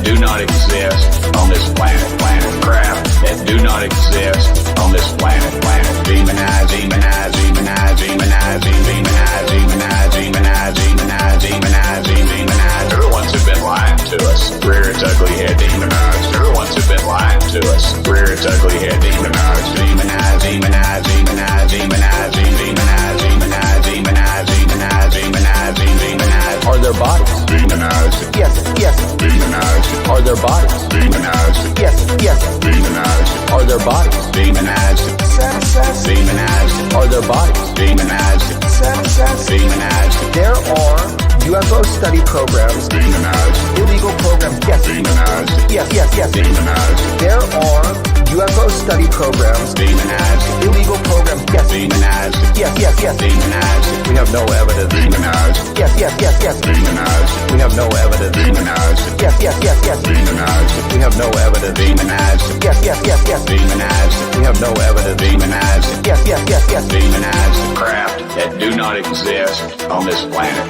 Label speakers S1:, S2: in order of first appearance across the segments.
S1: do not exist on this planet. Craft that do not exist on this planet. Demonize, demonize, demonize, demonize, demonize, demonize, demonize, demonize, demonize, demonize. They're the ones who've been lying to us. Rear its ugly head, demonized. They're the ones who've been lying to us. Rear its ugly head, demonized. Demonize, demonize, demonize, demonize, demonize, demonize, demonize, demonize, demonize, demonize.
S2: Are their bodies
S1: demonized?
S2: Yes, yes.
S1: Demonized.
S2: Are their bodies
S1: Demonized.
S2: Yes, yes.
S1: Demonized.
S2: Are their bodies
S1: Demonized. Demonized.
S2: Are their bodies
S1: Demonized. Demonized.
S2: There are UFO study programs,
S1: Demonized.
S2: illegal programs. Yes,
S1: Demonized.
S2: yes, yes, yes.
S1: Demonized.
S2: There are UFO study programs,
S1: Demonized.
S2: illegal programs. Yes,
S1: Demonized.
S2: yes, yes, yes.
S1: Demonized.
S2: We have no evidence.
S1: Demonized.
S2: Yes, yes, yes, yes.
S1: Demonized.
S2: We have no evidence.
S1: Demonized.
S2: Yes, yes, yes, yes.
S1: Demonized.
S2: We have no evidence.
S1: Demonized.
S2: Yes, yes, yes, yes.
S1: Demonized.
S2: We have no evidence.
S1: Demonized.
S2: Yes, yes, yes, yes.
S1: Demonized. Craft that do not exist on this planet.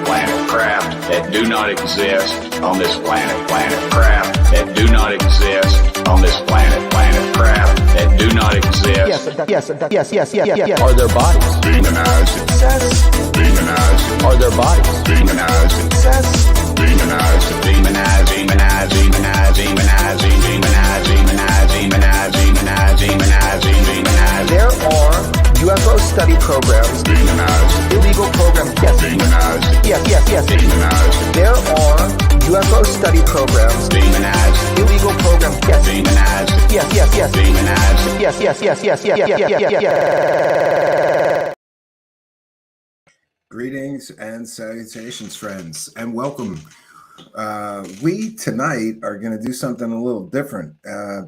S1: Craft that do not exist on this planet. Craft that do not exist on this planet. Craft that do not exist.
S2: Yes, yes, yes, yes, yes, yes. Are their bodies
S1: Demonized. Demonized.
S2: Are their bodies
S1: Demonized. Demonized. Demonized. Demonized. Demonized. Demonized. Demonized. Demonized. Demonized. Demonized. Demonized. Demonized.
S2: There are UFO study programs,
S1: Demonized.
S2: illegal programs. Yes,
S1: Demonized.
S2: yes, yes, yes.
S1: Demonized.
S2: There are UFO study programs,
S1: Demonized.
S2: illegal programs. Yes,
S1: Demonized.
S2: yes, yes, yes.
S1: Demonized.
S2: Yes, yes, yes, yes, yes, yes, yes, yes, yes.
S3: Greetings and salutations, friends, and welcome. We tonight are going to do something a little different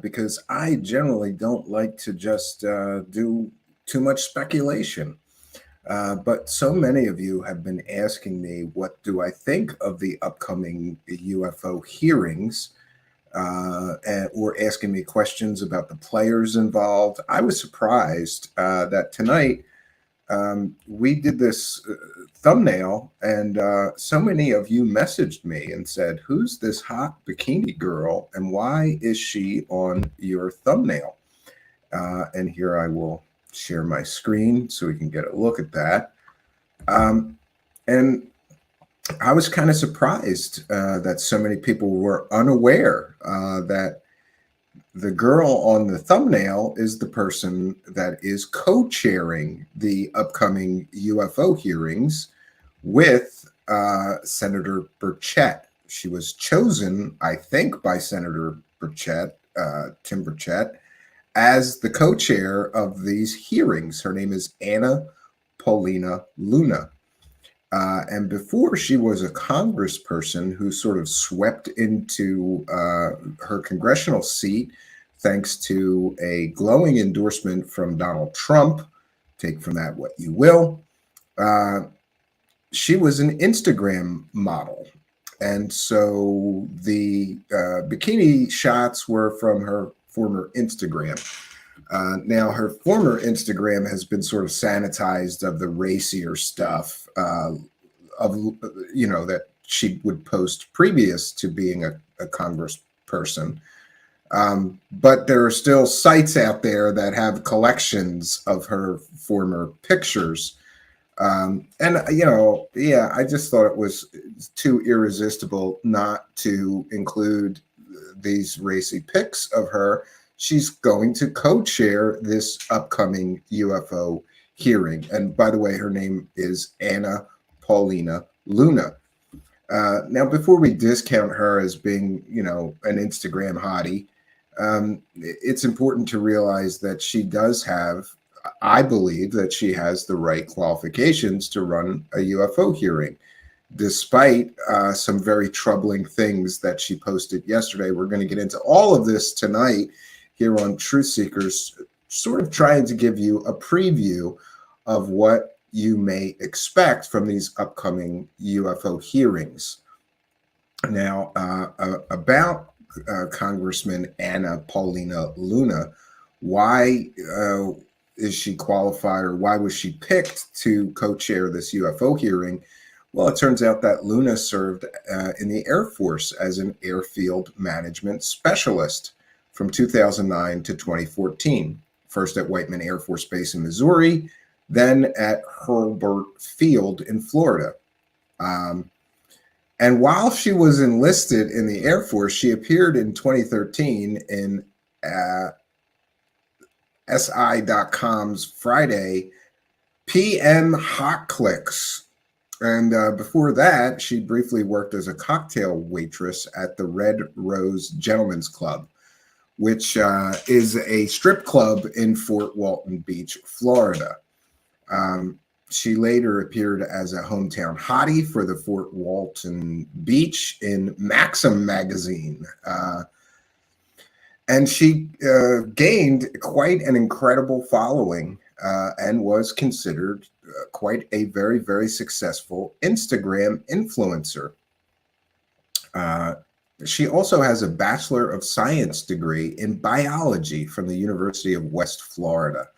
S3: because I generally don't like to just do too much speculation. But so many of you have been asking me, what do I think of the upcoming UFO hearings, or asking me questions about the players involved. I was surprised that tonight we did this thumbnail, and so many of you messaged me and said, who's this hot bikini girl and why is she on your thumbnail? And here I will share my screen so we can get a look at that. And I was kind of surprised that so many people were unaware that the girl on the thumbnail is the person that is co-chairing the upcoming UFO hearings with Senator Burchett. She was chosen, I think, by Senator Burchett, Tim Burchett, as the co-chair of these hearings. Her name is Anna Paulina Luna. And before, she was a congressperson who sort of swept into her congressional seat thanks to a glowing endorsement from Donald Trump. Take from that what you will. She was an Instagram model. And so the bikini shots were from her former Instagram. Now, her former Instagram has been sort of sanitized of the racier stuff that she would post previous to being a congressperson. But there are still sites out there that have collections of her former pictures. I just thought it was too irresistible not to include these racy pics of her. She's going to co-chair this upcoming UFO hearing. And by the way, her name is Anna Paulina Luna. Now, before we discount her as being, an Instagram hottie, it's important to realize that she does have, I believe that she has the right qualifications to run a UFO hearing, despite some very troubling things that she posted yesterday. We're going to get into all of this tonight here on Truthseekers, sort of trying to give you a preview of what you may expect from these upcoming UFO hearings. Now, about Congressman Anna Paulina Luna, why is she qualified, or why was she picked to co-chair this UFO hearing? Well, it turns out that Luna served in the Air Force as an airfield management specialist from 2009 to 2014, first at Whiteman Air Force Base in Missouri, then at Hurlburt Field in Florida. And while she was enlisted in the Air Force, she appeared in 2013 in SI.com's Friday PM Hot Clicks. And before that, she briefly worked as a cocktail waitress at the Red Rose Gentlemen's Club, which is a strip club in Fort Walton Beach, Florida. She later appeared as a hometown hottie for the Fort Walton Beach in Maxim magazine. And she gained quite an incredible following and was considered quite a very, very successful Instagram influencer. She also has a Bachelor of Science degree in biology from the University of West Florida.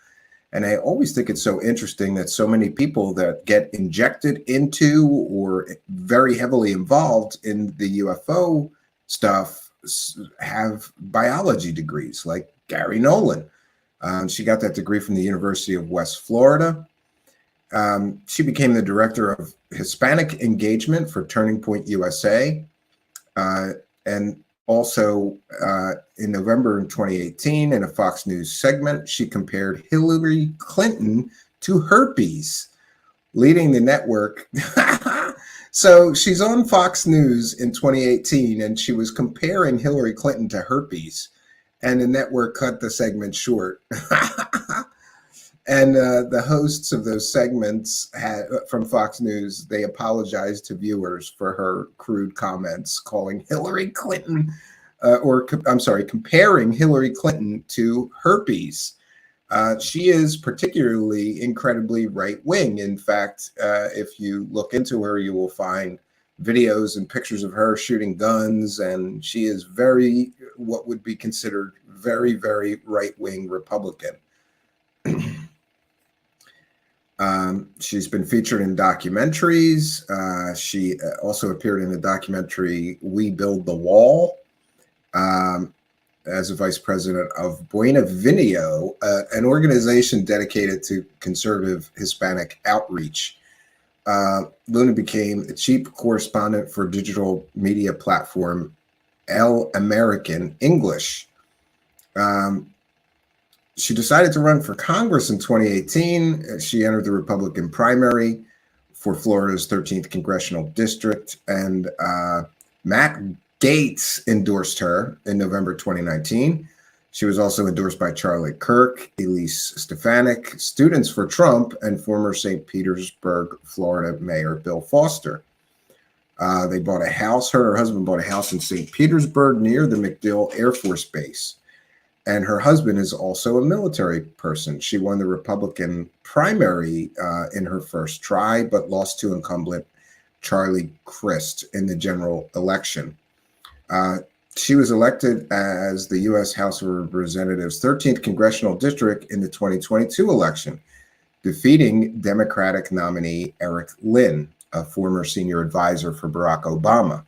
S3: And I always think it's so interesting that so many people that get injected into or very heavily involved in the UFO stuff have biology degrees, like Gary Nolan. She got that degree from the University of West Florida. She became the director of Hispanic engagement for Turning Point USA. And also in November 2018, in a Fox News segment, she compared Hillary Clinton to herpes, leading the network. So she's on Fox News in 2018, and she was comparing Hillary Clinton to herpes, and the network cut the segment short. And the hosts of those segments from Fox News, they apologized to viewers for her crude comments, calling Hillary Clinton, comparing Hillary Clinton to herpes. She is particularly incredibly right-wing. In fact, if you look into her, you will find videos and pictures of her shooting guns, and she is what would be considered very, very right-wing Republican. She's been featured in documentaries. She also appeared in the documentary We Build the Wall as a vice president of Buena Vineo, an organization dedicated to conservative Hispanic outreach. Luna became the chief correspondent for digital media platform El American English. She decided to run for Congress in 2018. She entered the Republican primary for Florida's 13th Congressional District, and Matt Gaetz endorsed her in November 2019. She was also endorsed by Charlie Kirk, Elise Stefanik, Students for Trump, and former St. Petersburg, Florida Mayor Bill Foster. They bought a house. Her and her husband bought a house in St. Petersburg near the MacDill Air Force Base. And her husband is also a military person. She won the Republican primary in her first try, but lost to incumbent Charlie Crist in the general election. She was elected as the U.S. House of Representatives 13th Congressional District in the 2022 election, defeating Democratic nominee Eric Lynn, a former senior advisor for Barack Obama.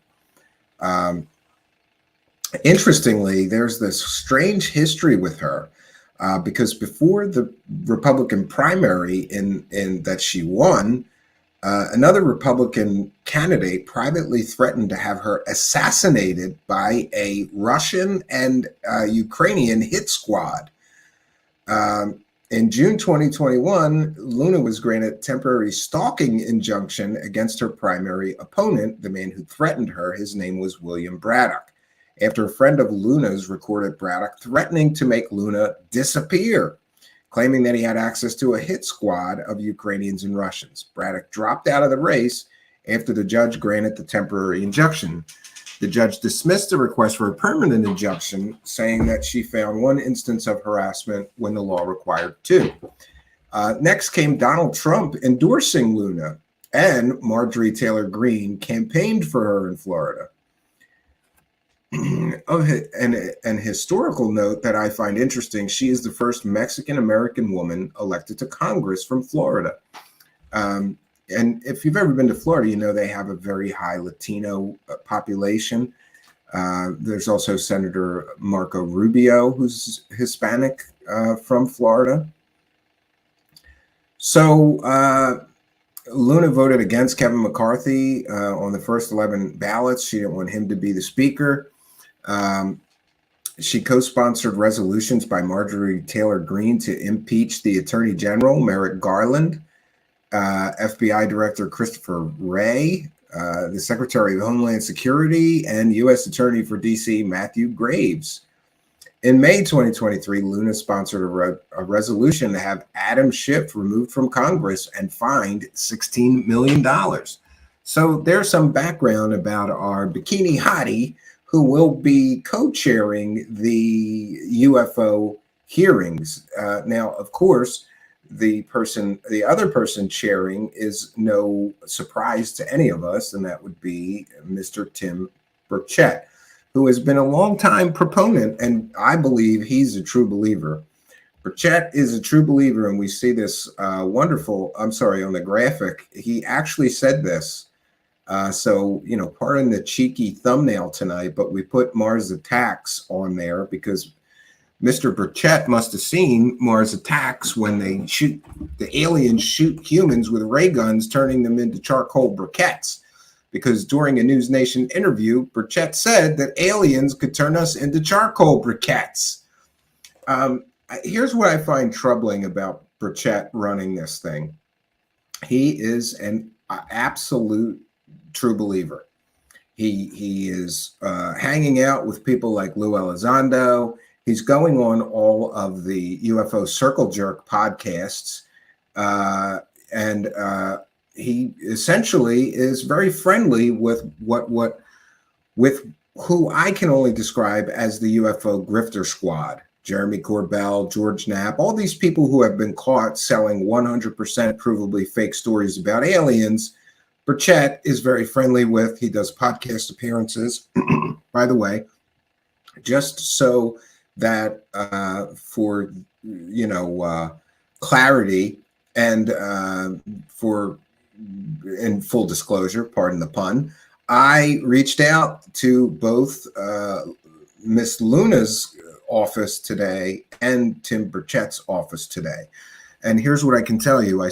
S3: Interestingly, there's this strange history with her because before the Republican primary in that she won, another Republican candidate privately threatened to have her assassinated by a Russian and Ukrainian hit squad. In June 2021, Luna was granted temporary stalking injunction against her primary opponent, the man who threatened her. His name was William Braddock, after a friend of Luna's recorded Braddock threatening to make Luna disappear, claiming that he had access to a hit squad of Ukrainians and Russians. Braddock dropped out of the race after the judge granted the temporary injunction. The judge dismissed the request for a permanent injunction, saying that she found one instance of harassment when the law required two. Next came Donald Trump endorsing Luna, and Marjorie Taylor Greene campaigned for her in Florida. An historical note that I find interesting, she is the first Mexican-American woman elected to Congress from Florida. And if you've ever been to Florida, you know they have a very high Latino population. There's also Senator Marco Rubio, who's Hispanic from Florida. So Luna voted against Kevin McCarthy on the first 11 ballots. She didn't want him to be the speaker. She co-sponsored resolutions by Marjorie Taylor Greene to impeach the Attorney General, Merrick Garland, FBI Director Christopher Wray, the Secretary of Homeland Security, and U.S. Attorney for D.C. Matthew Graves. In May 2023, Luna sponsored a resolution to have Adam Schiff removed from Congress and fined $16 million. So there's some background about our bikini hottie who will be co-chairing the UFO hearings. Now, of course, the other person chairing is no surprise to any of us, and that would be Mr. Tim Burchett, who has been a long-time proponent, and I believe he's a true believer. Burchett is a true believer, and we see this on the graphic. He actually said this. So, pardon the cheeky thumbnail tonight, but we put Mars Attacks on there because Mr. Burchett must have seen Mars Attacks when the aliens shoot humans with ray guns, turning them into charcoal briquettes. Because during a News Nation interview, Burchett said that aliens could turn us into charcoal briquettes. Here's what I find troubling about Burchett running this thing. He is an absolute true believer. He is hanging out with people like Lou Elizondo. He's going on all of the UFO Circle Jerk podcasts, and he essentially is very friendly with who I can only describe as the UFO grifter squad. Jeremy Corbell, George Knapp, all these people who have been caught selling 100% provably fake stories about aliens. Burchett is very friendly with. He does podcast appearances, by the way, just so that for clarity and for in full disclosure, pardon the pun, I reached out to both Miss Luna's office today and Tim Burchett's office today. And here's what I can tell you.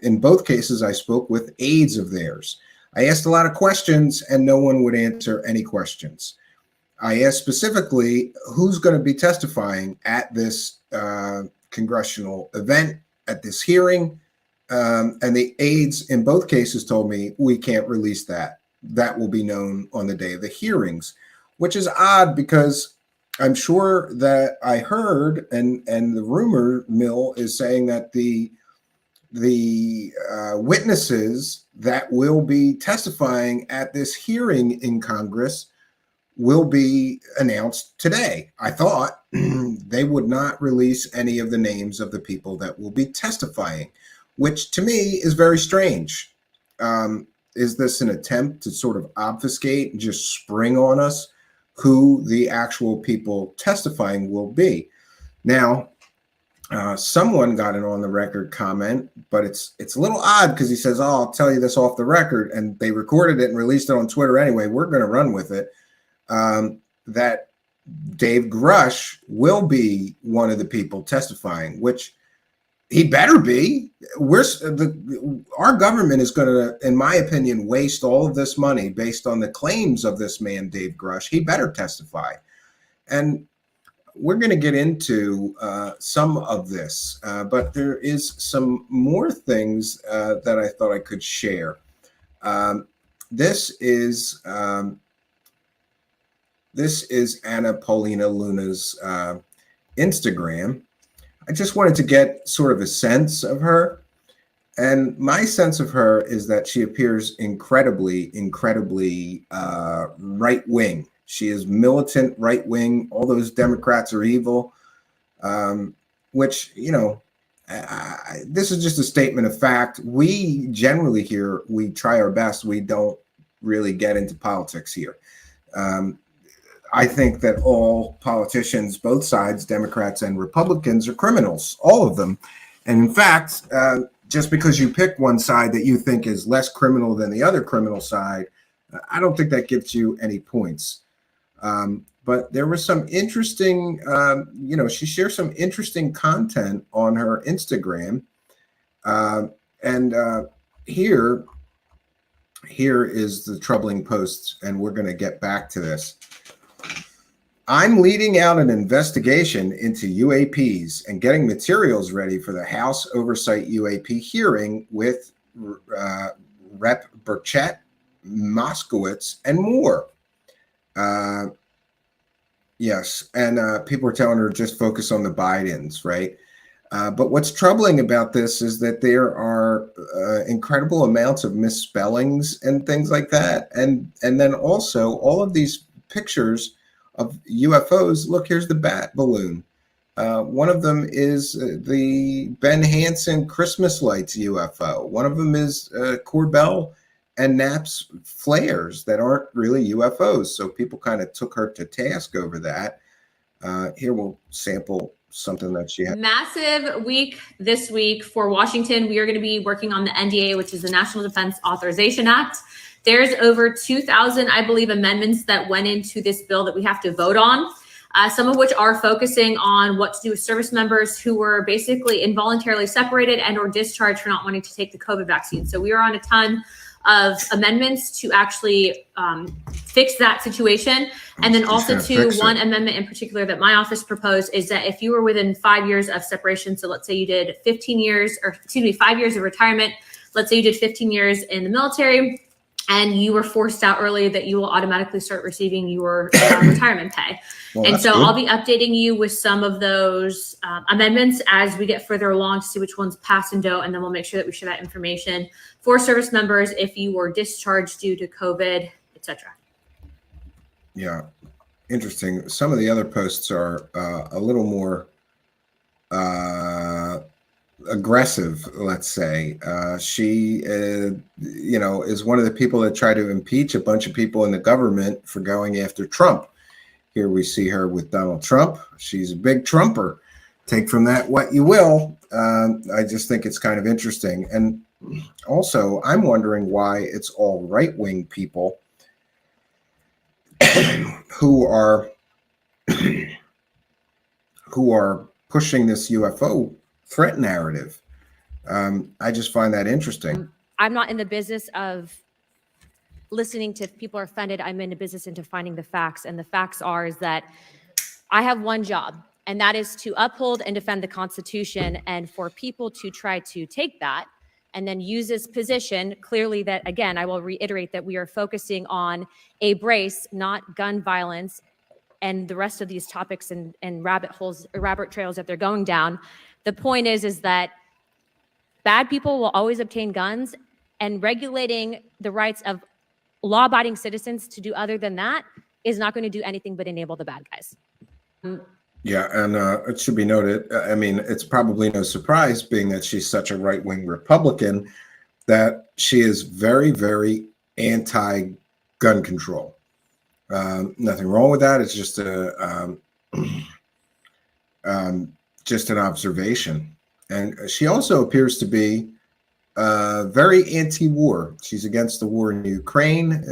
S3: In both cases, I spoke with aides of theirs. I asked a lot of questions and no one would answer any questions. I asked specifically who's going to be testifying at this congressional event, at this hearing. And the aides in both cases told me we can't release that. That will be known on the day of the hearings, which is odd because I'm sure that I heard, and the rumor mill is saying that the witnesses that will be testifying at this hearing in Congress will be announced today. I thought they would not release any of the names of the people that will be testifying, which to me is very strange. Is this an attempt to sort of obfuscate and just spring on us who the actual people testifying will be? Now, someone got an on the record comment, but it's a little odd because he says, "Oh, I'll tell you this off the record," and they recorded it and released it on Twitter anyway. We're going to run with it. That Dave Grush will be one of the people testifying, which he better be. Our government is going to, in my opinion, waste all of this money based on the claims of this man, Dave Grush. He better testify. And we're going to get into some of this, but there is some more things that I thought I could share. This is Anna Paulina Luna's Instagram. I just wanted to get sort of a sense of her. And my sense of her is that she appears incredibly right-wing. She is militant right-wing. All those Democrats are evil, which, this is just a statement of fact. We generally here, we try our best. We don't really get into politics here. I think that all politicians, both sides, Democrats and Republicans, are criminals, all of them. And in fact, just because you pick one side that you think is less criminal than the other criminal side, I don't think that gives you any points. But there was some interesting, she shared some interesting content on her Instagram. Here is the troubling post, and we're going to get back to this. I'm leading out an investigation into UAPs and getting materials ready for the House Oversight UAP hearing with Rep. Burchett, Moskowitz, and more. Yes, and people are telling her just focus on the Bidens, right? But what's troubling about this is that there are incredible amounts of misspellings and things like that. And then also all of these pictures of UFOs. Look, here's the bat balloon. One of them is the Ben Hansen Christmas lights UFO. One of them is Corbell and Knapp's flares that aren't really UFOs. So people kind of took her to task over that. Here we'll sample something that she had.
S4: Massive week this week for Washington. We are going to be working on the NDA, which is the National Defense Authorization Act. There's over 2,000, I believe, amendments that went into this bill that we have to vote on, some of which are focusing on what to do with service members who were basically involuntarily separated and or discharged for not wanting to take the COVID vaccine. So we are on a ton of amendments to actually fix that situation. And then also to one amendment in particular that my office proposed is that if you were within 5 years of separation, so let's say you did 5 years of retirement, let's say you did 15 years in the military, and you were forced out early, that you will automatically start receiving your retirement pay. Well, and so good. I'll be updating you with some of those amendments as we get further along to see which ones pass and don't. And then we'll make sure that we share that information for service members if you were discharged due to COVID, etc.
S3: Yeah, interesting. Some of the other posts are a little more aggressive, let's say. She is one of the people that try to impeach a bunch of people in the government for going after Trump. Here we see her with Donald Trump. She's a big Trumper. Take from that what you will. I just think it's kind of interesting. And also, I'm wondering why it's all right-wing people who are pushing this UFO threat narrative. I just find that interesting.
S5: I'm not in the business of listening to if people are offended. I'm in the business into finding the facts. And the facts is that I have one job, and that is to uphold and defend the Constitution. And for people to try to take that and then use this position, clearly that, again, I will reiterate that we are focusing on a brace, not gun violence, and the rest of these topics and rabbit trails that they're going down. The point is that bad people will always obtain guns, and regulating the rights of law-abiding citizens to do other than that is not going to do anything but enable the bad guys.
S3: Yeah, and it should be noted, I mean, it's probably no surprise, being that she's such a right-wing Republican, that she is very, very anti-gun control. Nothing wrong with that. It's just just an observation. And she also appears to be very anti-war. She's against the war in Ukraine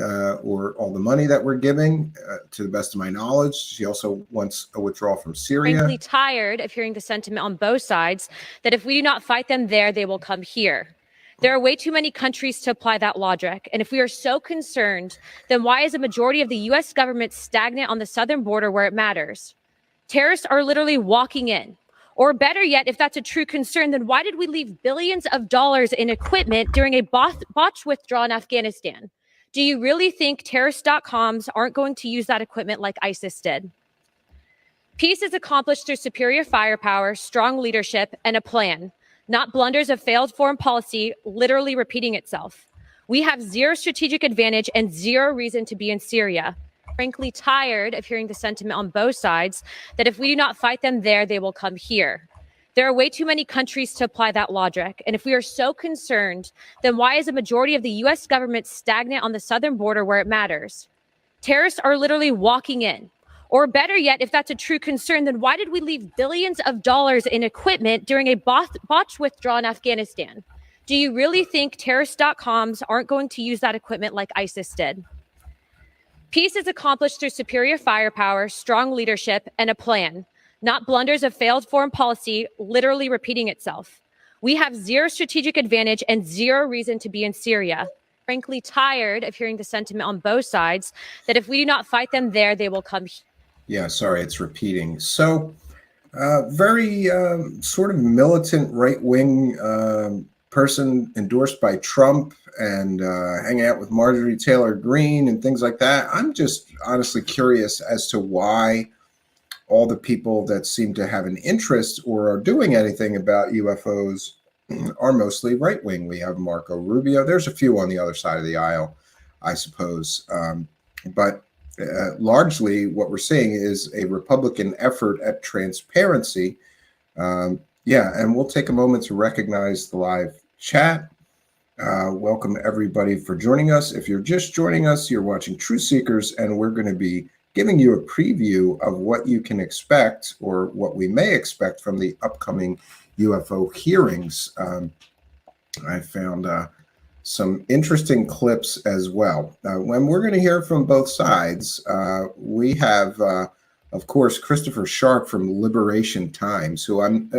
S3: or all the money that we're giving, to the best of my knowledge. She also wants a withdrawal from Syria.
S5: Frankly tired of hearing the sentiment on both sides that if we do not fight them there, they will come here. There are way too many countries to apply that logic. And if we are so concerned, then why is a majority of the U.S. government stagnant on the southern border where it matters? Terrorists are literally walking in. Or better yet, if that's a true concern, then why did we leave billions of dollars in equipment during a botched withdrawal in Afghanistan? Do you really think terrorist.coms aren't going to use that equipment like ISIS did? Peace is accomplished through superior firepower, strong leadership, and a plan, not blunders of failed foreign policy literally repeating itself. We have zero strategic advantage and zero reason to be in Syria. Frankly tired of hearing the sentiment on both sides that if we do not fight them there, they will come here. There are way too many countries to apply that logic. And if we are so concerned, then why is a majority of the U.S. government stagnant on the southern border where it matters? Terrorists are literally walking in. Or better yet, if that's a true concern, then why did we leave billions of dollars in equipment during a botched withdrawal in Afghanistan? Do you really think terrorist.coms aren't going to use that equipment like ISIS did? Peace is accomplished through superior firepower, strong leadership, and a plan, not blunders of failed foreign policy literally repeating itself. We have zero strategic advantage and zero reason to be in Syria. Frankly, tired of hearing the sentiment on both sides that if we do not fight them there, they will come here.
S3: Yeah, sorry, it's repeating. So, very sort of militant right-wing person endorsed by Trump and hanging out with Marjorie Taylor Greene and things like that. I'm just honestly curious as to why all the people that seem to have an interest or are doing anything about UFOs are mostly right-wing. We have Marco Rubio. There's a few on the other side of the aisle, I suppose. But largely what we're seeing is a Republican effort at transparency. Yeah, and we'll take a moment to recognize the live chat. Welcome everybody for joining us. If you're just joining us, you're watching Truthseekers, and we're going to be giving you a preview of what you can expect or what we may expect from the upcoming UFO hearings. I found some interesting clips as well. When we're going to hear from both sides, we have, of course, Christopher Sharp from Liberation Times, who I'm,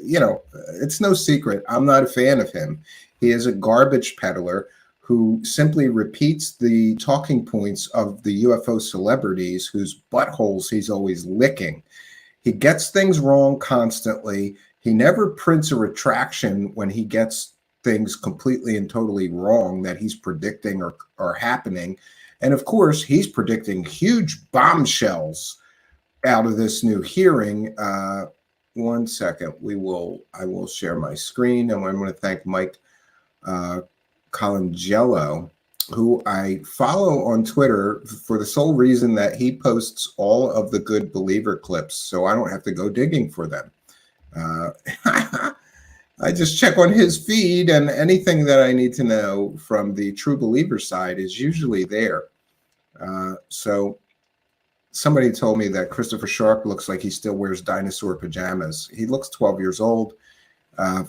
S3: it's no secret, I'm not a fan of him. He is a garbage peddler who simply repeats the talking points of the UFO celebrities whose buttholes he's always licking. He gets things wrong constantly. He never prints a retraction when he gets things completely and totally wrong that he's predicting or happening. And of course, he's predicting huge bombshells out of this new hearing. 1 second, I will share my screen, and I'm going to thank Mike Colangelo, who I follow on Twitter for the sole reason that he posts all of the good believer clips, so I don't have to go digging for them. I just check on his feed, and anything that I need to know from the true believer side is usually there. So somebody told me that Christopher Sharp looks like he still wears dinosaur pajamas. He looks 12 years old.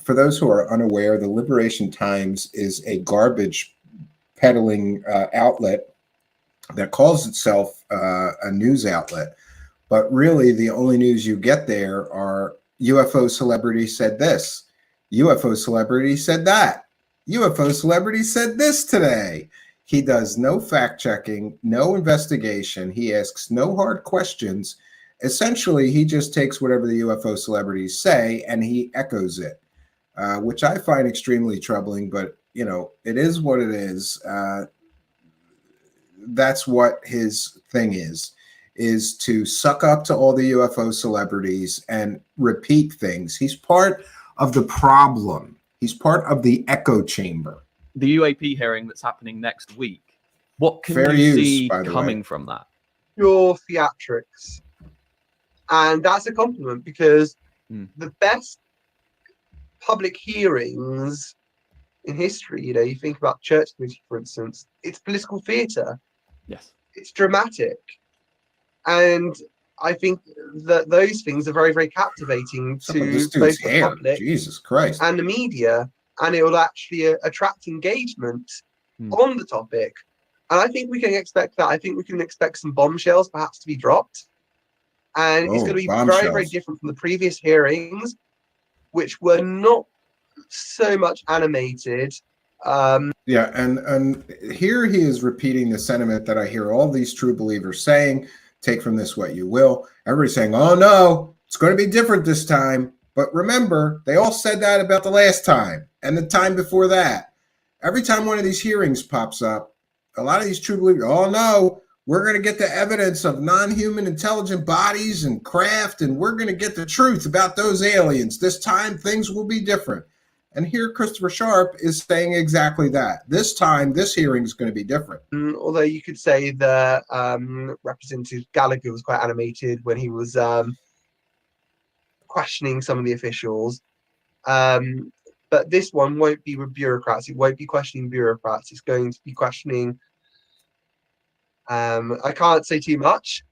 S3: For those who are unaware, the Liberation Times is a garbage peddling outlet that calls itself a news outlet. But really, the only news you get there are UFO celebrity said this, UFO celebrity said that, UFO celebrity said this today. He does no fact checking, no investigation. He asks no hard questions. Essentially, he just takes whatever the UFO celebrities say and he echoes it, which I find extremely troubling. But, it is what it is. That's what his thing is to suck up to all the UFO celebrities and repeat things. He's part of the problem. He's part of the echo chamber.
S6: The UAP hearing that's happening next week, what can
S3: Fair
S6: you
S3: use,
S6: see
S3: by the
S6: coming
S3: way.
S6: from that?
S2: Pure theatrics. And that's a compliment, because the best public hearings in history, you think about church committee, for instance, it's political theatre.
S6: Yes.
S2: It's dramatic. And I think that those things are very, very captivating to
S3: This
S2: both
S3: dude's
S2: the
S3: hair,
S2: public
S3: Jesus Christ.
S2: and the media, and it will actually attract engagement on the topic. And I think we can expect that. I think we can expect some bombshells perhaps to be dropped. And it's going to be very, very different from the previous hearings, which were not so much animated.
S3: Yeah, and here he is repeating the sentiment that I hear all these true believers saying. Take from this what you will. Everybody's saying, oh no, it's going to be different this time. But remember, they all said that about the last time and the time before that. Every time one of these hearings pops up, a lot of these true believers, oh no, we're going to get the evidence of non-human intelligent bodies and craft, and we're going to get the truth about those aliens. This time, things will be different. And here Christopher Sharp is saying exactly that. This time, this hearing is going to be different.
S2: Although you could say that Representative Gallagher was quite animated when he was questioning some of the officials. But this one won't be with bureaucrats. It won't be questioning bureaucrats. It's going to be questioning... I can't say too much.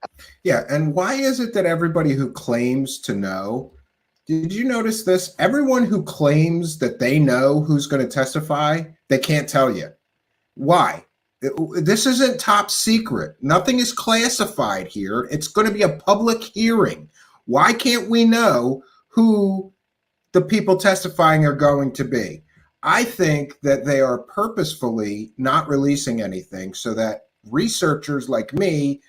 S3: Yeah, and why is it that everybody who claims to know Did you notice this? Everyone who claims that they know who's going to testify, they can't tell you. Why? This isn't top secret. Nothing is classified here. It's going to be a public hearing. Why can't we know who the people testifying are going to be? I think that they are purposefully not releasing anything so that researchers like me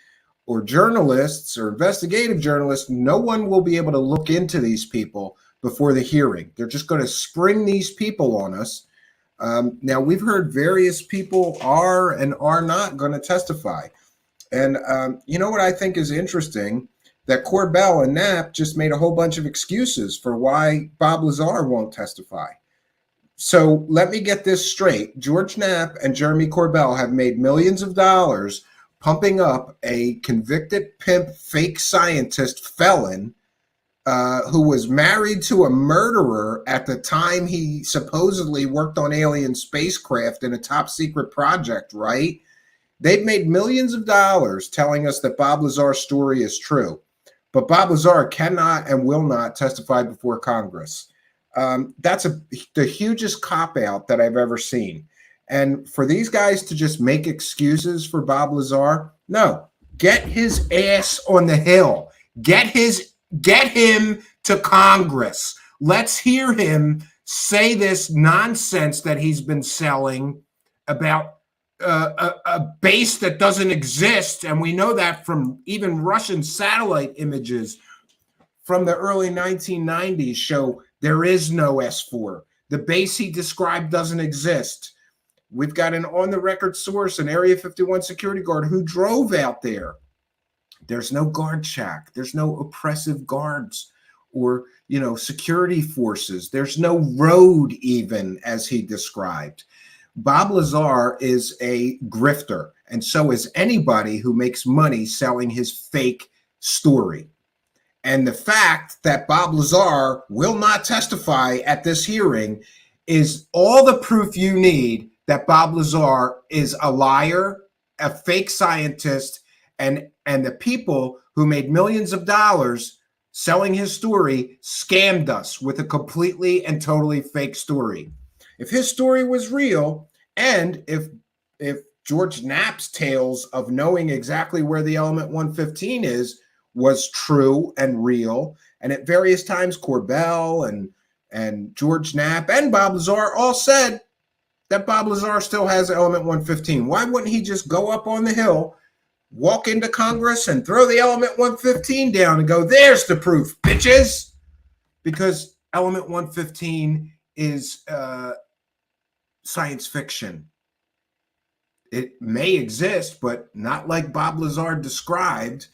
S3: or journalists or investigative journalists, no one will be able to look into these people before the hearing. They're just going to spring these people on us. Now, we've heard various people are and are not going to testify. And you know what I think is interesting? That Corbell and Knapp just made a whole bunch of excuses for why Bob Lazar won't testify. So let me get this straight. George Knapp and Jeremy Corbell have made millions of dollars pumping up a convicted pimp, fake scientist felon who was married to a murderer at the time he supposedly worked on alien spacecraft in a top secret project, right? They've made millions of dollars telling us that Bob Lazar's story is true. But Bob Lazar cannot and will not testify before Congress. That's the hugest cop-out that I've ever seen. And for these guys to just make excuses for Bob Lazar, no, get his ass on the Hill. Get him to Congress. Let's hear him say this nonsense that he's been selling about a base that doesn't exist. And we know that from even Russian satellite images from the early 1990s show there is no S4. The base he described doesn't exist. We've got an on-the-record source, an Area 51 security guard who drove out there. There's no guard shack. There's no oppressive guards or, security forces. There's no road even, as he described. Bob Lazar is a grifter, and so is anybody who makes money selling his fake story. And the fact that Bob Lazar will not testify at this hearing is all the proof you need that Bob Lazar is a liar, a fake scientist, and the people who made millions of dollars selling his story scammed us with a completely and totally fake story. If his story was real, and if George Knapp's tales of knowing exactly where the element 115 is was true and real, and at various times Corbell and George Knapp and Bob Lazar all said that Bob Lazar still has element 115. Why wouldn't he just go up on the Hill, walk into Congress and throw the element 115 down and go, there's the proof, bitches? Because element 115 is science fiction. It may exist, but not like Bob Lazar described.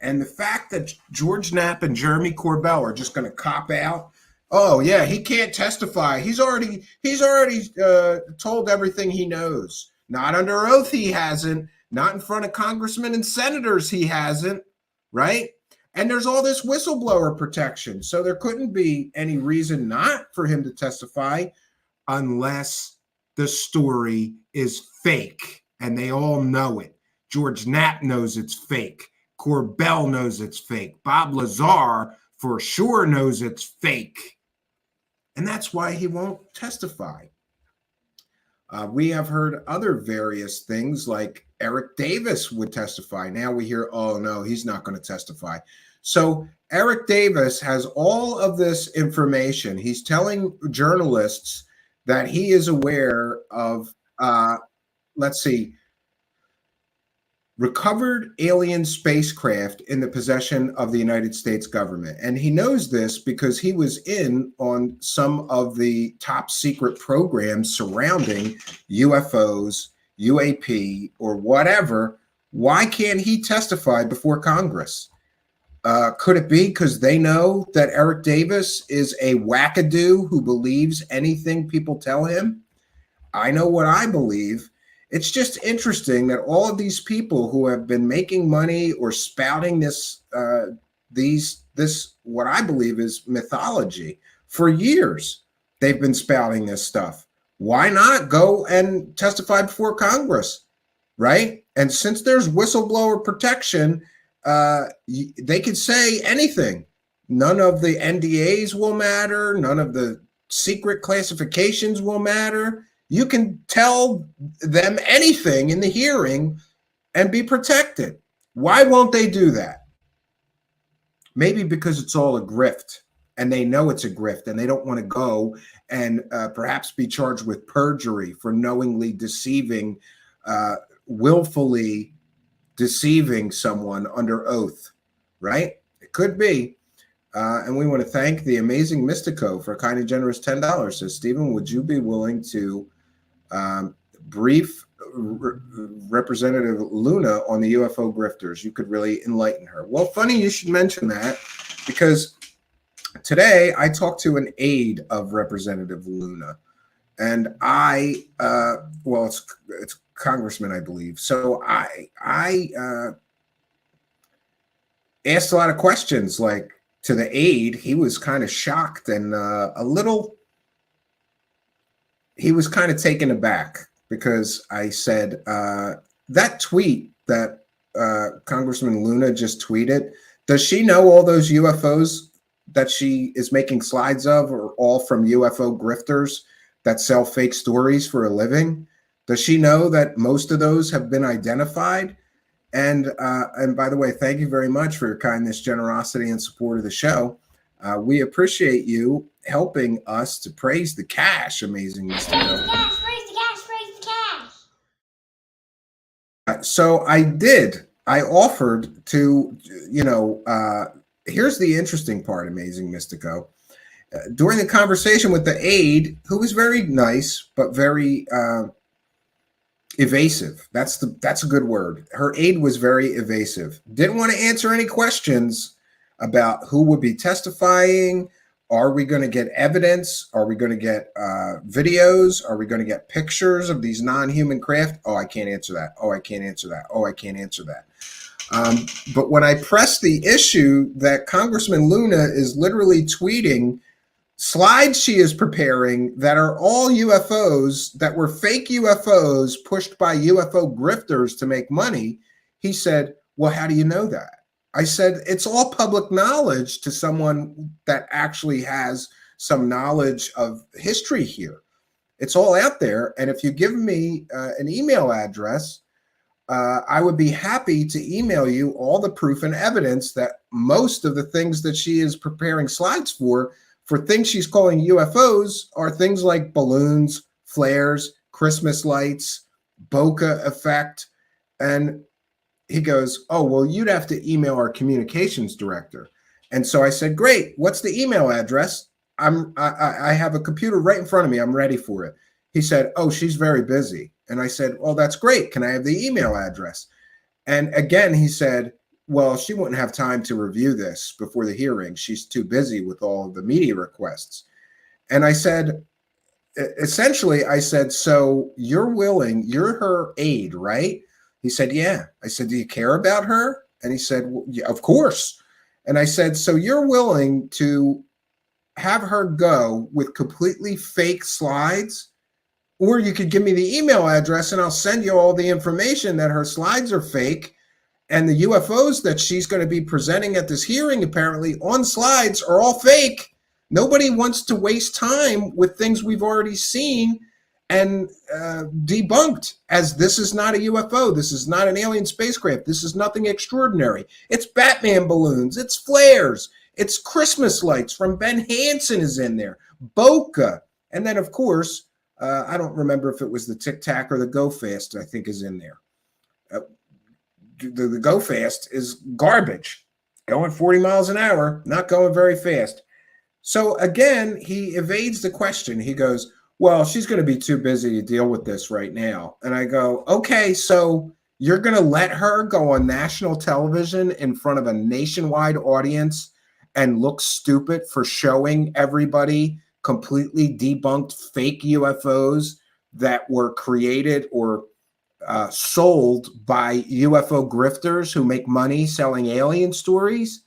S3: And the fact that George Knapp and Jeremy Corbell are just going to cop out, oh yeah, he can't testify. He's already told everything he knows. Not under oath, he hasn't. Not in front of congressmen and senators, he hasn't. Right? And there's all this whistleblower protection, so there couldn't be any reason not for him to testify unless the story is fake, and they all know it. George Knapp knows it's fake. Corbell knows it's fake. Bob Lazar for sure knows it's fake. And that's why he won't testify. We have heard other various things like Eric Davis would testify. Now we hear, oh no, he's not going to testify. So Eric Davis has all of this information. He's telling journalists that he is aware of, recovered alien spacecraft in the possession of the United States government. And he knows this because he was in on some of the top secret programs surrounding UFOs, UAP, or whatever. Why can't he testify before Congress? Could it be because they know that Eric Davis is a wackadoo who believes anything people tell him? I know what I believe. It's just interesting that all of these people who have been making money or spouting this what I believe is mythology for years, they've been spouting this stuff. Why not go and testify before Congress, right? And since there's whistleblower protection, they could say anything. None of the NDAs will matter. None of the secret classifications will matter. You can tell them anything in the hearing and be protected. Why won't they do that? Maybe because it's all a grift and they know it's a grift and they don't want to go and perhaps be charged with perjury for knowingly deceiving, willfully deceiving someone under oath, right? It could be. And we want to thank the amazing Mystico for a kind and generous $10. So, Stephen, would you be willing to brief Representative Luna on the UFO grifters? You could really enlighten her. Well, funny you should mention that, because today I talked to an aide of Representative Luna, and it's Congressman, I believe. So I asked a lot of questions, like, to the aide. He was kind of shocked and he was kind of taken aback, because I said, that tweet that Congressman Luna just tweeted, does she know all those UFOs that she is making slides of are all from UFO grifters that sell fake stories for a living? Does she know that most of those have been identified? And by the way, thank you very much for your kindness, generosity, and support of the show. We appreciate you helping us to praise the cash, amazing Mr.
S7: Praise the cash, praise the cash, praise the cash.
S3: So I did. I offered to, here's the interesting part, amazing Mystico. During the conversation with the aide, who was very nice, but very evasive. That's a good word. Her aide was very evasive. Didn't want to answer any questions about who would be testifying. Are we going to get evidence? Are we going to get videos? Are we going to get pictures of these non-human craft? Oh, I can't answer that. Oh, I can't answer that. Oh, I can't answer that. But when I pressed the issue that Congressman Luna is literally tweeting slides she is preparing that are all UFOs, that were fake UFOs pushed by UFO grifters to make money, he said, well, how do you know that? I said, it's all public knowledge to someone that actually has some knowledge of history here. It's all out there. And if you give me an email address, I would be happy to email you all the proof and evidence that most of the things that she is preparing slides for things she's calling UFOs, are things like balloons, flares, Christmas lights, bokeh effect. And he goes, oh, well, you'd have to email our communications director. And so I said, great. What's the email address? I have a computer right in front of me. I'm ready for it. He said, oh, she's very busy. And I said, well, that's great. Can I have the email address? And again, he said, well, she wouldn't have time to review this before the hearing. She's too busy with all of the media requests. And I said, essentially, I said, so you're her aide, right? He said, yeah. I said, do you care about her? And he said, well, yeah, of course. And I said, so you're willing to have her go with completely fake slides? Or you could give me the email address and I'll send you all the information that her slides are fake. And the UFOs that she's going to be presenting at this hearing, apparently on slides, are all fake. Nobody wants to waste time with things we've already seen and debunked, as this is not a UFO. This is not an alien spacecraft. This is nothing extraordinary. It's Batman balloons. It's flares. It's Christmas lights from Ben Hansen is in there. Bokeh. And then, of course, I don't remember if it was the Tic Tac or the Go Fast, I think, is in there. The Go Fast is garbage, going 40 miles an hour, not going very fast. So again, he evades the question. He goes, well, she's going to be too busy to deal with this right now. And I go, okay, so you're going to let her go on national television in front of a nationwide audience and look stupid for showing everybody completely debunked fake UFOs that were created or sold by UFO grifters who make money selling alien stories?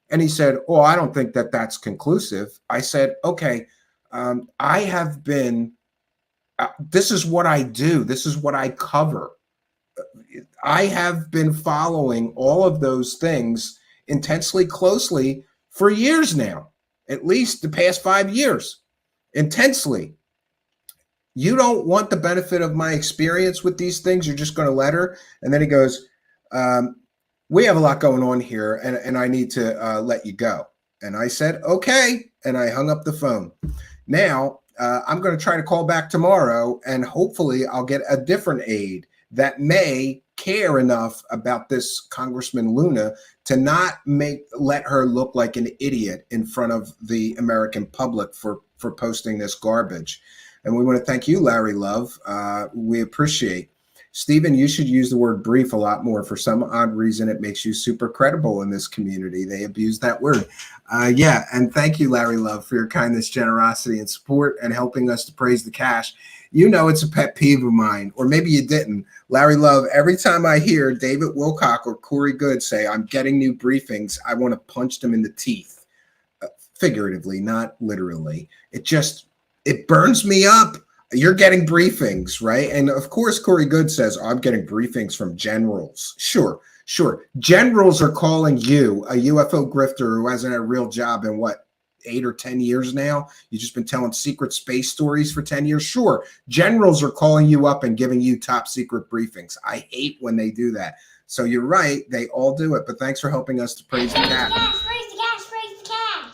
S3: And he said, oh, I don't think that that's conclusive. I said, okay, I have been, this is what I do. This is what I cover. I have been following all of those things intensely closely for years now, at least the past 5 years, intensely. You don't want the benefit of my experience with these things. You're just going to let her. And then he goes, we have a lot going on here, and I need to let you go. And I said, okay. And I hung up the phone. Now, I'm going to try to call back tomorrow, and hopefully I'll get a different aide that may care enough about this Congressman Luna to not let her look like an idiot in front of the American public for posting this garbage. And we want to thank you, Larry Love. We appreciate. Stephen, you should use the word brief a lot more. For some odd reason, it makes you super credible in this community. They abuse that word. Yeah, and thank you, Larry Love, for your kindness, generosity, and support, and helping us to praise the cash. You know it's a pet peeve of mine, or maybe you didn't. Larry Love, every time I hear David Wilcock or Corey Good say, I'm getting new briefings, I want to punch them in the teeth. Figuratively, not literally. It burns me up. You're getting briefings, right? And of course, Corey Good says, I'm getting briefings from generals. Sure. Generals are calling you, a UFO grifter who hasn't had a real job in 8 or 10 years now? You've just been telling secret space stories for 10 years? Sure. Generals are calling you up and giving you top secret briefings. I hate when they do that. So you're right. They all do it. But thanks for helping us to praise the cat.
S7: Praise the cash, praise the cash.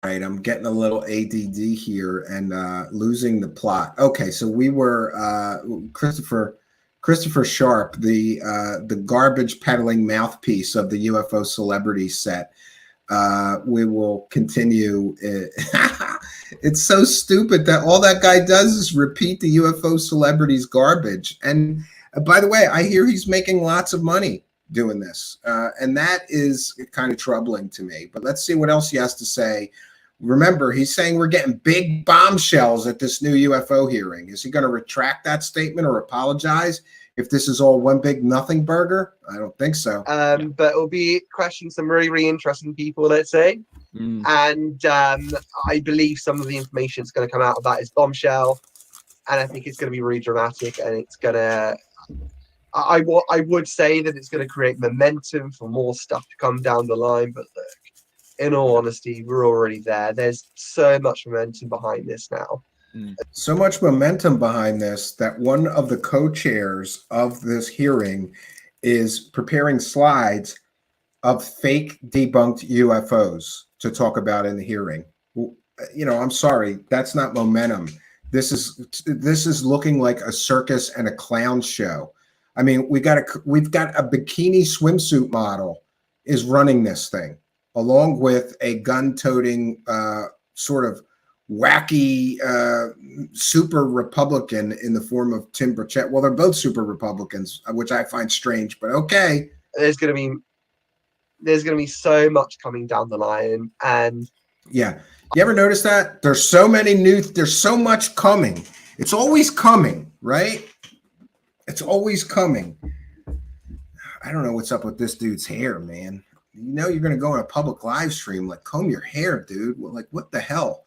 S3: All right, I'm getting a little ADD here and losing the plot. Okay, so we were Christopher Sharp, the garbage peddling mouthpiece of the UFO celebrity set. We will continue. It's so stupid that all that guy does is repeat the UFO celebrities garbage. And by the way, I hear he's making lots of money doing this, and that is kind of troubling to me. But let's see what else he has to say. Remember, he's saying we're getting big bombshells at this new UFO hearing. Is he going to retract that statement or apologize if this is all one big nothing burger? I don't think so.
S2: But it'll be questioning some really, really interesting people, let's say. And I believe some of the information that's going to come out of that is bombshell. And I think it's going to be really dramatic. And it's going to... I would say that it's going to create momentum for more stuff to come down the line. But look, in all honesty, we're already there. There's so much momentum behind this now.
S3: So much momentum behind this that one of the co-chairs of this hearing is preparing slides of fake debunked UFOs to talk about in the hearing. You know, I'm sorry, that's not momentum. This is looking like a circus and a clown show. I mean, we've got a bikini swimsuit model is running this thing, along with a gun-toting sort of wacky super Republican in the form of Tim Burchett. Well, they're both super Republicans, which I find strange, but okay.
S2: There's gonna be so much coming down the line, and
S3: yeah, you ever notice that there's so much coming. It's always coming, right? It's always coming. I don't know what's up with this dude's hair, man. You know, you're going to go on a public live stream, like, comb your hair, dude. Like, what the hell?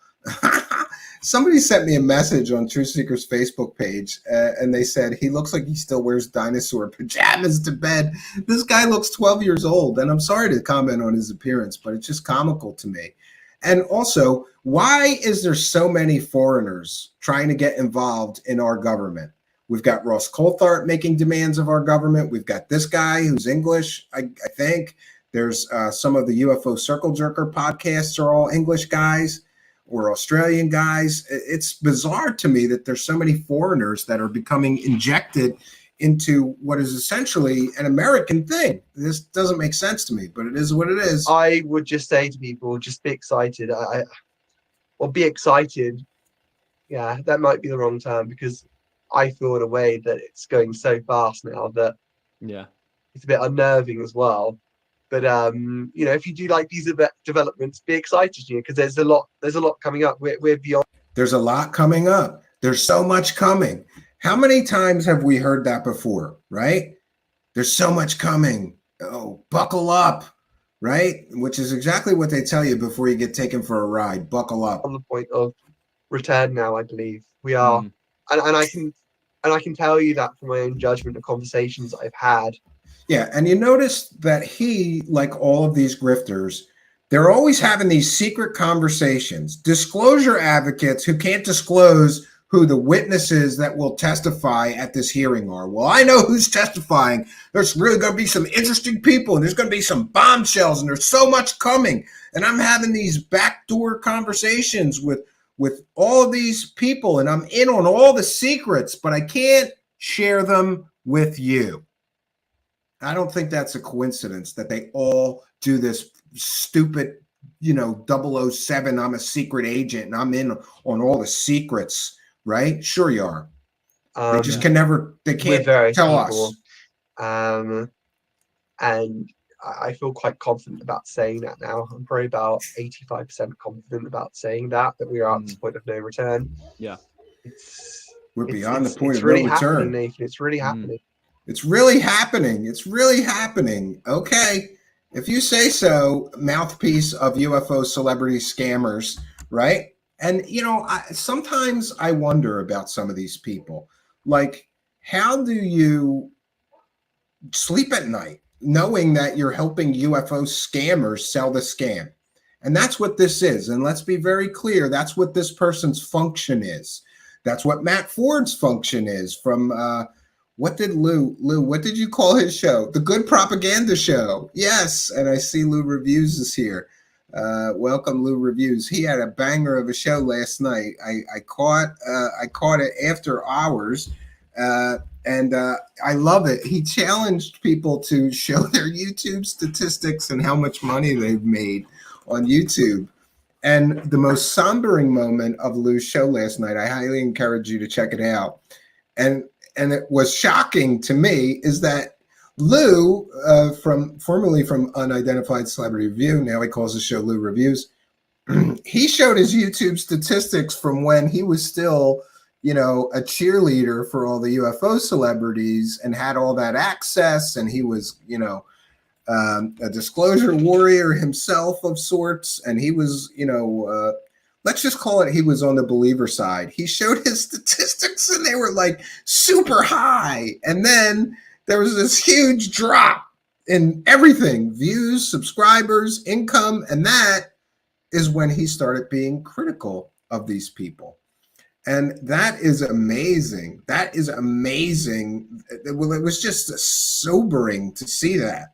S3: Somebody sent me a message on Truthseekers Facebook page, and they said he looks like he still wears dinosaur pajamas to bed. This guy looks 12 years old, and I'm sorry to comment on his appearance, but it's just comical to me. And also, why is there so many foreigners trying to get involved in our government? We've got Ross Coulthart making demands of our government. We've got this guy who's English, I think. There's some of the UFO Circle Jerker podcasts are all English guys or Australian guys. It's bizarre to me that there's so many foreigners that are becoming injected into what is essentially an American thing. This doesn't make sense to me, but it is what it is.
S2: I would just say to people, just be excited. Be excited. Yeah, that might be the wrong term, because I feel in a way that it's going so fast now that it's a bit unnerving as well. But you know, if you do like these developments, be excited, because there's a lot coming up. We're beyond.
S3: There's a lot coming up. There's so much coming. How many times have we heard that before, right? There's so much coming. Oh, buckle up, right? Which is exactly what they tell you before you get taken for a ride. Buckle up.
S2: On the point of return now, I believe we are, and I can tell you that from my own judgment of conversations I've had.
S3: Yeah, and you notice that he, like all of these grifters, They're always having these secret conversations. Disclosure advocates who can't disclose who the witnesses that will testify at this hearing are. Well, I know who's testifying. There's really going to be some interesting people, and there's going to be some bombshells, and there's so much coming. And I'm having these backdoor conversations with all of these people, and I'm in on all the secrets, but I can't share them with you. I don't think that's a coincidence that they all do this stupid, 007, I'm a secret agent and I'm in on all the secrets, right? Sure you are. They just they can't tell us.
S2: And I feel quite confident about saying that now. I'm probably about 85% confident about saying that we are at this point of no return.
S6: Yeah.
S3: We're beyond the point of
S2: really
S3: no return.
S2: Nathan. It's really happening.
S3: It's really happening. It's really happening. Okay. If you say so, mouthpiece of UFO celebrity scammers, right? And, sometimes I wonder about some of these people. Like, how do you sleep at night knowing that you're helping UFO scammers sell the scam? And that's what this is. And let's be very clear. That's what this person's function is. That's what Matt Ford's function is from, what did Lou, what did you call his show? The Good Propaganda Show. Yes. And I see Lou Reviews is here. Welcome, Lou Reviews. He had a banger of a show last night. I caught it after hours. And I love it. He challenged people to show their YouTube statistics and how much money they've made on YouTube. And the most sombering moment of Lou's show last night, I highly encourage you to check it out. And it was shocking to me is that Lou, formerly from Unidentified Celebrity Review, now he calls the show Lou Reviews. He showed his YouTube statistics from when he was still, a cheerleader for all the UFO celebrities and had all that access. And he was, a disclosure warrior himself of sorts. And he was, let's just call it he was on the believer side. He showed his statistics and they were like super high. And then there was this huge drop in everything, views, subscribers, income. And that is when he started being critical of these people. And that is amazing. That is amazing. Well, it was just sobering to see that.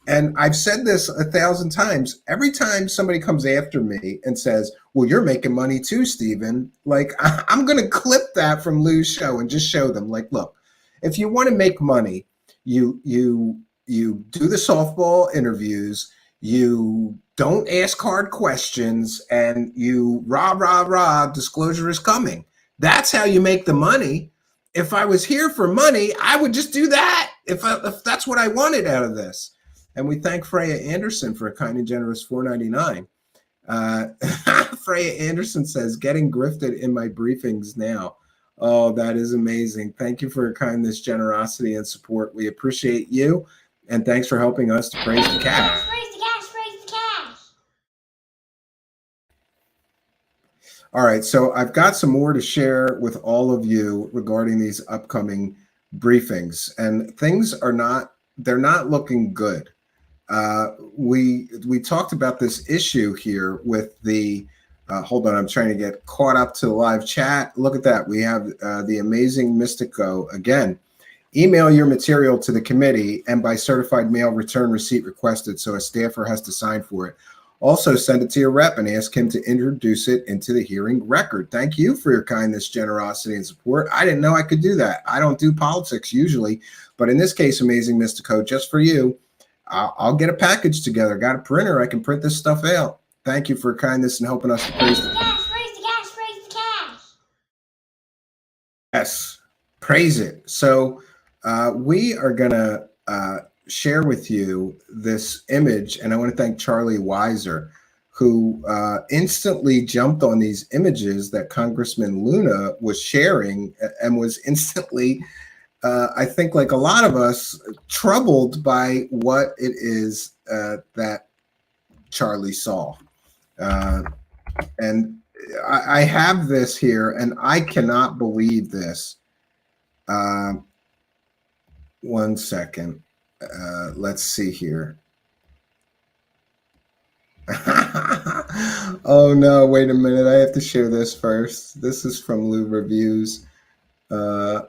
S3: And I've said this 1,000 times. Every time somebody comes after me and says, well, you're making money too, Stephen. Like, I'm going to clip that from Lou's show and just show them, like, look, if you want to make money, you do the softball interviews, you don't ask hard questions, and you rah, disclosure is coming. That's how you make the money. If I was here for money, I would just do that if that's what I wanted out of this. And we thank Freya Anderson for a kind and generous $4.99. Freya Anderson says, getting grifted in my briefings now. Oh, that is amazing. Thank you for your kindness, generosity, and support. We appreciate you. And thanks for helping us to praise the cash.
S7: Praise the cash, praise the cash.
S3: All right, so I've got some more to share with all of you regarding these upcoming briefings. And things they're not looking good. We talked about this issue here with the hold on, I'm trying to get caught up to the live chat. Look at that. We have the amazing Mystico again. Email your material to the committee and by certified mail return receipt requested, so a staffer has to sign for it. Also send it to your rep and ask him to introduce it into the hearing record. Thank you for your kindness, generosity, and support. I didn't know I could do that. I don't do politics usually, but in this case, amazing Mystico, just for you, I'll get a package together. Got a printer. I can print this stuff out. Thank you for your kindness and helping us to praise the
S7: cash, praise the cash, praise the cash.
S3: Yes, praise it. So we are going to share with you this image, and I want to thank Charlie Weiser, who instantly jumped on these images that Congressman Luna was sharing and was instantly I think, like a lot of us, troubled by what it is that Charlie saw. And I have this here, and I cannot believe this. 1 second. Let's see here. Oh no, wait a minute. I have to share this first. This is from Lou Reviews. Yeah,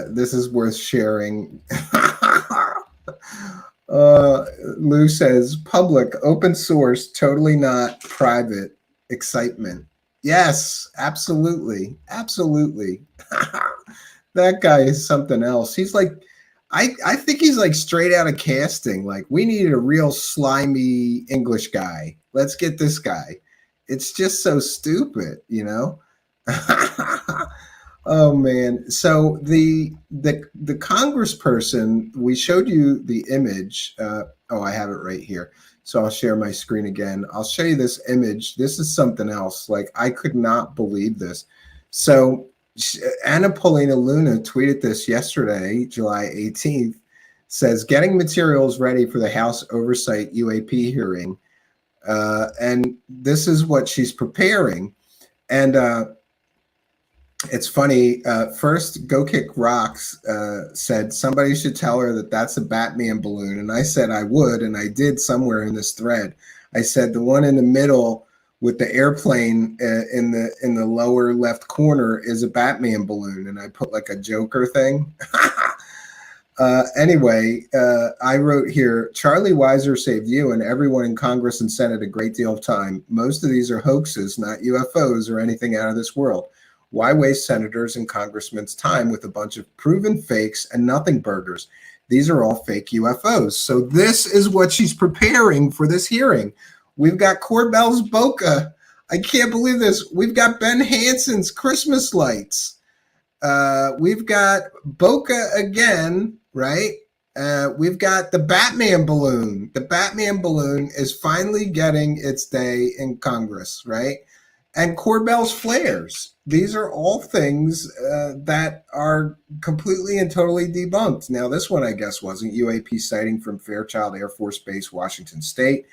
S3: this is worth sharing. Lou says, public, open source, totally not private excitement. Yes, absolutely. Absolutely. That guy is something else. He's like, I think he's like straight out of casting. Like, we needed a real slimy English guy. Let's get this guy. It's just so stupid, you know? Oh man. So the congressperson, we showed you the image. Oh, I have it right here. So I'll share my screen again. I'll show you this image. This is something else. Like, I could not believe this. So Anna Paulina Luna tweeted this yesterday, July 18th, says, getting materials ready for the House Oversight UAP hearing. And this is what she's preparing. And it's funny. First, Go Kick Rocks said somebody should tell her that that's a Batman balloon. And I said I would, and I did somewhere in this thread. I said the one in the middle with the airplane in the lower left corner is a Batman balloon, and I put like a Joker thing. Anyway, I wrote here, Charlie Weiser saved you and everyone in Congress and Senate a great deal of time. Most of these are hoaxes, not UFOs or anything out of this world. Why waste senators and congressmen's time with a bunch of proven fakes and nothing burgers? These are all fake UFOs. So this is what she's preparing for this hearing. We've got Corbell's bokeh. I can't believe this. We've got Ben Hanson's Christmas lights. We've got bokeh again, right? We've got the Batman balloon. The Batman balloon is finally getting its day in Congress, right? And Corbell's flares. These are all things that are completely and totally debunked. Now, this one, I guess, wasn't. UAP sighting from Fairchild Air Force Base, Washington State.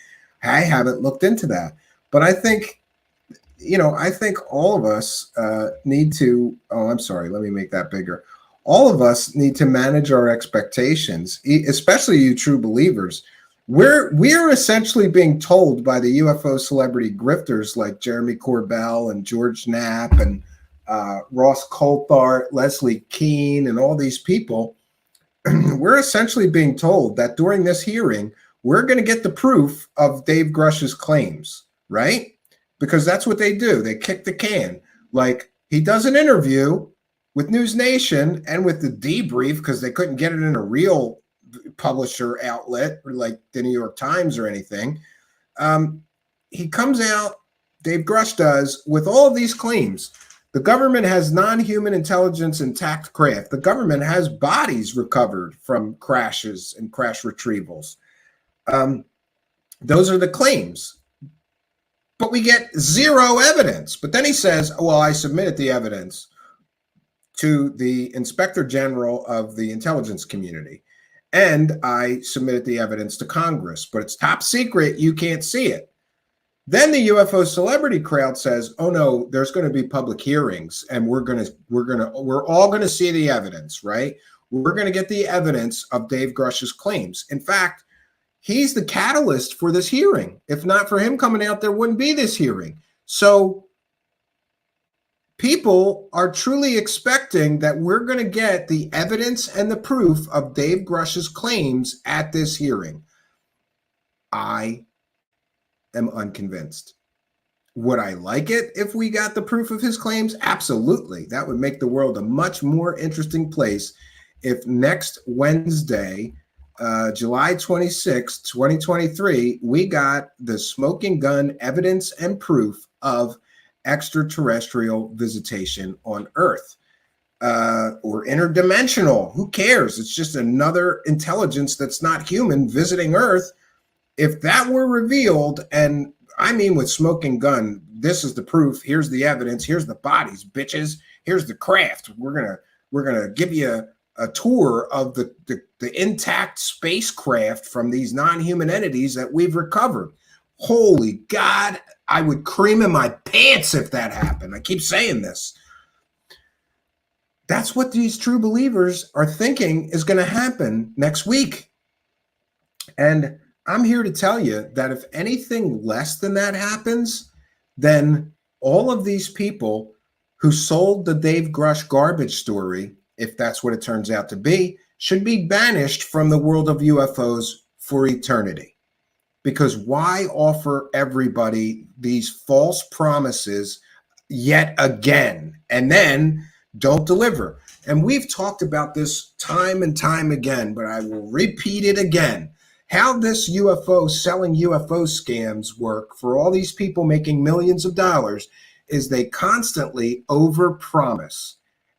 S3: I haven't looked into that. But I think, I think all of us need to, I'm sorry, let me make that bigger. All of us need to manage our expectations, especially you true believers. We're essentially being told by the UFO celebrity grifters like Jeremy Corbell and George Knapp and Ross Coulthart, Leslie Keane, and all these people. We're essentially being told that during this hearing, we're going to get the proof of Dave Grush's claims, right? Because that's what they do. They kick the can. Like, he does an interview with News Nation and with the debrief because they couldn't get it in a real publisher outlet like the New York Times or anything. He comes out, Dave Grush does, with all of these claims. The government has non-human intelligence intact craft. The government has bodies recovered from crashes and crash retrievals. Those are the claims. But we get zero evidence. But then he says, well, I submitted the evidence to the Inspector General of the intelligence community. And I submitted the evidence to Congress, but it's top secret. You can't see it. Then the UFO celebrity crowd says, "Oh no, there's going to be public hearings, and we're all going to see the evidence, right? We're going to get the evidence of Dave Grush's claims. In fact, he's the catalyst for this hearing. If not for him coming out, there wouldn't be this hearing. So people are truly expecting that we're going to get the evidence and the proof of Dave Grush's claims at this hearing. I am unconvinced. Would I like it if we got the proof of his claims? Absolutely. That would make the world a much more interesting place if next Wednesday, July 26, 2023, we got the smoking gun evidence and proof of extraterrestrial visitation on Earth or interdimensional. Who cares? It's just another intelligence that's not human visiting Earth. If that were revealed, and I mean with smoking gun, this is the proof. Here's the evidence. Here's the bodies, bitches. Here's the craft. We're gonna give you a tour of the intact spacecraft from these non-human entities that we've recovered. Holy God, I would cream in my pants if that happened. I keep saying this. That's what these true believers are thinking is going to happen next week. And I'm here to tell you that if anything less than that happens, then all of these people who sold the Dave Grush garbage story, if that's what it turns out to be, should be banished from the world of UFOs for eternity. Because why offer everybody these false promises yet again and then don't deliver? And we've talked about this time and time again, but I will repeat it again. How this UFO selling UFO scams work for all these people making millions of dollars is they constantly overpromise.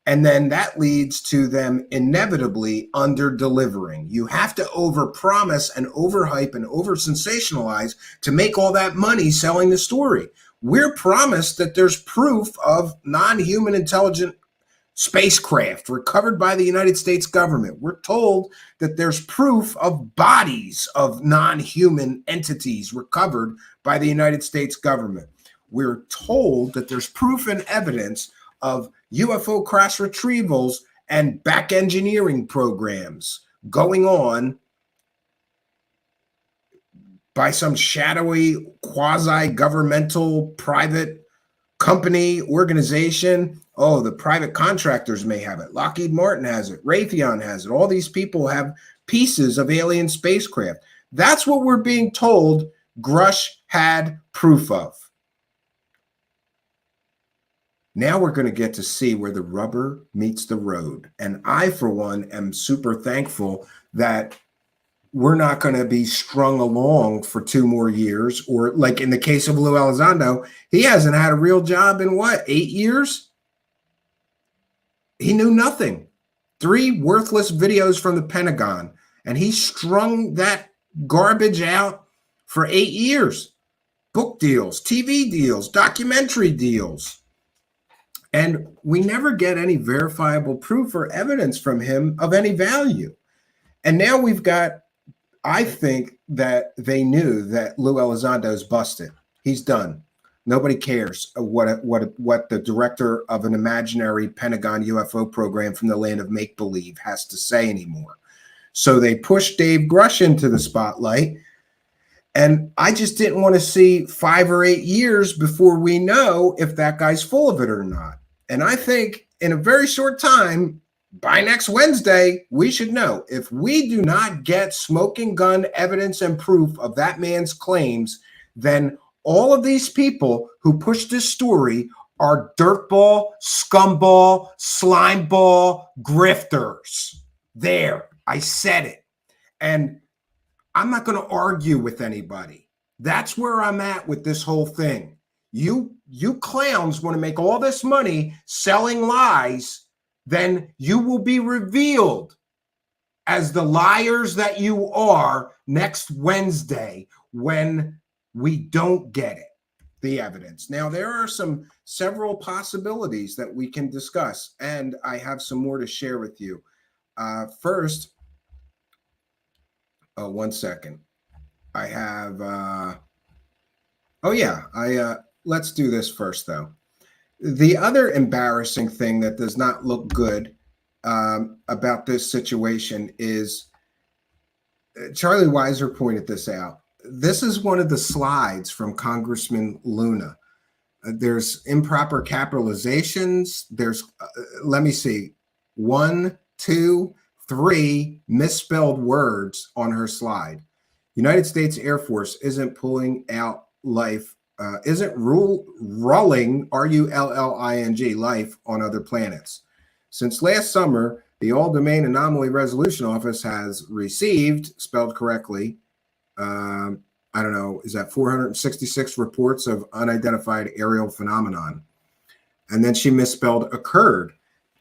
S3: And then that leads to them inevitably under-delivering. You have to overpromise and overhype and over-sensationalize to make all that money selling the story. We're promised that there's proof of non-human intelligent spacecraft recovered by the United States government. We're told that there's proof of bodies of non-human entities recovered by the United States government. We're told that there's proof and evidence of UFO crash retrievals and back engineering programs going on by some shadowy quasi-governmental private company organization. Oh, the private contractors may have it. Lockheed Martin has it. Raytheon has it. All these people have pieces of alien spacecraft. That's what we're being told Grush had proof of. Now we're going to get to see where the rubber meets the road. And I, for one, am super thankful that we're not going to be strung along for 2 more years. Or like in the case of Lou Elizondo, he hasn't had a real job in what, 8 years? He knew nothing. 3 worthless videos from the Pentagon. And he strung that garbage out for 8 years. Book deals, TV deals, documentary deals. And we never get any verifiable proof or evidence from him of any value. And now we've got, I think that they knew that Lou Elizondo's busted. He's done. Nobody cares what the director of an imaginary Pentagon UFO program from the land of make-believe has to say anymore. So they pushed Dave Grush into the spotlight. And I just didn't want to see 5 or 8 years before we know if that guy's full of it or not. And I think in a very short time, by next Wednesday, we should know. If we do not get smoking gun evidence and proof of that man's claims, then all of these people who push this story are dirtball, scumball, slimeball, grifters. There, I said it. And I'm not going to argue with anybody. That's where I'm at with this whole thing. You clowns want to make all this money selling lies, then you will be revealed as the liars that you are next Wednesday when we don't get it, the evidence. Now, there are several possibilities that we can discuss, and I have some more to share with you. First, one second. I have, let's do this first, though. The other embarrassing thing that does not look good about this situation is Charlie Weiser pointed this out. This is one of the slides from Congressman Luna. There's improper capitalizations. There's, let me see, 1, 2, 3 misspelled words on her slide. United States Air Force isn't pulling out life, isn't rolling, R-U-L-L-I-N-G, life on other planets. Since last summer, the All-Domain Anomaly Resolution Office has received, spelled correctly, I don't know, is that 466 reports of unidentified aerial phenomenon? And then she misspelled occurred.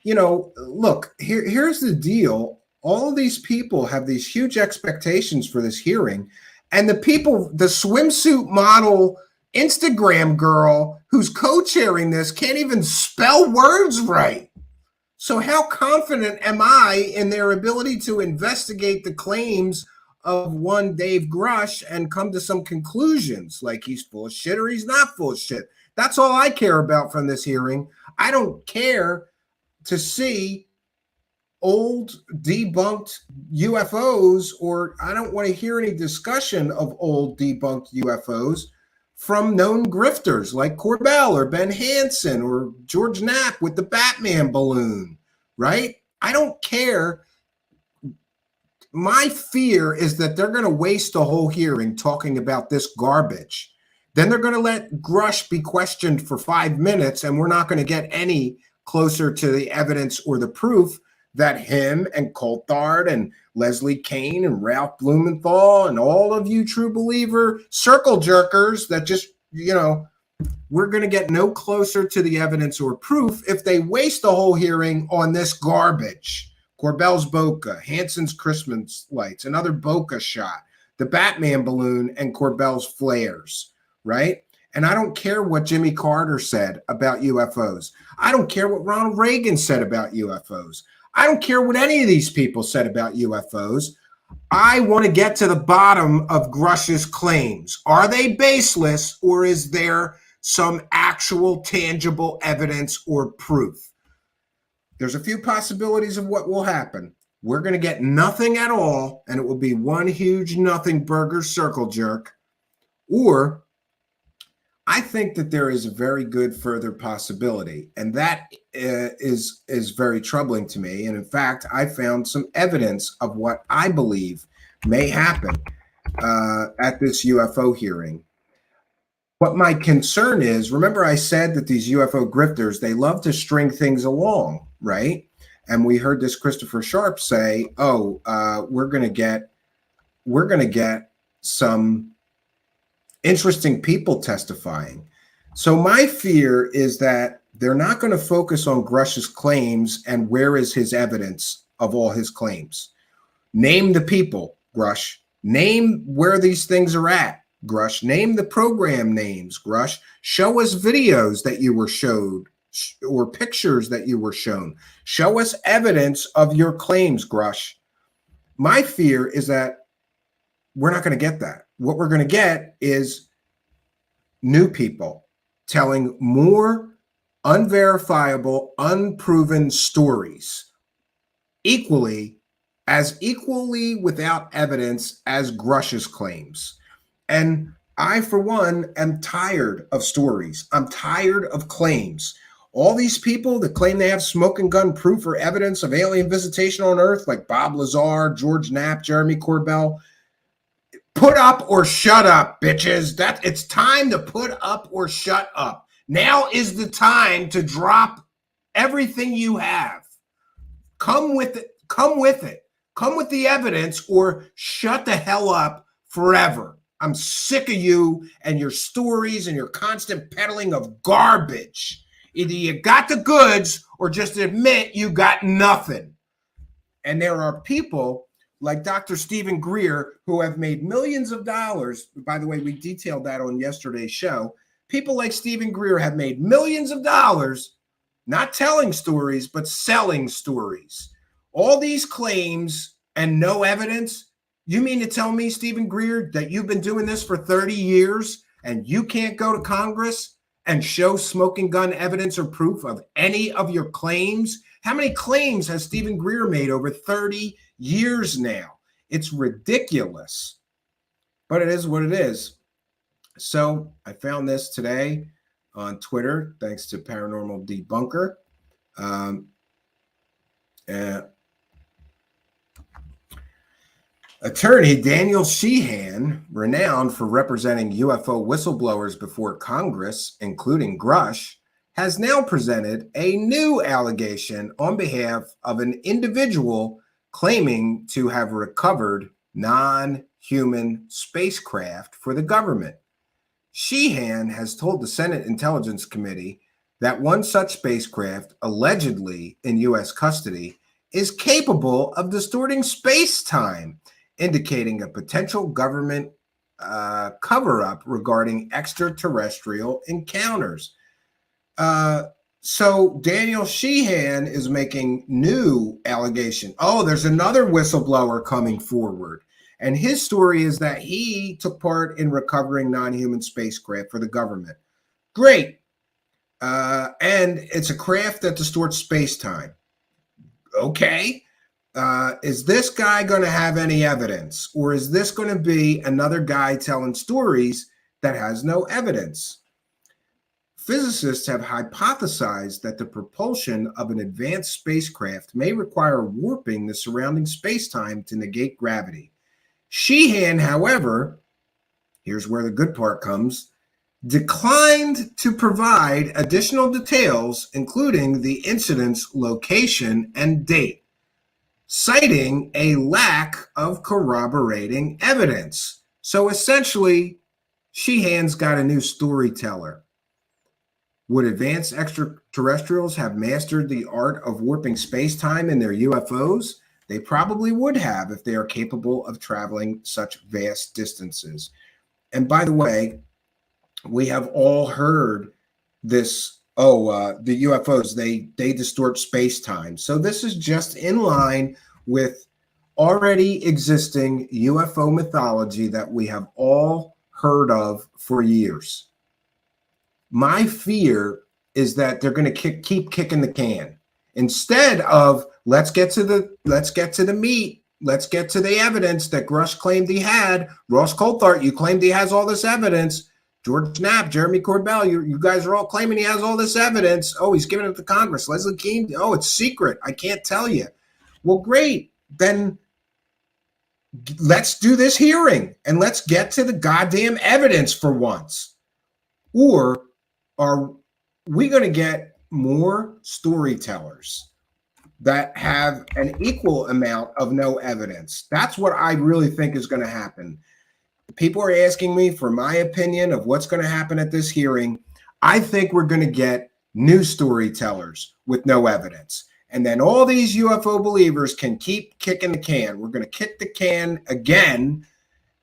S3: You know, look, here's the deal. All of these people have these huge expectations for this hearing. And the people, the swimsuit model Instagram girl who's co-chairing this can't even spell words right. So how confident am I in their ability to investigate the claims of one Dave Grush and come to some conclusions, like he's full of shit or he's not full of shit? That's all I care about from this hearing. I don't care to see old debunked UFOs, or I don't want to hear any discussion of old debunked UFOs from known grifters like Corbell or Ben Hansen or George Knapp with the Batman balloon, right? I don't care. My fear is that they're going to waste a whole hearing talking about this garbage. Then they're going to let Grush be questioned for 5 minutes, and we're not going to get any closer to the evidence or the proof that him and Coulthard and Leslie Kane and Ralph Blumenthal and all of you true believer circle jerkers that just, we're going to get no closer to the evidence or proof if they waste the whole hearing on this garbage. Corbell's bokeh, Hansen's Christmas lights, another bokeh shot, the Batman balloon, and Corbell's flares, right? And I don't care what Jimmy Carter said about UFOs. I don't care what Ronald Reagan said about UFOs. I don't care what any of these people said about UFOs. I want to get to the bottom of Grush's claims. Are they baseless, or is there some actual tangible evidence or proof? There's a few possibilities of what will happen. We're going to get nothing at all, and it will be one huge nothing burger circle jerk. Or I think that there is a very good further possibility, and that is very troubling to me. And in fact, I found some evidence of what I believe may happen at this UFO hearing. What my concern is, remember I said that these UFO grifters, they love to string things along, right? And we heard this Christopher Sharp say, we're going to get some interesting people testifying. So my fear is that they're not going to focus on Grush's claims and where is his evidence of all his claims. Name the people, Grush. Name where these things are at, Grush. Name the program names, Grush. Show us videos that you were showed or pictures that you were shown. Show us evidence of your claims, Grush. My fear is that we're not going to get that. What we're going to get is new people telling more unverifiable, unproven stories, equally without evidence as Grush's claims. And I, for one, am tired of stories. I'm tired of claims. All these people that claim they have smoking gun proof or evidence of alien visitation on Earth, like Bob Lazar, George Knapp, Jeremy Corbell, put up or shut up, bitches. It's time to put up or shut up. Now is the time to drop everything you have. Come with it. Come with it. Come with the evidence, or shut the hell up forever. I'm sick of you and your stories and your constant peddling of garbage. Either you got the goods or just admit you got nothing. And there are people like Dr. Stephen Greer who have made millions of dollars. By the way, we detailed that on yesterday's show. People like Stephen Greer have made millions of dollars, not telling stories, but selling stories. All these claims and no evidence. You mean to tell me, Stephen Greer, that you've been doing this for 30 years and you can't go to Congress and show smoking gun evidence or proof of any of your claims? How many claims has Stephen Greer made over 30 years now? It's ridiculous, but it is what it is. So I found this today on Twitter, thanks to Paranormal Debunker. Attorney Daniel Sheehan, renowned for representing UFO whistleblowers before Congress, including Grush, has now presented a new allegation on behalf of an individual claiming to have recovered non-human spacecraft for the government. Sheehan has told the Senate Intelligence Committee that one such spacecraft, allegedly in U.S. custody, is capable of distorting space-time, indicating a potential government cover-up regarding extraterrestrial encounters. So Daniel Sheehan is making new allegation. Oh, there's another whistleblower coming forward. And his story is that he took part in recovering non-human spacecraft for the government. Great. And it's a craft that distorts space-time. Okay. is this guy going to have any evidence? Or is this going to be another guy telling stories that has no evidence? Physicists have hypothesized that the propulsion of an advanced spacecraft may require warping the surrounding space-time to negate gravity. Sheehan, however, here's where the good part comes, declined to provide additional details, including the incident's location and date, citing a lack of corroborating evidence. So essentially, Sheehan's got a new storyteller. Would advanced extraterrestrials have mastered the art of warping space-time in their UFOs? They probably would have if they are capable of traveling such vast distances. And by the way, we have all heard this, the UFOs, they distort space-time. So this is just in line with already existing UFO mythology that we have all heard of for years. My fear is that they're going to keep kicking the can instead of let's get to the meat. Let's get to the evidence that Grush claimed he had. Ross Coulthart, you claimed he has all this evidence. George Knapp, Jeremy Corbell, you guys are all claiming he has all this evidence. Oh, he's giving it to Congress. Leslie Keane, oh, it's secret. I can't tell you. Well, great. Then let's do this hearing and let's get to the goddamn evidence for once. Or are we going to get more storytellers that have an equal amount of no evidence? That's what I really think is going to happen. People are asking me for my opinion of what's going to happen at this hearing. I think we're going to get new storytellers with no evidence. And then all these UFO believers can keep kicking the can. We're going to kick the can again.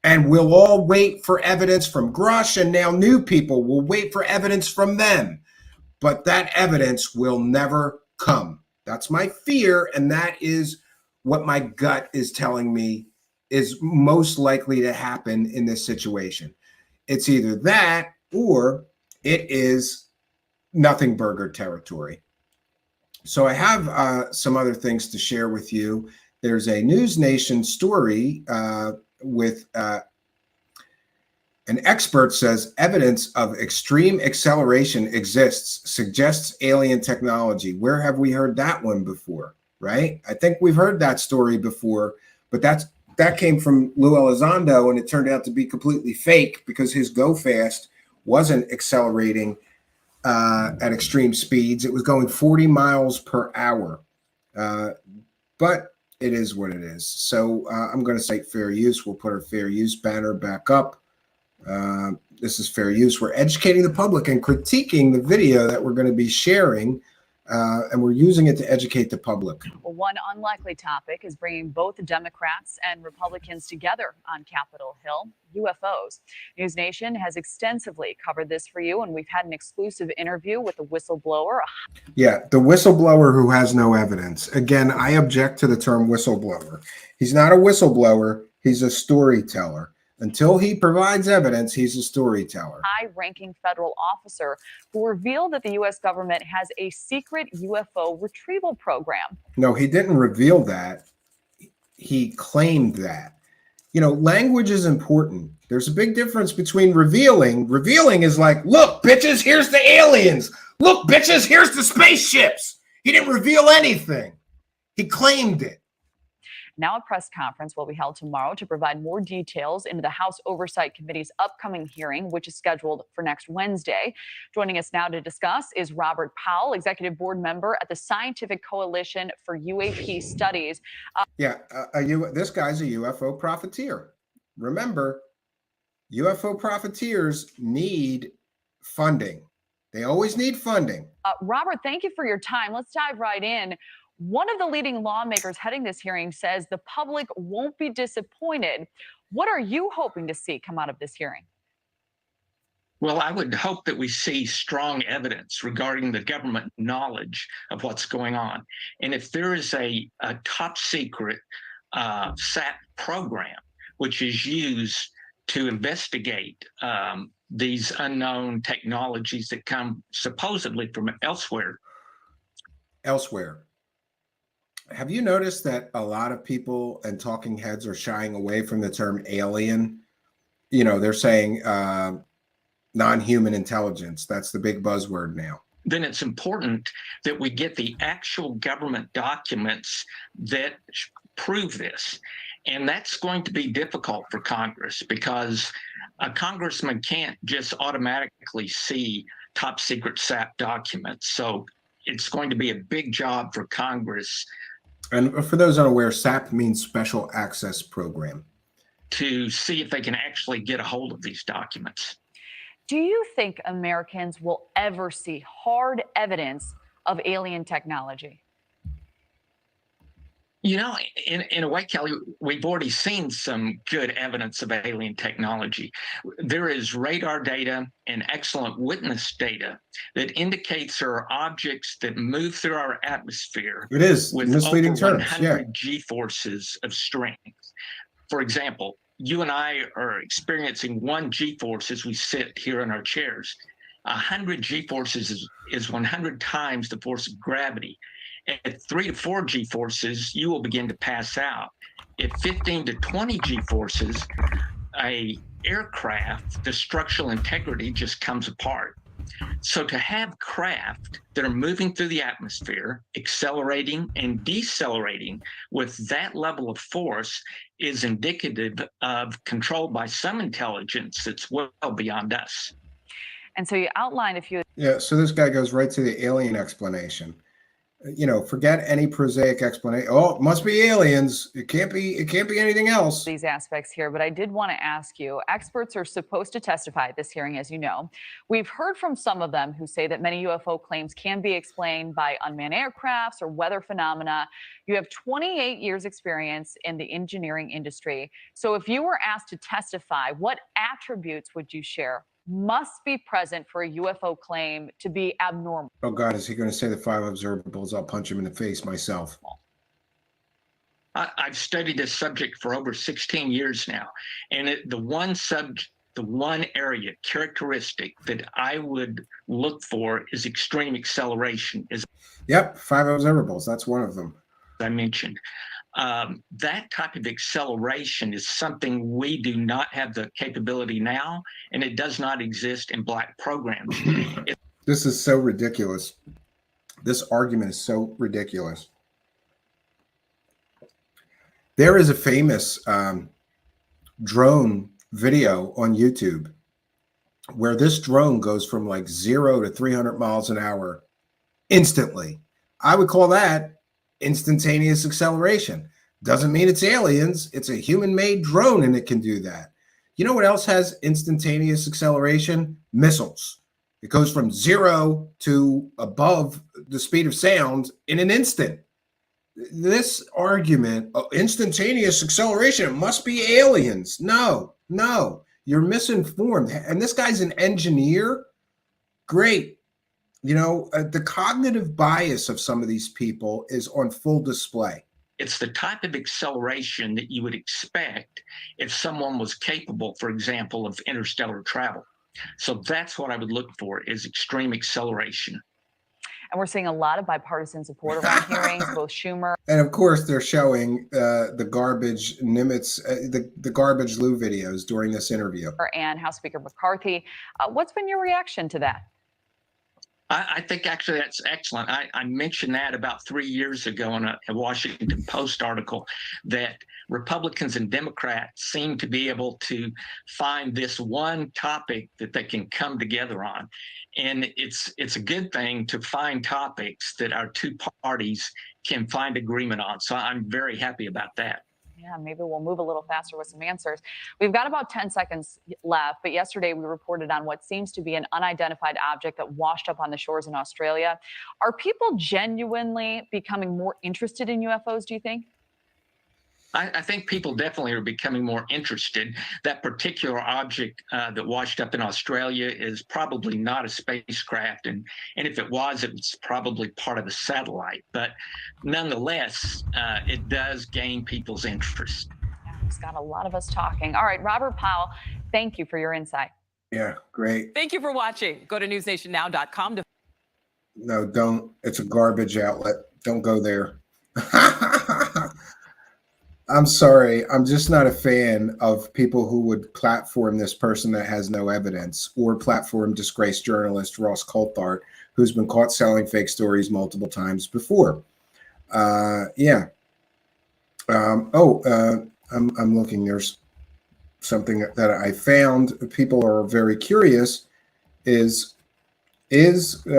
S3: And we'll all wait for evidence from Grush, and now new people will wait for evidence from them. But that evidence will never come. That's my fear, and that is what my gut is telling me is most likely to happen in this situation. It's either that or it is nothing burger territory. So I have some other things to share with you. There's a News Nation story with an expert says evidence of extreme acceleration exists, suggests alien technology. Where have we heard that one before, right? I think we've heard that story before, but that came from Lou Elizondo, and it turned out to be completely fake because his go fast wasn't accelerating at extreme speeds. It was going 40 miles per hour, but it is what it is. So I'm going to cite fair use. We'll put our fair use banner back up. This is fair use. We're educating the public and critiquing the video that we're going to be sharing, and we're using it to educate the public.
S8: Well, one unlikely topic is bringing both the Democrats and Republicans together on Capitol Hill: UFOs. News Nation has extensively covered this for you, and we've had an exclusive interview with the whistleblower.
S3: Yeah, the whistleblower who has no evidence. Again, I object to the term whistleblower. He's not a whistleblower. He's a storyteller. Until he provides evidence, he's a storyteller.
S8: High-ranking federal officer who revealed that the U.S. government has a secret UFO retrieval program.
S3: No, he didn't reveal that. He claimed that. You know, language is important. There's a big difference between revealing. Revealing is like, look, bitches, here's the aliens. Look, bitches, here's the spaceships. He didn't reveal anything. He claimed it.
S8: Now a press conference will be held tomorrow to provide more details into the House Oversight Committee's upcoming hearing, which is scheduled for next Wednesday. Joining us now to discuss is Robert Powell, Executive Board Member at the Scientific Coalition for UAP Studies.
S3: This guy's a UFO profiteer. Remember, UFO profiteers need funding. They always need funding.
S8: Robert, thank you for your time. Let's dive right in. One of the leading lawmakers heading this hearing says the public won't be disappointed. What are you hoping to see come out of this hearing?
S9: Well, I would hope that we see strong evidence regarding the government knowledge of what's going on. And if there is a top secret SAT program, which is used to investigate these unknown technologies that come supposedly from elsewhere.
S3: Have you noticed that a lot of people and talking heads are shying away from the term alien? You know, they're saying non-human intelligence. That's the big buzzword now.
S9: Then it's important that we get the actual government documents that prove this. And that's going to be difficult for Congress because a congressman can't just automatically see top secret SAP documents. So it's going to be a big job for Congress.
S3: And for those unaware, SAP means Special Access Program.
S9: To see if they can actually get a hold of these documents.
S8: Do you think Americans will ever see hard evidence of alien technology?
S9: You know, in a way, Kelly, we've already seen some good evidence of alien technology. There is radar data and excellent witness data that indicates there are objects that move through our atmosphere.
S3: It is
S9: with
S3: misleading
S9: over
S3: terms.
S9: 100 G-forces of strength. For example, you and I are experiencing 1 G-force as we sit here in our chairs. 100 G-forces is 100 times the force of gravity. At 3 to 4 G-forces, you will begin to pass out. At 15 to 20 G-forces, a aircraft, the structural integrity just comes apart. So to have craft that are moving through the atmosphere, accelerating and decelerating with that level of force is indicative of control by some intelligence that's well beyond us.
S8: And so you outlined a few.
S3: Yeah, so this guy goes right to the alien explanation. You know, forget any prosaic explanation. Oh, it must be aliens. It can't be anything else.
S8: These aspects here, but I did want to ask you, experts are supposed to testify at this hearing, as you know. We've heard from some of them who say that many UFO claims can be explained by unmanned aircrafts or weather phenomena. You have 28 years experience in the engineering industry. So if you were asked to testify, what attributes would you share must be present for a UFO claim to be abnormal?
S3: Oh God, is he going to say the 5 observables? I'll punch him in the face myself.
S9: I've studied this subject for over 16 years now, and the one area characteristic that I would look for is extreme acceleration.
S3: Yep, 5 observables. That's one of them.
S9: I mentioned. That type of acceleration is something we do not have the capability now, and it does not exist in black programs.
S3: This is so ridiculous. This argument is so ridiculous. There is a famous drone video on YouTube where this drone goes from like 0 to 300 miles an hour instantly. I would call that instantaneous acceleration. Doesn't mean it's aliens. It's a human-made drone and it can do that. You know what else has instantaneous acceleration? Missiles. It goes from 0 to above the speed of sound in an instant. This argument of instantaneous acceleration, it must be aliens. No, you're misinformed. And this guy's an engineer. Great. You know, the cognitive bias of some of these people is on full display.
S9: It's the type of acceleration that you would expect if someone was capable, for example, of interstellar travel. So that's what I would look for, is extreme acceleration.
S8: And we're seeing a lot of bipartisan support around hearings, both Shermer.
S3: And of course, they're showing the garbage Nimitz, the garbage Lou videos during this interview.
S8: And House Speaker McCarthy. What's been your reaction to that?
S9: I think actually that's excellent. I mentioned that about 3 years ago in a Washington Post article, that Republicans and Democrats seem to be able to find this one topic that they can come together on. And it's a good thing to find topics that our two parties can find agreement on. So I'm very happy about that.
S8: Yeah, maybe we'll move a little faster with some answers. We've got about 10 seconds left, but yesterday we reported on what seems to be an unidentified object that washed up on the shores in Australia. Are people genuinely becoming more interested in UFOs, do you think?
S9: I think people definitely are becoming more interested. That particular object that washed up in Australia is probably not a spacecraft, and if it was, it was probably part of a satellite. But nonetheless, it does gain people's interest.
S8: Yeah, it's got a lot of us talking. All right, Robert Powell, thank you for your insight.
S3: Yeah, great.
S10: Thank you for watching. Go to newsnationnow.com to.
S3: No, don't. It's a garbage outlet. Don't go there. I'm sorry. I'm just not a fan of people who would platform this person that has no evidence, or platform disgraced journalist Ross Coulthart, who's been caught selling fake stories multiple times before. Yeah. I'm looking. There's something that I found. People are very curious. Is Dave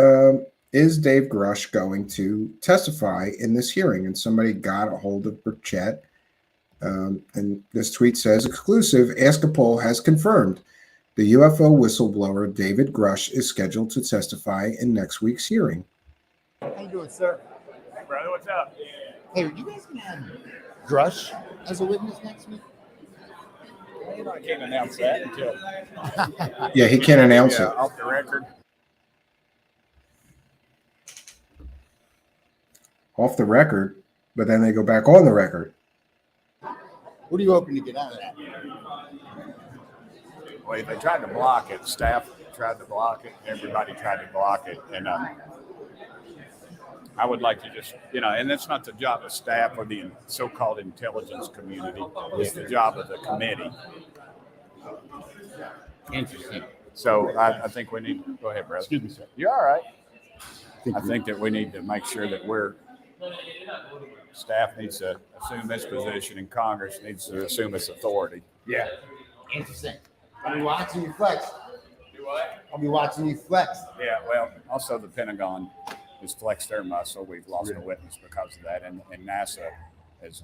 S3: Grush going to testify in this hearing? And somebody got a hold of Burchett. And this tweet says, exclusive, Ask a Poll has confirmed the UFO whistleblower David Grush is scheduled to testify in next week's hearing.
S10: How you doing, sir?
S11: Hey, brother, what's up?
S10: Hey, are you guys going to have Grush as a witness next week?
S11: I can't announce that until...
S3: Yeah, he can't announce it.
S11: Off the record.
S3: Off the record, but then they go back on the record.
S10: What are you hoping to get out of that?
S11: Well, they tried to block it. Staff tried to block it. Everybody tried to block it. And I would like to just, and that's not the job of staff or the so-called intelligence community. It's the job of the committee.
S10: Interesting.
S11: So I think we need, go ahead, brother.
S10: Excuse me, sir.
S11: You're all right. I think that we need to make sure that staff needs to assume this position and Congress needs to assume its authority.
S10: Yeah. Interesting. I'll be watching you flex.
S11: Do what?
S10: I'll be watching you flex.
S11: Yeah, well, also the Pentagon has flexed their muscle. We've lost a witness because of that, and NASA has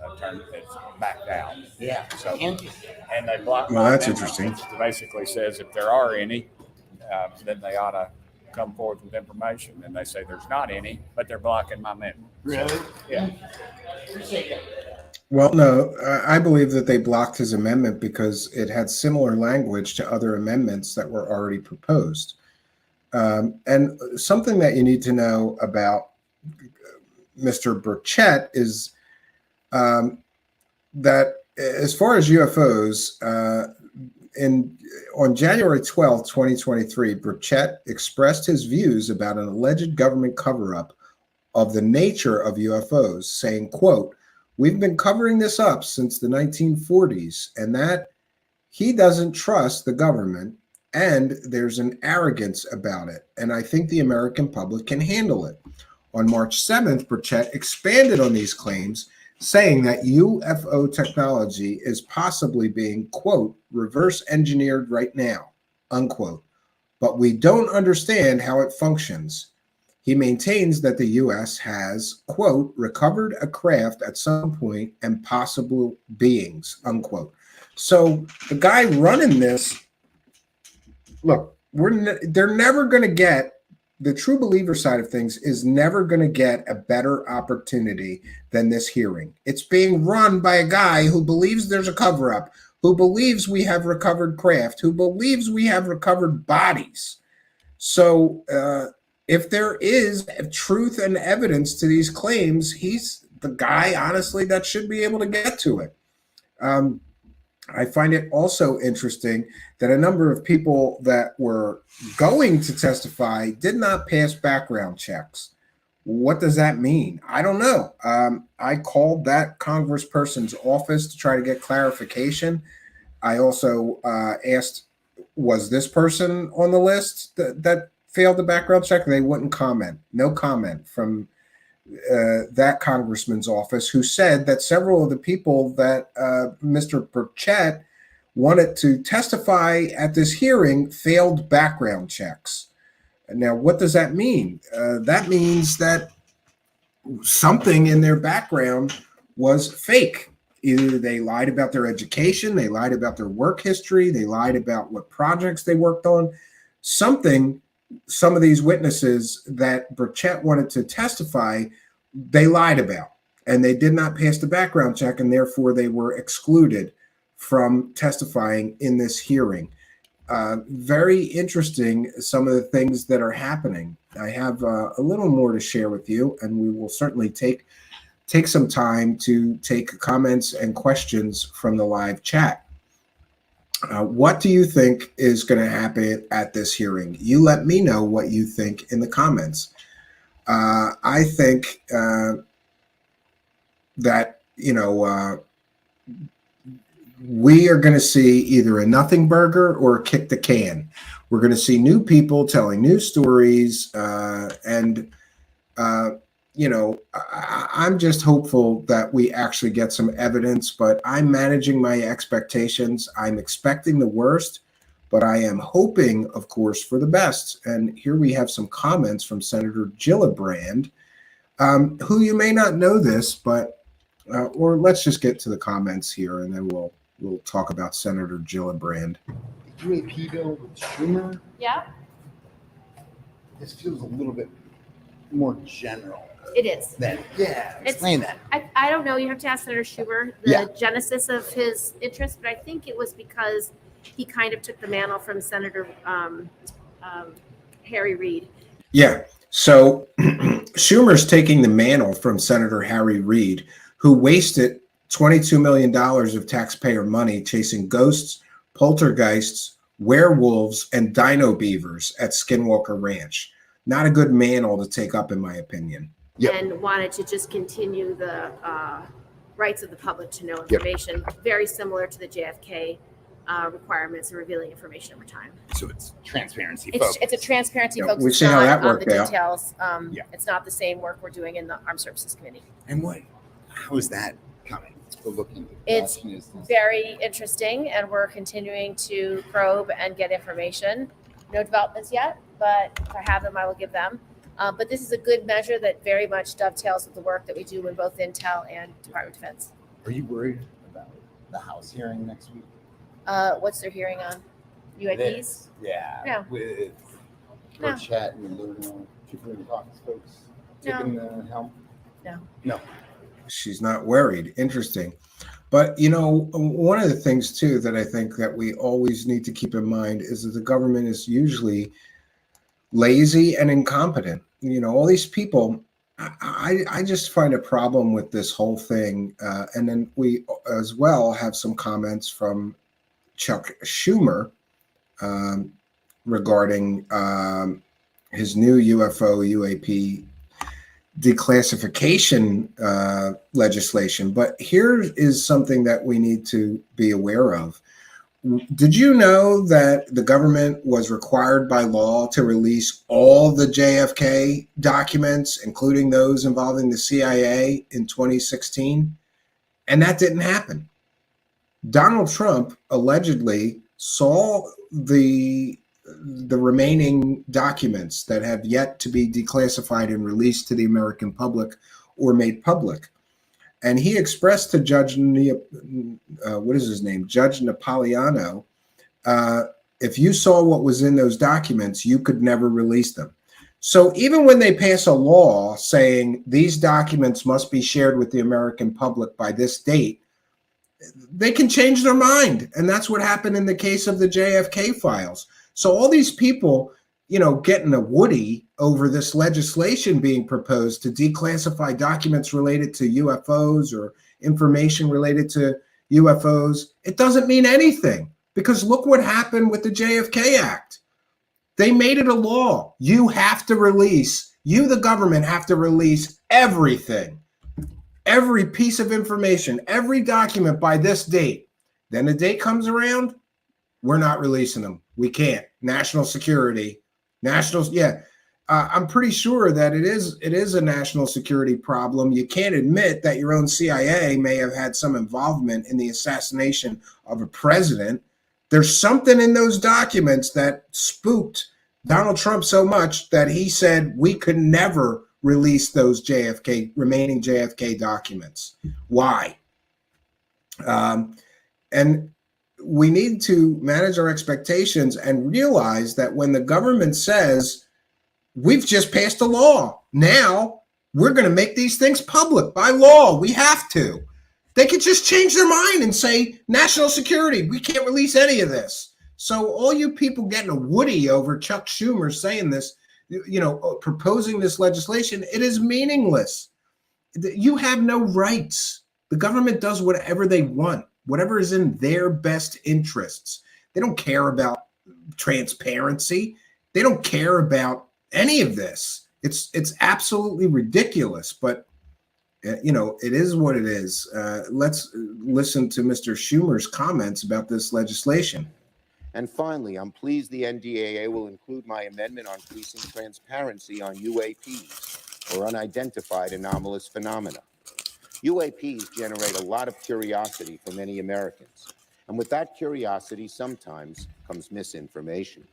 S11: backed down.
S10: Yeah.
S11: So,
S10: Interesting.
S11: and they blocked.
S3: Well, that's
S11: amendment,
S3: interesting.
S11: which basically says if there are any, then they ought to come forward with information. And they say there's not any, but they're blocking my amendment.
S10: Really?
S11: So, yeah.
S10: Appreciate that.
S3: Well, no, I believe that they blocked his amendment because it had similar language to other amendments that were already proposed. And something that you need to know about Mr. Burchett is that as far as UFOs, on January 12th, 2023, Burchett expressed his views about an alleged government cover-up of the nature of UFOs, saying, quote, "We've been covering this up since the 1940s, and that he doesn't trust the government, and there's an arrogance about it, and I think the American public can handle it." On March 7th, Burchett expanded on these claims, saying that UFO technology is possibly being, quote, "reverse engineered right now," unquote, "but we don't understand how it functions." He maintains that the U.S. has, quote, "recovered a craft at some point and possible beings," unquote. So the guy running this, look, they're never going to get, the true believer side of things is never going to get a better opportunity than this hearing. It's being run by a guy who believes there's a cover-up, who believes we have recovered craft, who believes we have recovered bodies. So if there is truth and evidence to these claims, he's the guy, honestly, that should be able to get to it. I find it also interesting that a number of people that were going to testify did not pass background checks. What does that mean? I don't know. I called that congressperson's office to try to get clarification. I also asked, was this person on the list that failed the background check? They wouldn't comment. No comment from that congressman's office, who said that several of the people that Mr. Burchett wanted to testify at this hearing failed background checks. Now, what does that mean? That means that something in their background was fake. Either they lied about their education, they lied about their work history, they lied about what projects they worked on. Something, some of these witnesses that Burchett wanted to testify, they lied about, and they did not pass the background check, and therefore they were excluded from testifying in this hearing. Very interesting, some of the things that are happening. I have a little more to share with you, and we will certainly take some time to take comments and questions from the live chat. What do you think is going to happen at this hearing? You let me know what you think in the comments. I think that, we are going to see either a nothing burger or a kick the can. We're going to see new people telling new stories. I'm just hopeful that we actually get some evidence, but I'm managing my expectations. I'm expecting the worst, but I am hoping, of course, for the best. And here we have some comments from Senator Gillibrand, who you may not know this, but or let's just get to the comments here, and then we'll talk about Senator Gillibrand.
S10: The UAP bill with Shermer.
S4: Yeah,
S10: This feels a little bit more general.
S4: it is.
S10: Explain that.
S4: I don't know. You have to ask Senator Schumer the genesis of his interest, but I think it was because he kind of took the mantle from Senator Harry Reid.
S3: Yeah. So Schumer's taking the mantle from Senator Harry Reid, who wasted $22 million of taxpayer money chasing ghosts, poltergeists, werewolves, and dino beavers at Skinwalker Ranch. Not a good mantle to take up, in my opinion.
S4: And wanted to just continue the rights of the public to know information, very similar to the JFK requirements and revealing information over time.
S10: So it's transparency.
S4: It's a transparency focus.
S3: We see how that worked out.
S4: Details. It's not the same work we're doing in the Armed Services Committee.
S10: And how is that coming? We're looking.
S4: It's very interesting, and we're continuing to probe and get information. No developments yet, but if I have them, I will give them. But this is a good measure that very much dovetails with the work that we do in both Intel and Department of Defense.
S10: Are you worried about the House hearing next week?
S4: What's their hearing on? UAPs?
S10: No. With Burchett and the Chief of Caucus folks taking the helm? No.
S3: She's not worried. Interesting. But, one of the things, too, that I think that we always need to keep in mind is that the government is usually lazy and incompetent. All these people, I just find a problem with this whole thing. And then we as well have some comments from Chuck Schumer regarding his new UFO UAP declassification legislation. But here is something that we need to be aware of. Did you know that the government was required by law to release all the JFK documents, including those involving the CIA, in 2016? And that didn't happen. Donald Trump allegedly saw the remaining documents that have yet to be declassified and released to the American public or made public. And he expressed to Judge Napolitano, if you saw what was in those documents, you could never release them. So even when they pass a law saying these documents must be shared with the American public by this date, they can change their mind. And that's what happened in the case of the JFK files. So all these people, getting a woody over this legislation being proposed to declassify documents related to UFOs or information related to UFOs, it doesn't mean anything, because look what happened with the JFK Act. They made it a law. You, the government, have to release everything, every piece of information, every document by this date. Then the date comes around, we're not releasing them. We can't. National security. I'm pretty sure that it is a national security problem. You can't admit that your own CIA may have had some involvement in the assassination of a president. There's something in those documents that spooked Donald Trump so much that he said we could never release those remaining JFK documents. Why? And we need to manage our expectations and realize that when the government says, we've just passed a law, now we're going to make these things public by law, we have to. They could just change their mind and say, national security, we can't release any of this. So all you people getting a woody over Chuck Schumer saying this, proposing this legislation, it is meaningless. You have no rights. The government does whatever they want, whatever is in their best interests. They don't care about transparency. They don't care about any of this. It's absolutely ridiculous. But It is what it is. Let's listen to Mr. Schumer's comments about this legislation.
S12: And finally, I'm pleased the NDAA will include my amendment on increasing transparency on UAPs, or unidentified anomalous phenomena. UAPs generate a lot of curiosity for many Americans. And with that curiosity, sometimes comes misinformation.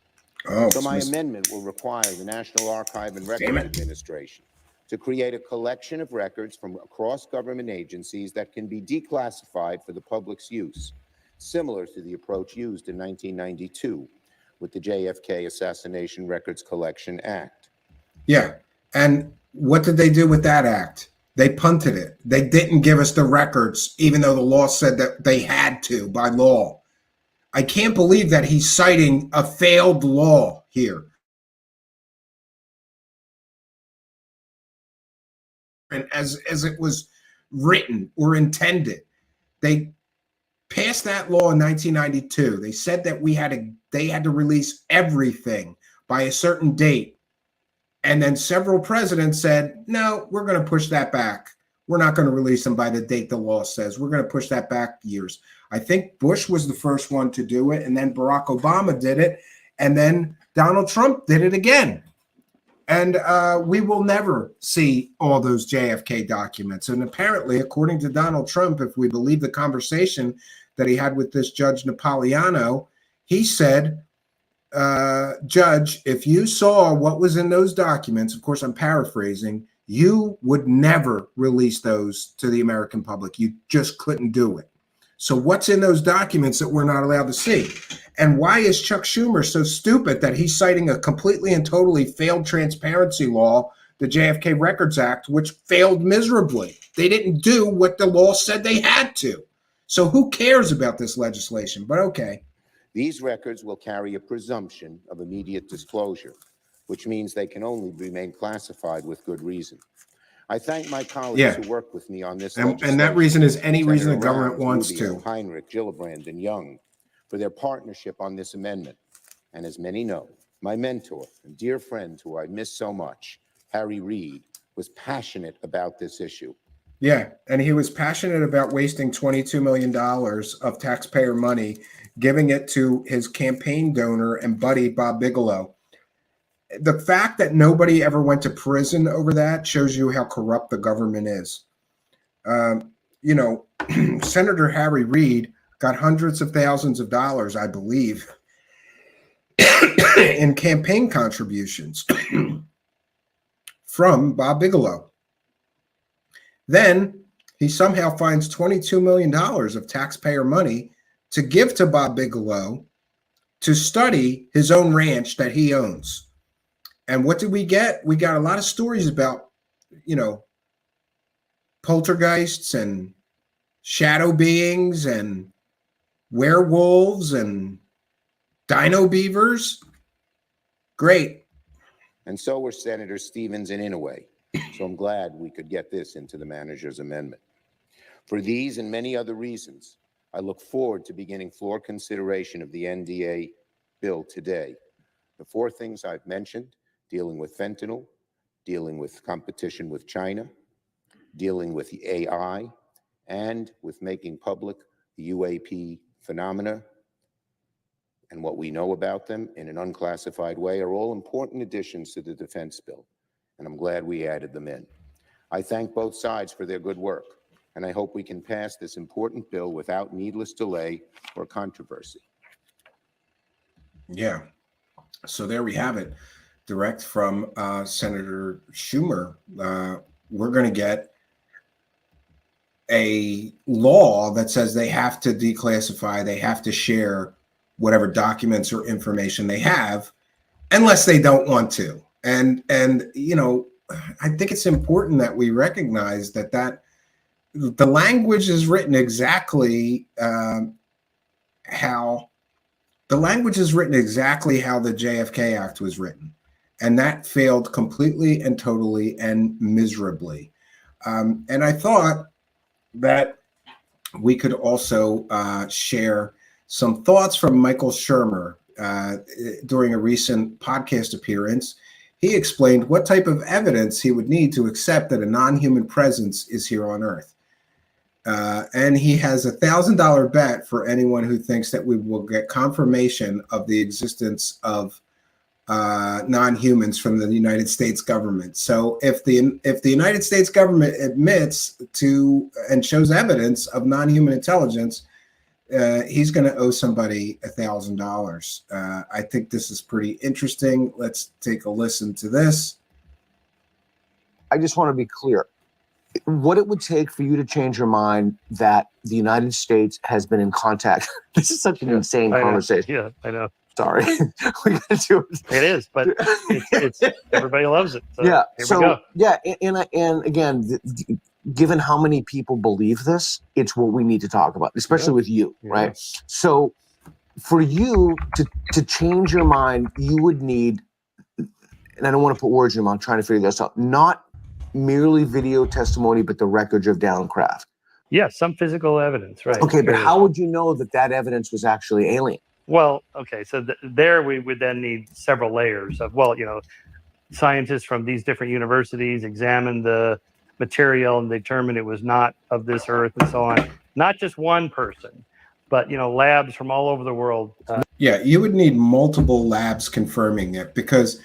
S12: So my amendment will require the National Archive and Records Administration to create a collection of records from across government agencies that can be declassified for the public's use, similar to the approach used in 1992 with the JFK Assassination Records Collection Act.
S3: Yeah. And what did they do with that act? They punted it. They didn't give us the records, even though the law said that they had to by law. I can't believe that he's citing a failed law here. And as it was written or intended, they passed that law in 1992. They said that they had to release everything by a certain date. And then several presidents said, no, we're going to push that back. We're not going to release them by the date the law says. We're going to push that back years. I think Bush was the first one to do it, and then Barack Obama did it, and then Donald Trump did it again. And we will never see all those JFK documents. And apparently, according to Donald Trump, if we believe the conversation that he had with this Judge Napolitano, he said, Judge, if you saw what was in those documents, of course, I'm paraphrasing, you would never release those to the American public. You just couldn't do it. So what's in those documents that we're not allowed to see? And why is Chuck Schumer so stupid that he's citing a completely and totally failed transparency law, the JFK Records Act, which failed miserably? They didn't do what the law said they had to. So who cares about this legislation? But okay.
S12: These records will carry a presumption of immediate disclosure, which means they can only remain classified with good reason. I thank my colleagues who worked with me on this legislation.
S3: And that reason is any
S12: Senator
S3: reason the government
S12: Rounds,
S3: wants
S12: Rubio,
S3: to.
S12: Heinrich, Gillibrand, and Young for their partnership on this amendment. And as many know, my mentor and dear friend who I miss so much, Harry Reid, was passionate about this issue.
S3: Yeah, and he was passionate about wasting $22 million of taxpayer money, giving it to his campaign donor and buddy, Bob Bigelow. The fact that nobody ever went to prison over that shows you how corrupt the government is. Senator Harry Reid got hundreds of thousands of dollars, I believe, in campaign contributions from Bob Bigelow. Then he somehow finds $22 million of taxpayer money to give to Bob Bigelow to study his own ranch that he owns. And what did we get? We got a lot of stories about, poltergeists and shadow beings and werewolves and dino beavers. Great.
S12: And so were Senators Stevens and Inouye. So I'm glad we could get this into the manager's amendment. For these and many other reasons, I look forward to beginning floor consideration of the NDA bill today. The four things I've mentioned: dealing with fentanyl, dealing with competition with China, dealing with the AI, and with making public the UAP phenomena and what we know about them in an unclassified way are all important additions to the defense bill, and I'm glad we added them in. I thank both sides for their good work, and I hope we can pass this important bill without needless delay or controversy.
S3: Yeah, so there we have it. Direct from Senator Schumer. We're going to get a law that says they have to declassify, they have to share whatever documents or information they have, unless they don't want to. And I think it's important that we recognize that the language is written exactly how the JFK Act was written. And that failed completely and totally and miserably. And I thought that we could also share some thoughts from Michael Shermer during a recent podcast appearance. he explained what type of evidence he would need to accept that a non-human presence is here on Earth. And he has $1,000 bet for anyone who thinks that we will get confirmation of the existence of non-humans from the United States government. So if the United States government admits to and shows evidence of non-human intelligence, he's going to owe somebody $1,000. I think this is pretty interesting. Let's take a listen to this.
S13: I just want to be clear. What it would take for you to change your mind that the United States has been in contact. This is such an insane conversation.
S14: Yeah, I know.
S13: Sorry. We got to do it.
S14: It is, but it's everybody loves it. So
S13: yeah.
S14: Here
S13: So
S14: we go.
S13: yeah, and again, given how many people believe this, it's what we need to talk about, especially with you, right? So for you to change your mind, you would need, and I don't want to put words in your mouth, I'm trying to figure this out, not merely video testimony, but the wreckage of Downcraft.
S14: Yeah, some physical evidence, right?
S13: Okay, but how would you know that that evidence was actually alien?
S14: Well, okay, so there we would then need several layers of, well, scientists from these different universities examined the material and determined it was not of this Earth and so on. Not just one person, but, labs from all over the world.
S3: Yeah, you would need multiple labs confirming it because,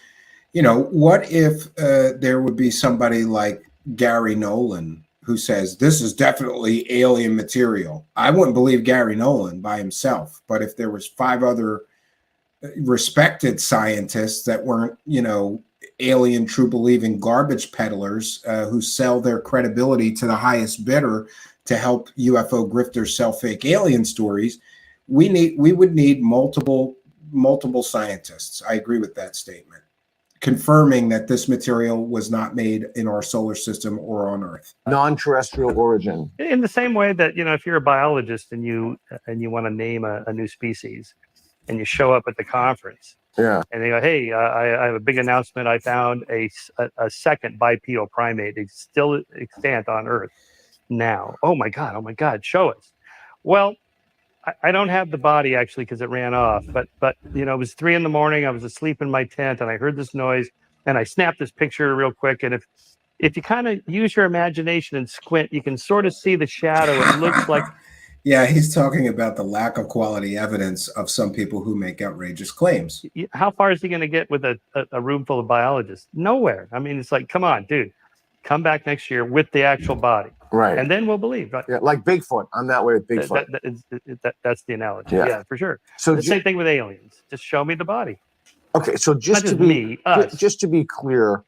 S3: what if there would be somebody like Gary Nolan who says this is definitely alien material? I wouldn't believe Gary Nolan by himself, but if there was 5 other respected scientists that weren't, alien true believing garbage peddlers who sell their credibility to the highest bidder to help UFO grifters sell fake alien stories, we would need multiple scientists. I agree with that statement, confirming that this material was not made in our solar system or on Earth.
S13: Non-terrestrial origin.
S14: In the same way that, if you're a biologist and you want to name a new species and you show up at the conference,
S13: yeah,
S14: and they go, hey, I have a big announcement. I found a second bipedal primate. It's still extant on Earth now. Oh my God, show us. Well, I don't have the body actually because it ran off, but it was 3 a.m. I was asleep in my tent and I heard this noise and I snapped this picture real quick. And if you kind of use your imagination and squint, you can sort of see the shadow. It looks like.
S3: Yeah, he's talking about the lack of quality evidence of some people who make outrageous claims.
S14: How far is he going to get with a room full of biologists? Nowhere. I mean, it's like, come on, dude, come back next year with the actual body.
S13: Right.
S14: And then we'll believe. Right?
S13: Yeah, like Bigfoot. I'm that way with Bigfoot.
S14: That's the analogy.
S13: Yeah.
S14: Yeah, for sure.
S13: So
S14: the same thing with aliens. Just show me the body.
S13: Okay, so just to be clear,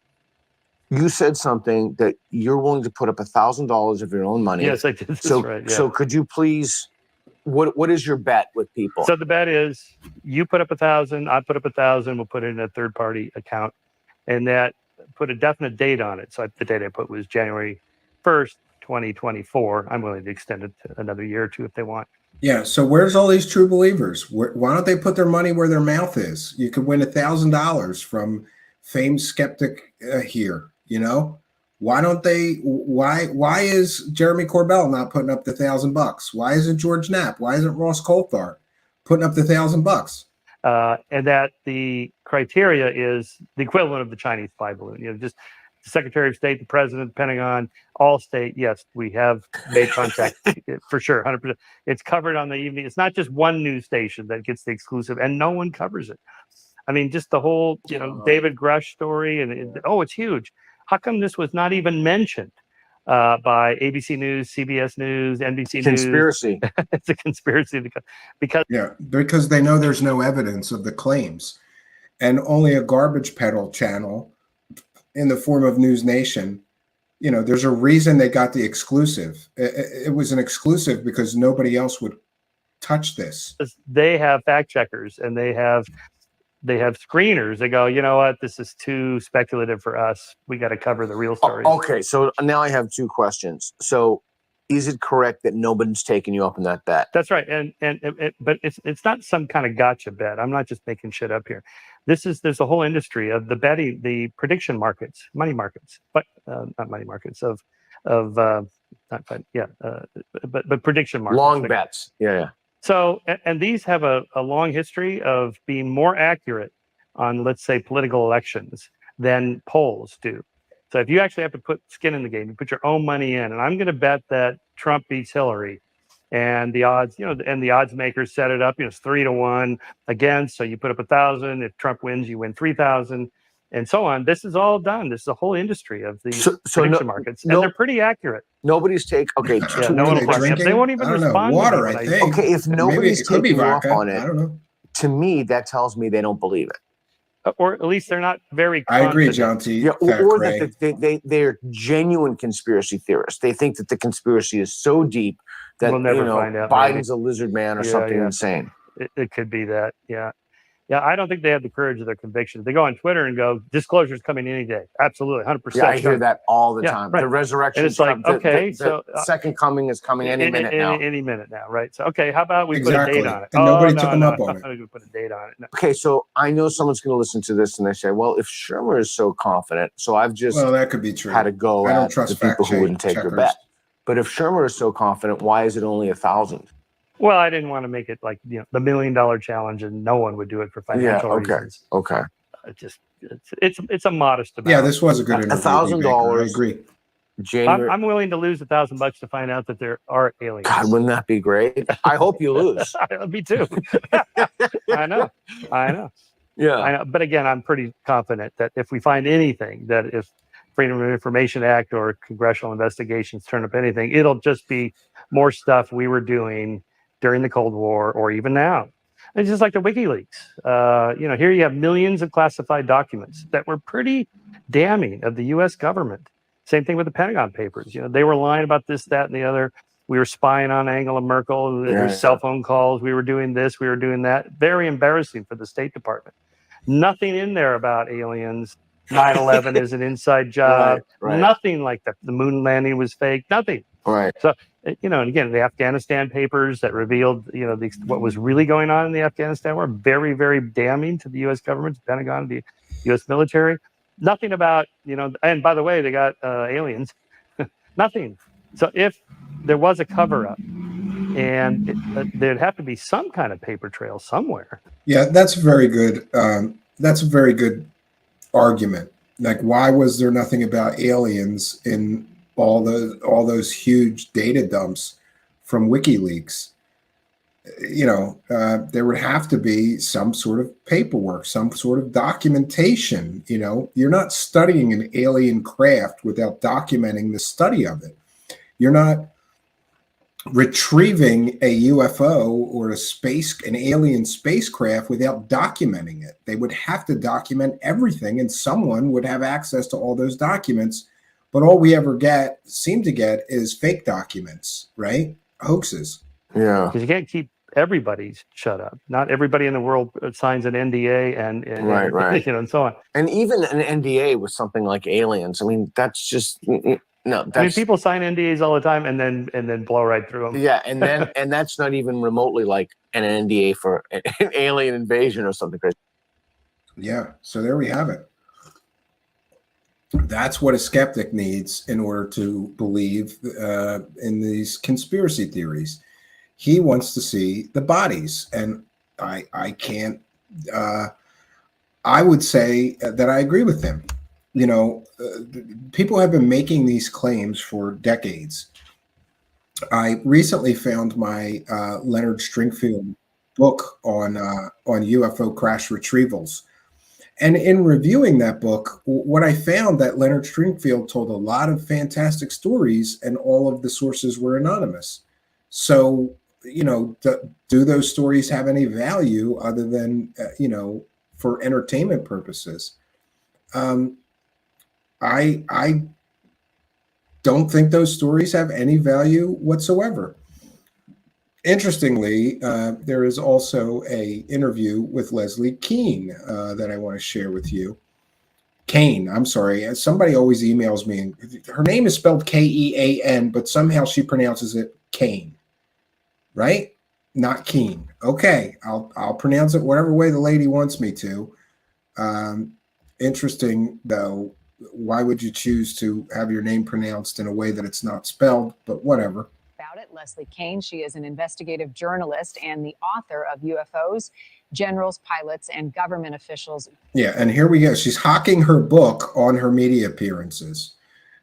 S13: you said something that you're willing to put up $1,000 of your own money.
S14: Yes, I did.
S13: So,
S14: right, yeah.
S13: So could you please? What is your bet with people?
S14: So the bet is you put up 1,000, I put up 1,000. We'll put it in a third-party account, and that put a definite date on it. So the date I put was January 1st, 2024. I'm willing to extend it to another year or two if they want.
S3: Yeah. So where's all these true believers? Why don't they put their money where their mouth is? You could win $1,000 from famed skeptic here. Why don't they? Why is Jeremy Corbell not putting up the $1,000? Why isn't George Knapp? Why isn't Ross Coulthard putting up the $1,000?
S14: And that the criteria is the equivalent of the Chinese spy balloon. Just the Secretary of State, the President, the Pentagon, all state. Yes, we have made contact for sure, 100%. It's covered on the evening. It's not just one news station that gets the exclusive, and no one covers it. I mean, just the whole, David Grush story, and it's huge. How come this was not even mentioned by ABC News, CBS News, NBC
S13: Conspiracy.
S14: News? It's a conspiracy
S3: because they know there's no evidence of the claims, and only a garbage peddle channel in the form of News Nation. There's a reason they got the exclusive. It was an exclusive because nobody else would touch this.
S14: They have fact checkers and they have screeners. They go, you know what, this is too speculative for us. We got to cover the real stories.
S13: Okay, so now I have 2 questions. So, is it correct that nobody's taken you up on that bet?
S14: That's right, but it's not some kind of gotcha bet. I'm not just making shit up here. There's a whole industry of the betting, the prediction markets, money markets, but not money markets but prediction markets.
S13: Long bets. Yeah.
S14: So, and these have a long history of being more accurate on, let's say, political elections than polls do. So if you actually have to put skin in the game, you put your own money in, and I'm going to bet that Trump beats Hillary, and the odds, and the odds makers set it up, it's 3-1 against. So you put up 1,000. If Trump wins, you win 3,000, and so on. This is all done. This is a whole industry of these prediction markets, and they're pretty accurate.
S13: Nobody's okay.
S14: Yeah, no one will take it. They won't even respond.
S3: Water, I think.
S13: Okay, if nobody's taking you up on it,
S3: I don't know.
S13: To me, that tells me they don't believe it.
S14: Or at least they're not very
S3: I agree,
S14: confident.
S3: John T.
S13: Yeah, or that they're genuine conspiracy theorists. They think that the conspiracy is so deep that
S14: We'll never find out,
S13: Biden's
S14: maybe.
S13: a lizard man or something insane.
S14: It could be that. Yeah. Yeah, I don't think they have the courage of their convictions. They go on Twitter and go, "Disclosure's coming any day." Absolutely, 100%.
S13: Yeah, I hear that all the time.
S14: Right.
S13: The resurrection.
S14: And it's like, okay,
S13: the second coming is coming any minute now.
S14: Any minute now, right? So, okay, how about we
S3: Exactly.
S14: put a date on it?
S3: And nobody took them up on it.
S14: We put a date on it. No.
S13: Okay, so I know someone's going to listen to this and they say, "Well, if Shermer is so confident," so I've just
S3: that could be true.
S13: had to go
S3: I don't
S13: at
S3: trust
S13: the people who wouldn't take your
S3: checkers.
S13: bet. But if Shermer is so confident, why is it only 1,000?
S14: Well, I didn't want to make it like the $1 million challenge, and no one would do it for financial reasons.
S13: Okay.
S14: It's a modest amount.
S3: Yeah, this was a good interview.
S13: $1,000.
S3: I agree.
S14: I'm willing to lose $1,000 to find out that there are aliens.
S13: God, wouldn't that be great? I hope you lose.
S14: Me too. I know.
S13: Yeah.
S14: I know. But again, I'm pretty confident that if we find anything, that if Freedom of Information Act or congressional investigations turn up anything, it'll just be more stuff we were doing during the Cold War or even now. It's just like the WikiLeaks. Here you have millions of classified documents that were pretty damning of the U.S. government. Same thing with the Pentagon Papers. They were lying about this, that, and the other. We were spying on Angela Merkel. There were cell phone calls. We were doing this. We were doing that. Very embarrassing for the State Department. Nothing in there about aliens. 9/11 is an inside job.
S13: Right.
S14: Nothing like that. The moon landing was fake. Nothing.
S13: Right.
S14: So, and again, the Afghanistan papers that revealed, what was really going on in the Afghanistan war, very, very damning to the U.S. government, the Pentagon, the U.S. military. Nothing about, and by the way, they got aliens. Nothing. So if there was a cover-up, and there'd have to be some kind of paper trail somewhere.
S3: Yeah, that's very good. That's a very good argument. Like, why was there nothing about aliens in all those huge data dumps from WikiLeaks? There would have to be some sort of paperwork, some sort of documentation. You're not studying an alien craft without documenting the study of it. You're not retrieving a UFO or an alien spacecraft without documenting it. They would have to document everything, and someone would have access to all those documents. But all we ever seem to get is fake documents, right? Hoaxes.
S13: Yeah.
S14: Because you can't keep everybody shut up. Not everybody in the world signs an NDA and
S13: right.
S14: And so on.
S13: And even an NDA with something like aliens. I mean, that's just
S14: people sign NDAs all the time and then blow right through them.
S13: Yeah, and then and that's not even remotely like an NDA for an alien invasion or something crazy.
S3: Yeah, so there we have it. That's what a skeptic needs in order to believe in these conspiracy theories. He wants to see the bodies, and I can't. I would say that I agree with him. People have been making these claims for decades. I recently found my Leonard Stringfield book on UFO crash retrievals. And in reviewing that book, what I found that Leonard Stringfield told a lot of fantastic stories, and all of the sources were anonymous. So, do those stories have any value other than, for entertainment purposes? I don't think those stories have any value whatsoever. Interestingly, there is also an interview with Leslie Kane that I want to share with you. Kane, I'm sorry. Somebody always emails me, and her name is spelled Kean, but somehow she pronounces it Kane, right? Not Keen. Okay, I'll pronounce it whatever way the lady wants me to. Interesting, though. Why would you choose to have your name pronounced in a way that it's not spelled? But whatever.
S8: About it, Leslie Kane. She is an investigative journalist and the author of UFOs generals, pilots, and government officials.
S3: Yeah, and here we go. She's hawking her book on her media appearances.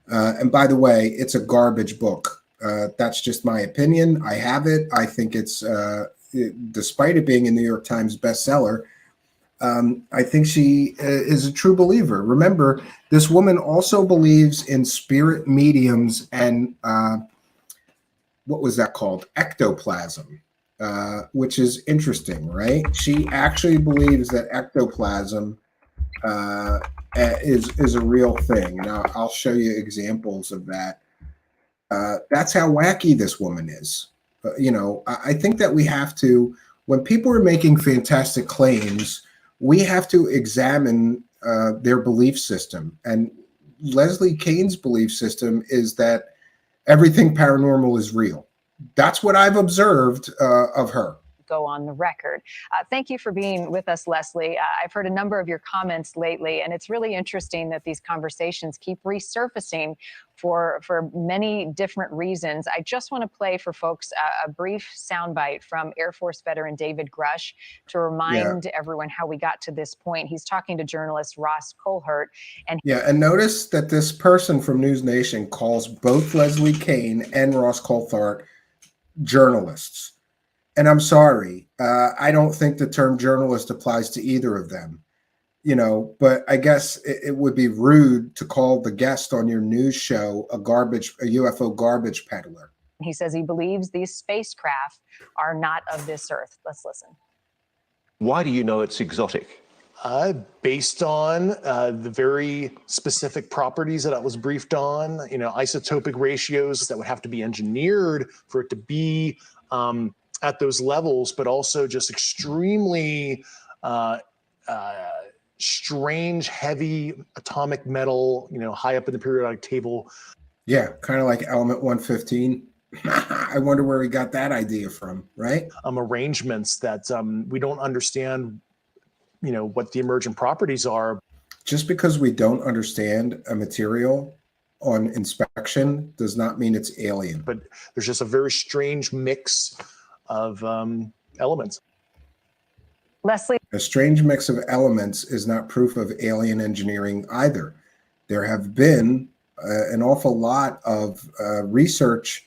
S3: And by the way, it's a garbage book. That's just my opinion. I have it. I think it's, despite it being a New York Times bestseller, I think she is a true believer. Remember, this woman also believes in spirit mediums and what was that called? Ectoplasm, which is interesting, right? She actually believes that ectoplasm is a real thing. Now, I'll show you examples of that. That's how wacky this woman is. You know, I think that we have to, when people are making fantastic claims, we have to examine their belief system. And Leslie Kane's belief system is that everything paranormal is real. That's what I've observed of her.
S8: Go on the record. Thank you for being with us, Leslie. I've heard a number of your comments lately, and it's really interesting that these conversations keep resurfacing for many different reasons. I just want to play for folks a brief soundbite from Air Force veteran David Grush to remind everyone how we got to this point. He's talking to journalist Ross Colhart. And
S3: notice that this person from News Nation calls both Leslie Kane and Ross Colhart journalists. And I'm sorry, I don't think the term journalist applies to either of them, you know, but I guess it would be rude to call the guest on your news show a UFO garbage peddler.
S8: He says he believes these spacecraft are not of this earth. Let's listen.
S15: Why do you know it's exotic?
S16: Based on the very specific properties that I was briefed on, you know, isotopic ratios that would have to be engineered for it to be at those levels, but also just extremely strange, heavy atomic metal, you know, high up in the periodic table.
S3: Yeah, kind of like element 115. I wonder where he got that idea from, right?
S16: Arrangements that we don't understand, you know, what the emergent properties are.
S3: Just because we don't understand a material on inspection does not mean it's alien.
S16: But there's just a very strange mix of elements.
S8: Leslie.
S3: A strange mix of elements is not proof of alien engineering either. There have been an awful lot of research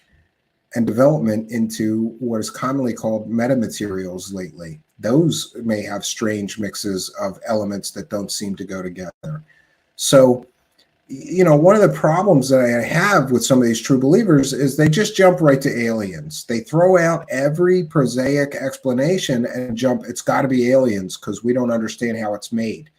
S3: and development into what is commonly called metamaterials lately. Those may have strange mixes of elements that don't seem to go together. So, you know, one of the problems that I have with some of these true believers is they just jump right to aliens. They throw out every prosaic explanation and jump, it's got to be aliens because we don't understand how it's made.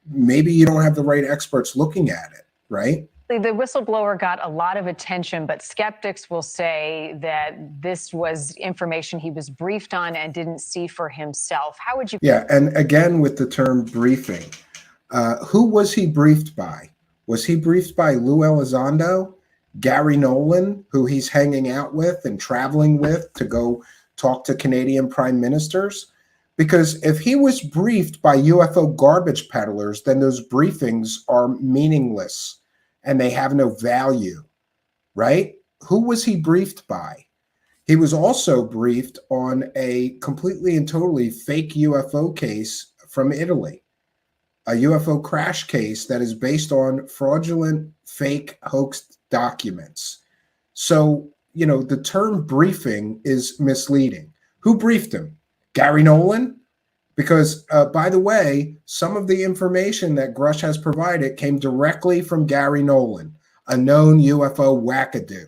S3: Maybe you don't have the right experts looking at it, right?
S8: The whistleblower got a lot of attention, but skeptics will say that this was information he was briefed on and didn't see for himself. How would you?
S3: Yeah, and again with the term briefing. Who was he briefed by? Was he briefed by Lou Elizondo, Gary Nolan, who he's hanging out with and traveling with to go talk to Canadian prime ministers? Because if he was briefed by UFO garbage peddlers, then those briefings are meaningless and they have no value, right? Who was he briefed by? He was also briefed on a completely and totally fake UFO case from Italy. A UFO crash case that is based on fraudulent, fake, hoaxed documents. So, you know, the term briefing is misleading. Who briefed him? Gary Nolan? Because, by the way, some of the information that Grush has provided came directly from Gary Nolan, a known UFO wackadoo.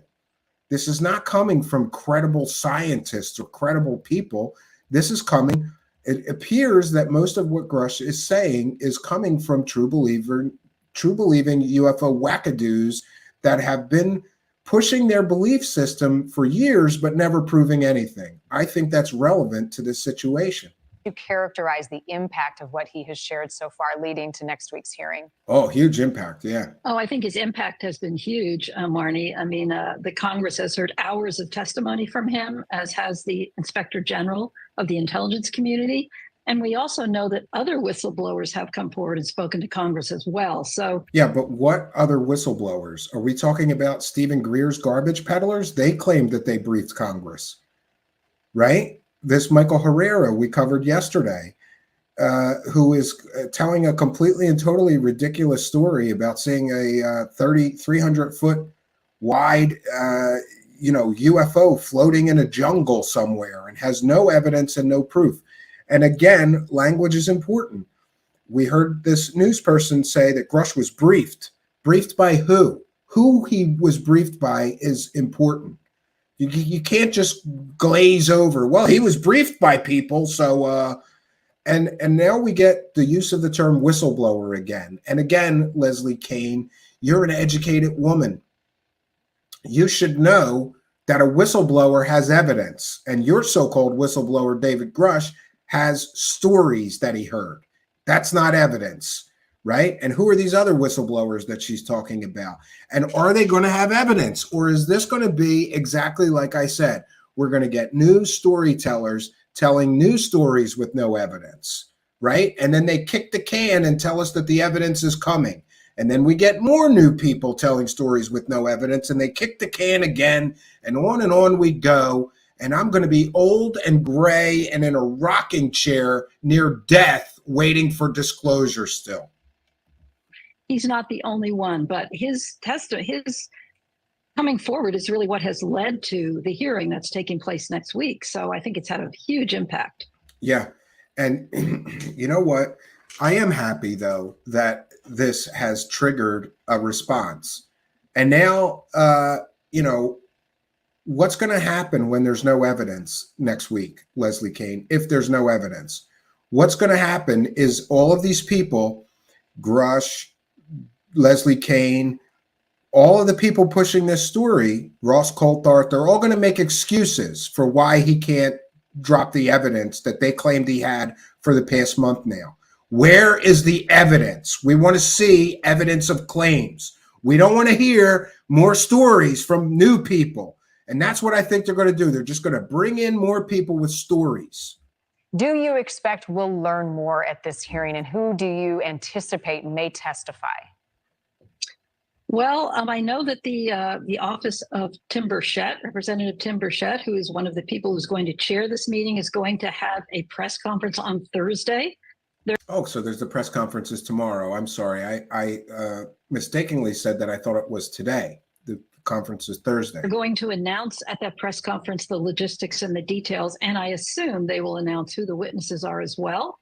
S3: This is not coming from credible scientists or credible people. This is coming. It appears that most of what Grush is saying is coming from true believing UFO wackadoos that have been pushing their belief system for years, but never proving anything. I think that's relevant to this situation.
S8: You characterize the impact of what he has shared so far leading to next week's hearing?
S3: Oh, huge impact. Yeah.
S17: Oh, I think his impact has been huge, Marnie. I mean, the Congress has heard hours of testimony from him, as has the Inspector General of the intelligence community. And we also know that other whistleblowers have come forward and spoken to Congress as well. So,
S3: yeah, but what other whistleblowers? Are we talking about Stephen Greer's garbage peddlers? They claimed that they briefed Congress, right? this Michael Herrera we covered yesterday, who is telling a completely and totally ridiculous story about seeing a 300 foot wide, UFO floating in a jungle somewhere and has no evidence and no proof. And again, language is important. We heard this news person say that Grush was briefed. Briefed by who? Who he was briefed by is important. You can't just glaze over, well, he was briefed by people, so and now we get the use of the term whistleblower again. And again, Leslie Kane, you're an educated woman. You should know that a whistleblower has evidence, and your so-called whistleblower, David Grush, has stories that he heard. That's not evidence, right? And who are these other whistleblowers that she's talking about? And are they going to have evidence? Or is this going to be exactly like I said? We're going to get news storytellers telling news stories with no evidence, right? And then they kick the can and tell us that the evidence is coming. And then we get more new people telling stories with no evidence, and they kick the can again, and on we go. And I'm going to be old and gray and in a rocking chair near death waiting for disclosure still.
S17: He's not the only one, but his coming forward is really what has led to the hearing that's taking place next week. So I think it's had a huge impact.
S3: Yeah. And you know what? I am happy, though, that this has triggered a response. And now, what's going to happen when there's no evidence next week, Leslie Kane, if there's no evidence? What's going to happen is all of these people, Grush, Leslie Kane, all of the people pushing this story, Ross Coulthart, they're all going to make excuses for why he can't drop the evidence that they claimed he had for the past month now. Where is the evidence? We want to see evidence of claims. We don't want to hear more stories from new people. And that's what I think they're going to do. They're just going to bring in more people with stories.
S8: Do you expect we'll learn more at this hearing, and who do you anticipate may testify?
S17: Well, I know that the office of Tim Burchett, Representative Tim Burchett, who is one of the people who's going to chair this meeting, is going to have a press conference on Thursday.
S3: So there's the press conferences tomorrow. I'm sorry. I mistakenly said that I thought it was today. The conference is Thursday.
S17: They're going to announce at that press conference the logistics and the details, and I assume they will announce who the witnesses are as well.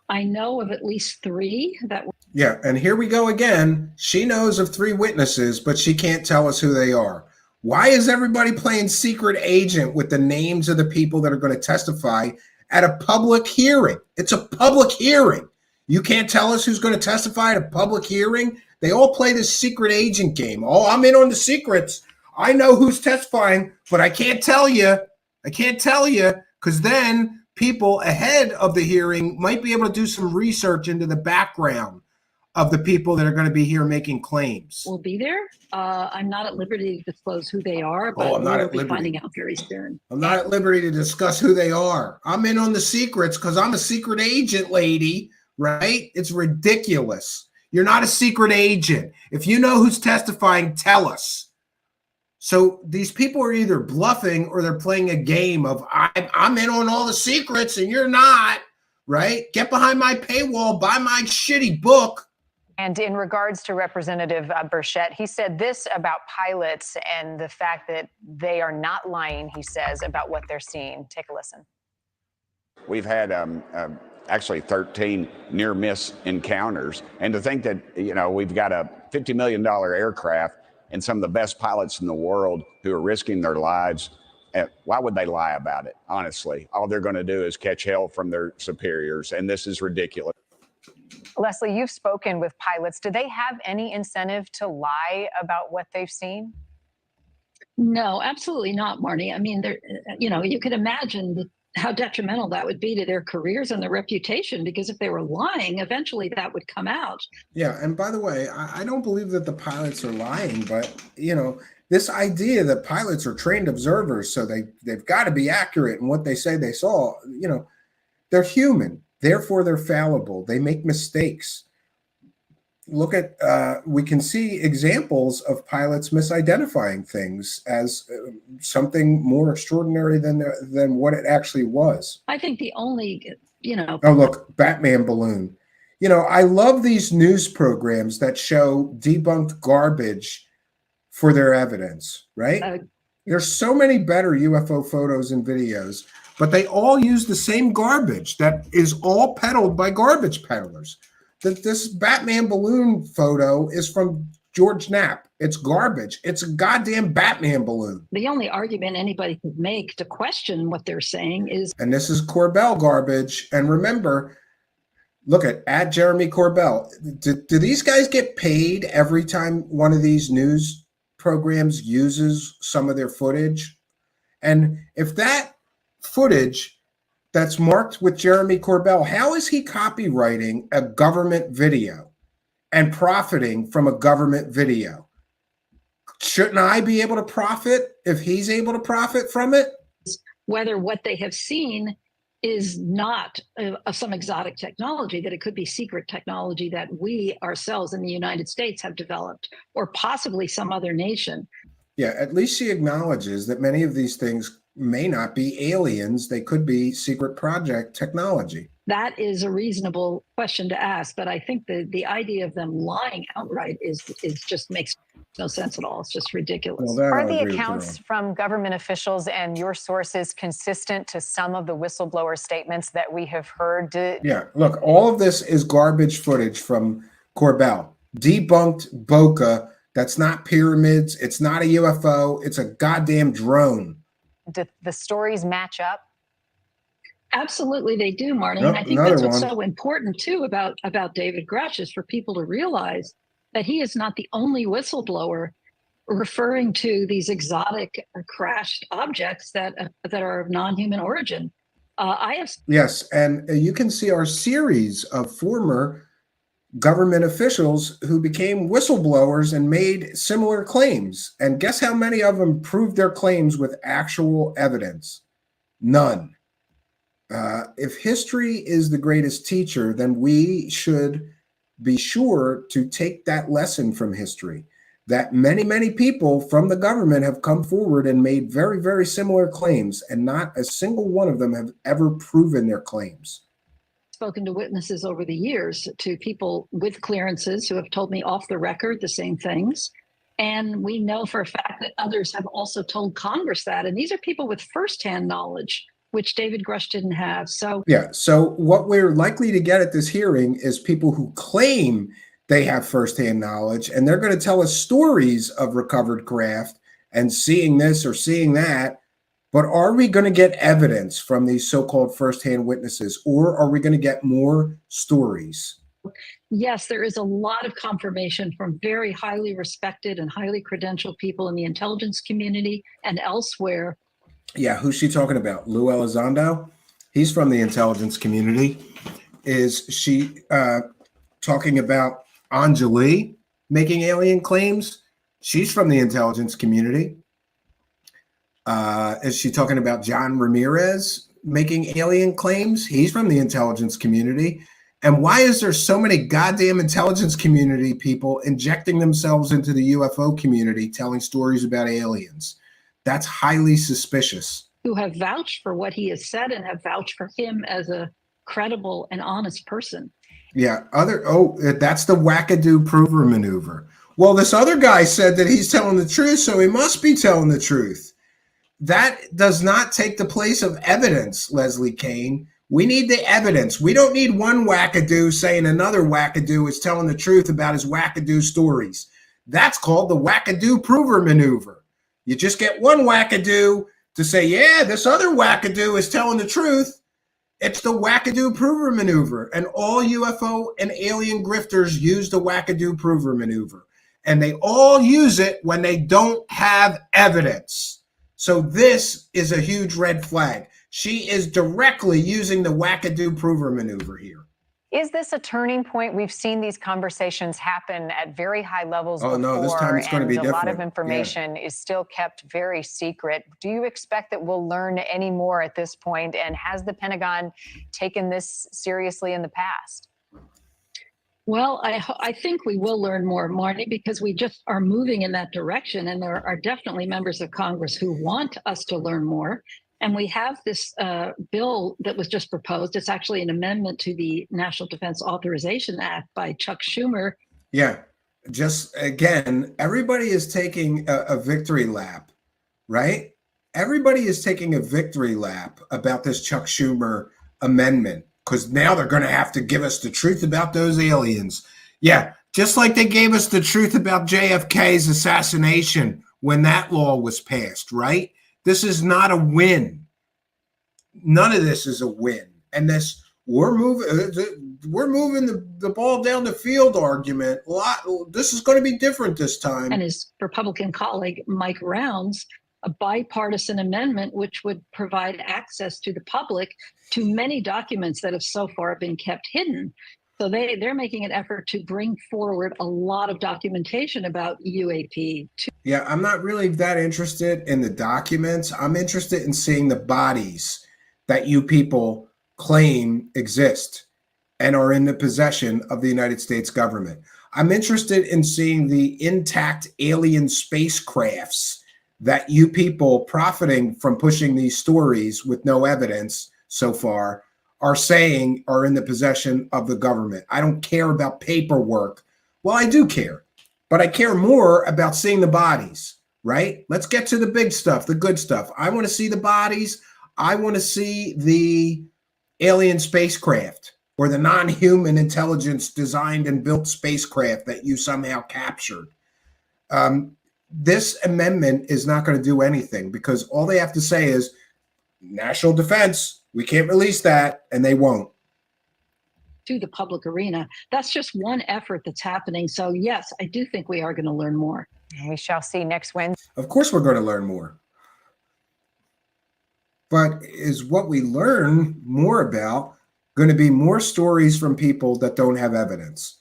S17: I know of at least 3 that.
S3: Yeah, and here we go again. She knows of 3 witnesses, but she can't tell us who they are. Why is everybody playing secret agent with the names of the people that are going to testify at a public hearing? It's a public hearing. You can't tell us who's going to testify at a public hearing? They all play this secret agent game. Oh, I'm in on the secrets. I know who's testifying, but I can't tell you. I can't tell you, because then people ahead of the hearing might be able to do some research into the background of the people that are going to be here making claims.
S17: Will be there. I'm not at liberty to disclose who they are, but
S3: I'm not
S17: we'll
S3: at
S17: be
S3: liberty.
S17: finding out very soon.
S3: I'm not at liberty to discuss who they are. I'm in on the secrets because I'm a secret agent, lady, right? It's ridiculous. You're not a secret agent. If you know who's testifying, tell us. So these people are either bluffing or they're playing a game of I'm in on all the secrets and you're not, right? Get behind my paywall, buy my shitty book.
S8: And in regards to Representative Burchett, he said this about pilots and the fact that they are not lying, he says, about what they're seeing. Take a listen.
S18: We've had actually 13 near-miss encounters. And to think that, we've got a $50 million aircraft and some of the best pilots in the world who are risking their lives, why would they lie about it, honestly? All they're going to do is catch hell from their superiors, and this is ridiculous.
S8: Leslie, you've spoken with pilots. Do they have any incentive to lie about what they've seen?
S17: No, absolutely not, Marnie. I mean, you could imagine how detrimental that would be to their careers and their reputation, because if they were lying, eventually that would come out.
S3: Yeah, and by the way, I don't believe that the pilots are lying, but, this idea that pilots are trained observers, so they've got to be accurate in what they say they saw, they're human. Therefore, they're fallible. They make mistakes. look at, we can see examples of pilots misidentifying things as something more extraordinary than what it actually was.
S17: I think the only,
S3: Oh, look, Batman balloon. I love these news programs that show debunked garbage for their evidence, right? There's so many better UFO photos and videos, but they all use the same garbage that is all peddled by garbage peddlers. This Batman balloon photo is from George Knapp. It's garbage. It's a goddamn Batman balloon.
S17: The only argument anybody could make to question what they're saying is...
S3: And this is Corbell garbage. And remember, look at Jeremy Corbell. Do these guys get paid every time one of these news programs uses some of their footage? And if that footage that's marked with Jeremy Corbell, how is he copywriting a government video and profiting from a government video? Shouldn't I be able to profit if he's able to profit from it?
S17: Whether what they have seen is not some exotic technology, that it could be secret technology that we ourselves in the United States have developed, or possibly some other nation.
S3: Yeah, at least she acknowledges that many of these things may not be aliens. They could be secret project technology.
S17: That is a reasonable question to ask, but I think the idea of them lying outright is just makes no sense at all. It's just ridiculous.
S3: Well,
S8: Are the accounts from government officials and your sources consistent to some of the whistleblower statements that we have heard?
S3: Yeah, look, all of this is garbage footage from Corbell. Debunked Boca. That's not pyramids. It's not a UFO. It's a goddamn drone.
S8: Do the stories match up?
S17: Absolutely, they do, Marnie.
S3: Nope,
S17: and I think that's what's so important too about David Grush, is for people to realize that he is not the only whistleblower referring to these crashed objects that are of non-human origin.
S3: Yes, and you can see our series of former government officials who became whistleblowers and made similar claims. And guess how many of them proved their claims with actual evidence? None. If history is the greatest teacher, then we should be sure to take that lesson from history, that many, many people from the government have come forward and made very, very similar claims, and not a single one of them have ever proven their claims.
S17: Spoken to witnesses over the years, to people with clearances who have told me off the record the same things. And we know for a fact that others have also told Congress that. And these are people with firsthand knowledge, which David Grush didn't have. So
S3: yeah, so what we're likely to get at this hearing is people who claim they have firsthand knowledge, and they're going to tell us stories of recovered craft and seeing this or seeing that. But are we going to get evidence from these so-called firsthand witnesses, or are we going to get more stories?
S17: Yes, there is a lot of confirmation from very highly respected and highly credentialed people in the intelligence community and elsewhere.
S3: Yeah, who's she talking about? Lou Elizondo? He's from the intelligence community. Is she talking about Anjali making alien claims? She's from the intelligence community. Is she talking about John Ramirez making alien claims? He's from the intelligence community. And why is there so many goddamn intelligence community people injecting themselves into the UFO community, telling stories about aliens? That's highly suspicious.
S17: Who have vouched for what he has said and have vouched for him as a credible and honest person.
S3: Yeah, that's the wackadoo prover maneuver. Well, this other guy said that he's telling the truth, so he must be telling the truth. That does not take the place of evidence, Leslie Kane. We need the evidence. We don't need one wackadoo saying another wackadoo is telling the truth about his wackadoo stories. That's called the wackadoo prover maneuver. You just get one wackadoo to say, yeah, this other wackadoo is telling the truth. It's the wackadoo prover maneuver. And all UFO and alien grifters use the wackadoo prover maneuver. And they all use it when they don't have evidence. So this is a huge red flag. She is directly using the wackadoo prover maneuver here.
S8: Is this a turning point? We've seen these conversations happen at very high levels before,
S3: no, this time it's going to be different.
S8: A lot of information is still kept very secret. Do you expect that we'll learn any more at this point? And has the Pentagon taken this seriously in the past?
S17: Well, I think we will learn more, Marty, because we just are moving in that direction. And there are definitely members of Congress who want us to learn more. And we have this bill that was just proposed. It's actually an amendment to the National Defense Authorization Act by Chuck Schumer.
S3: Yeah. Just again, everybody is taking a victory lap, right? Everybody is taking a victory lap about this Chuck Schumer amendment, because now they're going to have to give us the truth about those aliens. Yeah, just like they gave us the truth about JFK's assassination when that law was passed, right? This is not a win. None of this is a win. And this we're moving the ball down the field argument. This is going to be different this time.
S17: And his Republican colleague, Mike Rounds, a bipartisan amendment which would provide access to the public to many documents that have so far been kept hidden. So they're making an effort to bring forward a lot of documentation about UAP.
S3: Yeah, I'm not really that interested in the documents. I'm interested in seeing the bodies that you people claim exist and are in the possession of the United States government. I'm interested in seeing the intact alien spacecrafts that you people, profiting from pushing these stories with no evidence so far, are saying are in the possession of the government. I don't care about paperwork. Well, I do care, but I care more about seeing the bodies, right? Let's get to the big stuff, the good stuff. I want to see the bodies. I want to see the alien spacecraft or the non-human intelligence designed and built spacecraft that you somehow captured. This amendment is not going to do anything, because all they have to say is national defense. We can't release that, and they won't.
S17: To the public arena. That's just one effort that's happening. So yes, I do think we are going to learn more.
S19: We shall see next Wednesday.
S3: Of course we're going to learn more. But is what we learn more about going to be more stories from people that don't have evidence?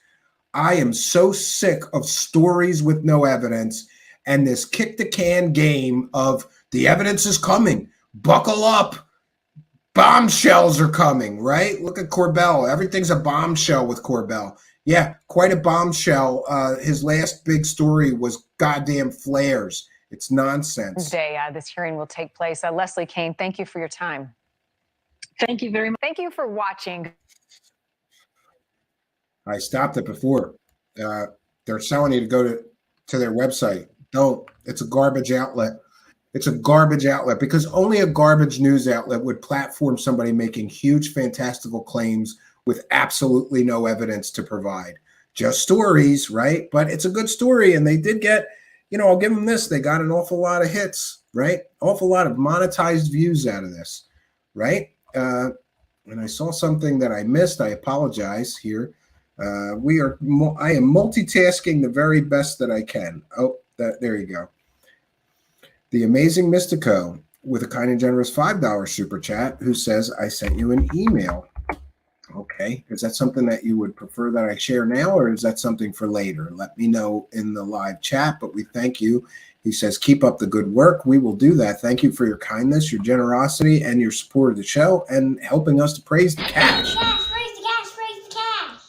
S3: I am so sick of stories with no evidence and this kick the can game of the evidence is coming. Buckle up. Bombshells are coming, right? Look at Corbell. Everything's a bombshell with Corbell. Yeah, quite a bombshell. His last big story was goddamn flares. It's nonsense.
S19: Wednesday, this hearing will take place. Leslie Kane, thank you for your time.
S17: Thank you very much.
S19: Thank you for watching.
S3: I stopped it before. They're selling you to go to their website. Don't. It's a garbage outlet. It's a garbage outlet, because only a garbage news outlet would platform somebody making huge, fantastical claims with absolutely no evidence to provide. Just stories, right? But it's a good story, and they did get, I'll give them this. They got an awful lot of hits, right? Awful lot of monetized views out of this, right? And I saw something that I missed. I apologize here. I am multitasking the very best that I can. Oh, there you go. The Amazing Mystico with a kind and generous $5 super chat, who says, I sent you an email. Okay. Is that something that you would prefer that I share now, or is that something for later? Let me know in the live chat, but we thank you. He says, keep up the good work. We will do that. Thank you for your kindness, your generosity, and your support of the show and helping us to praise the cash.
S7: Praise the cash, praise the cash.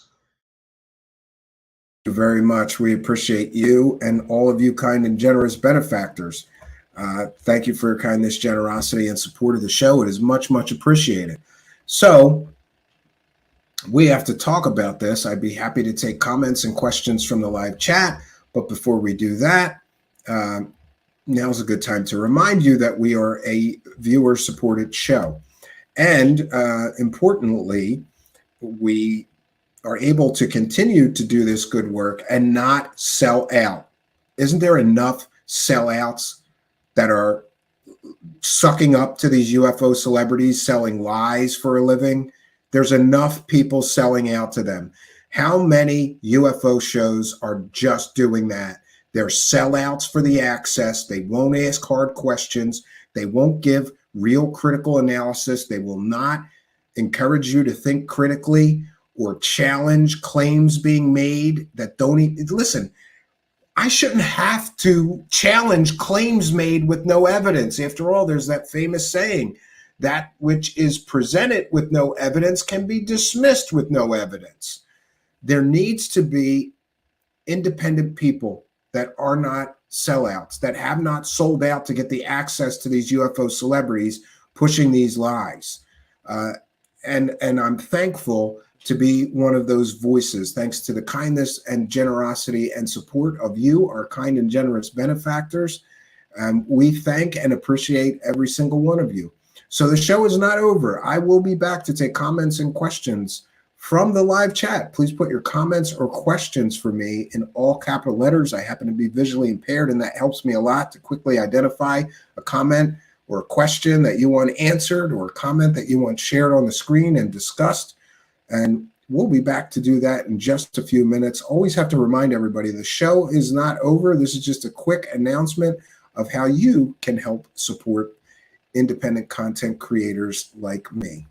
S3: Thank you very much. We appreciate you and all of you kind and generous benefactors. Thank you for your kindness, generosity, and support of the show. It is much, much appreciated. So we have to talk about this. I'd be happy to take comments and questions from the live chat. But before we do that, now's a good time to remind you that we are a viewer-supported show. And importantly, we are able to continue to do this good work and not sell out. Isn't there enough sellouts that are sucking up to these UFO celebrities selling lies for a living? There's enough people selling out to them. How many UFO shows are just doing that? They're sellouts for the access. They won't ask hard questions. They won't give real critical analysis. They will not encourage you to think critically or challenge claims being made that don't even listen. I shouldn't have to challenge claims made with no evidence. After all, there's that famous saying, that which is presented with no evidence can be dismissed with no evidence. There needs to be independent people that are not sellouts, that have not sold out to get the access to these UFO celebrities pushing these lies. And I'm thankful to be one of those voices, thanks to the kindness and generosity and support of you, our kind and generous benefactors. We thank and appreciate every single one of you. So the show is not over. I will be back to take comments and questions from the live chat. Please put your comments or questions for me in all capital letters. I happen to be visually impaired, and that helps me a lot to quickly identify a comment or a question that you want answered or a comment that you want shared on the screen and discussed. And we'll be back to do that in just a few minutes. Always have to remind everybody the show is not over. This is just a quick announcement of how you can help support independent content creators like me.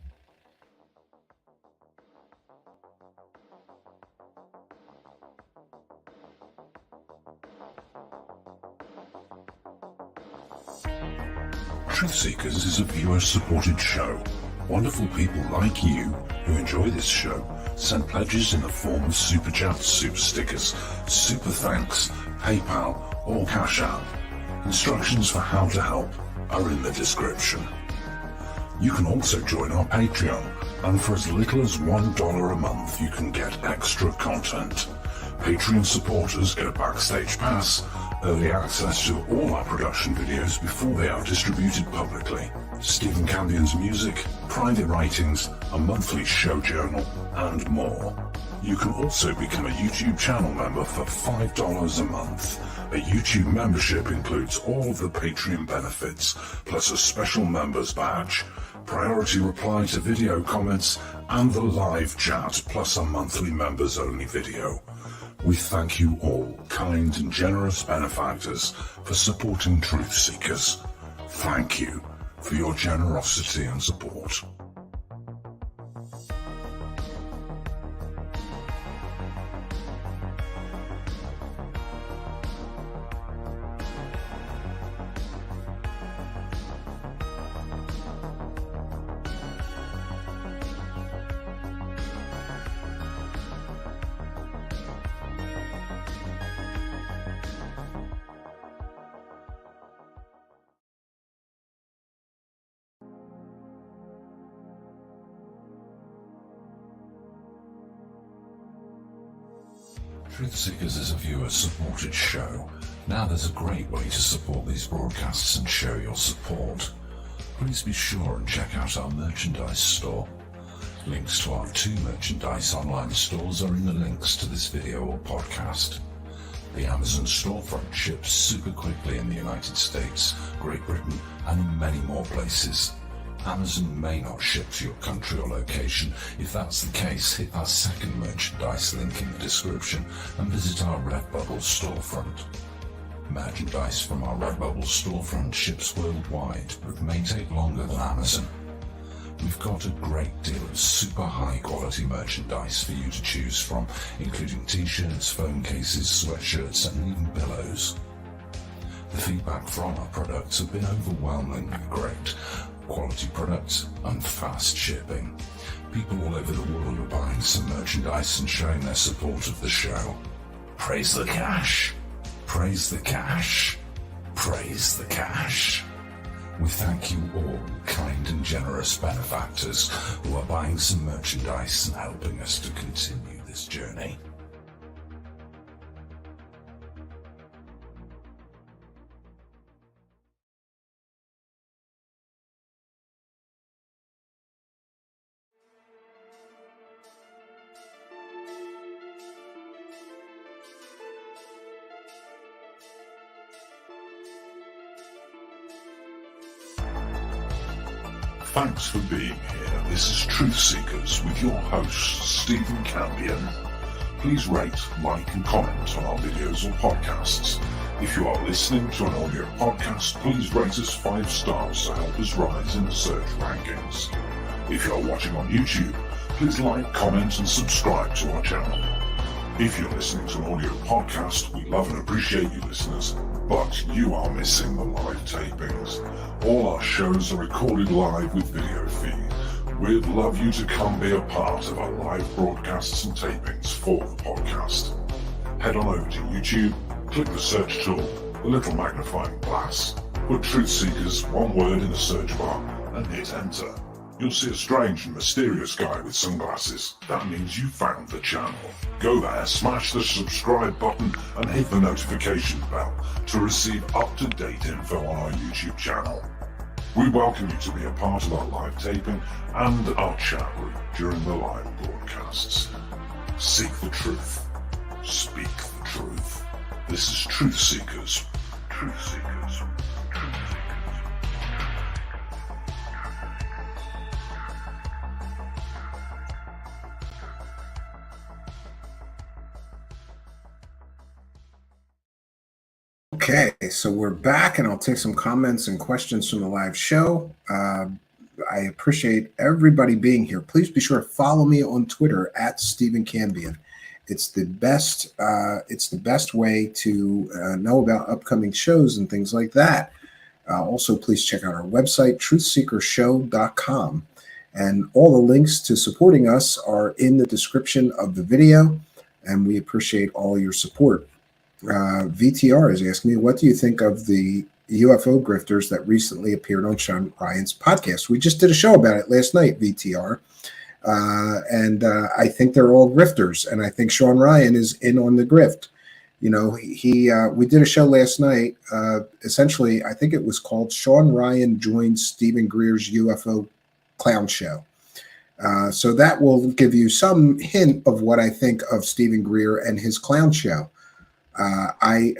S20: Truthseekers is a viewer-supported show. Wonderful people like you who enjoy this show send pledges in the form of super chats, super stickers, super thanks, PayPal, or Cash App. Instructions for how to help are in the description. You can also join our Patreon, and for as little as $1 a month you can get extra content. Patreon supporters get a backstage pass, early access to all our production videos before they are distributed publicly, Stephen Campion's music, private writings, a monthly show journal, and more. You can also become a YouTube channel member for $5 a month. A YouTube membership includes all of the Patreon benefits, plus a special members badge, priority reply to video comments, and the live chat, plus a monthly members-only video. We thank you all, kind and generous benefactors, for supporting Truthseekers. Thank you for your generosity and support. Truthseekers is a viewer-supported show. Now there's a great way to support these broadcasts and show your support. Please be sure and check out our merchandise store. Links to our 2 merchandise online stores are in the links to this video or podcast. The Amazon storefront ships super quickly in the United States, Great Britain, and many more places. Amazon may not ship to your country or location. If that's the case, hit our second merchandise link in the description and visit our Redbubble storefront. Merchandise from our Redbubble storefront ships worldwide, but may take longer than Amazon. We've got a great deal of super high quality merchandise for you to choose from, including t-shirts, phone cases, sweatshirts, and even pillows. The feedback from our products have been overwhelmingly great. Quality products and fast shipping. People all over the world are buying some merchandise and showing their support of the show. Praise the cash! Praise the cash! Praise the cash! We thank you all, kind and generous benefactors, who are buying some merchandise and helping us to continue this journey. Thanks for being here. This is Truthseekers with your host, Stephen Campion. Please rate, like, and comment on our videos or podcasts. If you are listening to an audio podcast, please rate us 5 stars to help us rise in the search rankings. If you are watching on YouTube, please like, comment, and subscribe to our channel. If you're listening to an audio podcast, we love and appreciate you listeners, but you are missing the live tapings. All our shows are recorded live with video feed. We'd love you to come be a part of our live broadcasts and tapings for the podcast. Head on over to YouTube, click the search tool, the little magnifying glass, put Truthseekers, one word in the search bar, and hit enter. You'll see a strange and mysterious guy with sunglasses. That means you found the channel. Go there, smash the subscribe button, and hit the notification bell to receive up-to-date info on our YouTube channel. We welcome you to be a part of our live taping and our chat room during the live broadcasts. Seek the truth. Speak the truth. This is Truthseekers. Truthseekers.
S3: Okay, so we're back, and I'll take some comments and questions from the live show. I appreciate everybody being here. Please be sure to follow me on Twitter at Stephen Cambion. It's the best. It's the best way to know about upcoming shows and things like that. Also, please check out our website, truthseekershow.com, and all the links to supporting us are in the description of the video. And we appreciate all your support. VTR is asking me, what do you think of the UFO grifters that recently appeared on Sean Ryan's podcast? We just did a show about it last night, VTR. And I think they're all grifters. And I think Sean Ryan is in on the grift. You know, we did a show last night. Essentially, I think it was called Sean Ryan Joins Stephen Greer's UFO Clown Show. So that will give you some hint of what I think of Stephen Greer and his clown show. I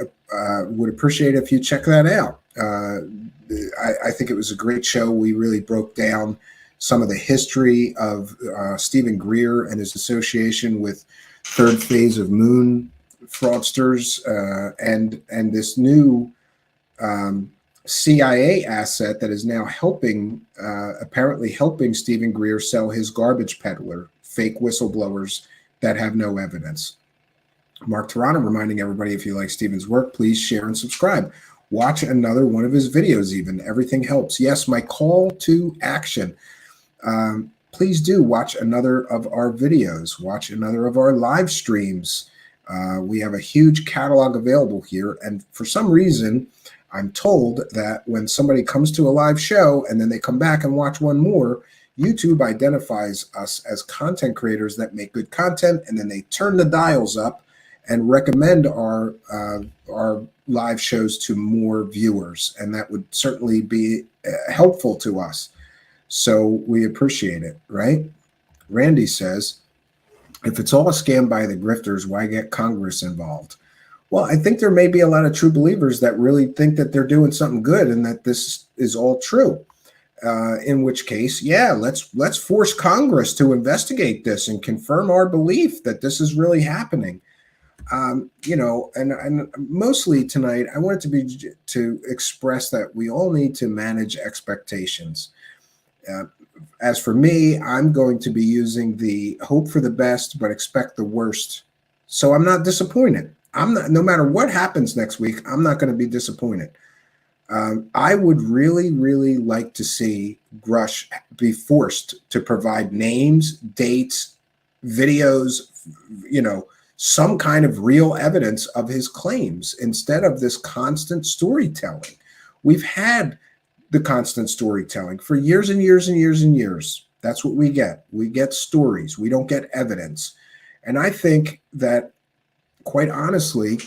S3: would appreciate it if you check that out. I think it was a great show. We really broke down some of the history of Stephen Greer and his association with Third Phase of Moon fraudsters and this new CIA asset that is now apparently helping Stephen Greer sell his garbage peddler, fake whistleblowers that have no evidence. Mark Toronto reminding everybody, if you like Stephen's work, please share and subscribe. Watch another one of his videos even. Everything helps. Yes, my call to action. Please do watch another of our videos. Watch another of our live streams. We have a huge catalog available here. And for some reason, I'm told that when somebody comes to a live show and then they come back and watch one more, YouTube identifies us as content creators that make good content, and then they turn the dials up and recommend our live shows to more viewers, and that would certainly be helpful to us. So we appreciate it, right? Randy says, if it's all a scam by the grifters, why get Congress involved? Well, I think there may be a lot of true believers that really think that they're doing something good and that this is all true. In which case, yeah, let's force Congress to investigate this and confirm our belief that this is really happening. You know, and mostly tonight, I wanted to express that we all need to manage expectations. As for me, I'm going to be using the hope for the best, but expect the worst. So I'm not disappointed. No matter what happens next week, I'm not going to be disappointed. I would really, really like to see Grush be forced to provide names, dates, videos, you know, some kind of real evidence of his claims instead of this constant storytelling. We've had the constant storytelling for years and years and years and years. That's what we get. We get stories. We don't get evidence. And I think that, quite honestly,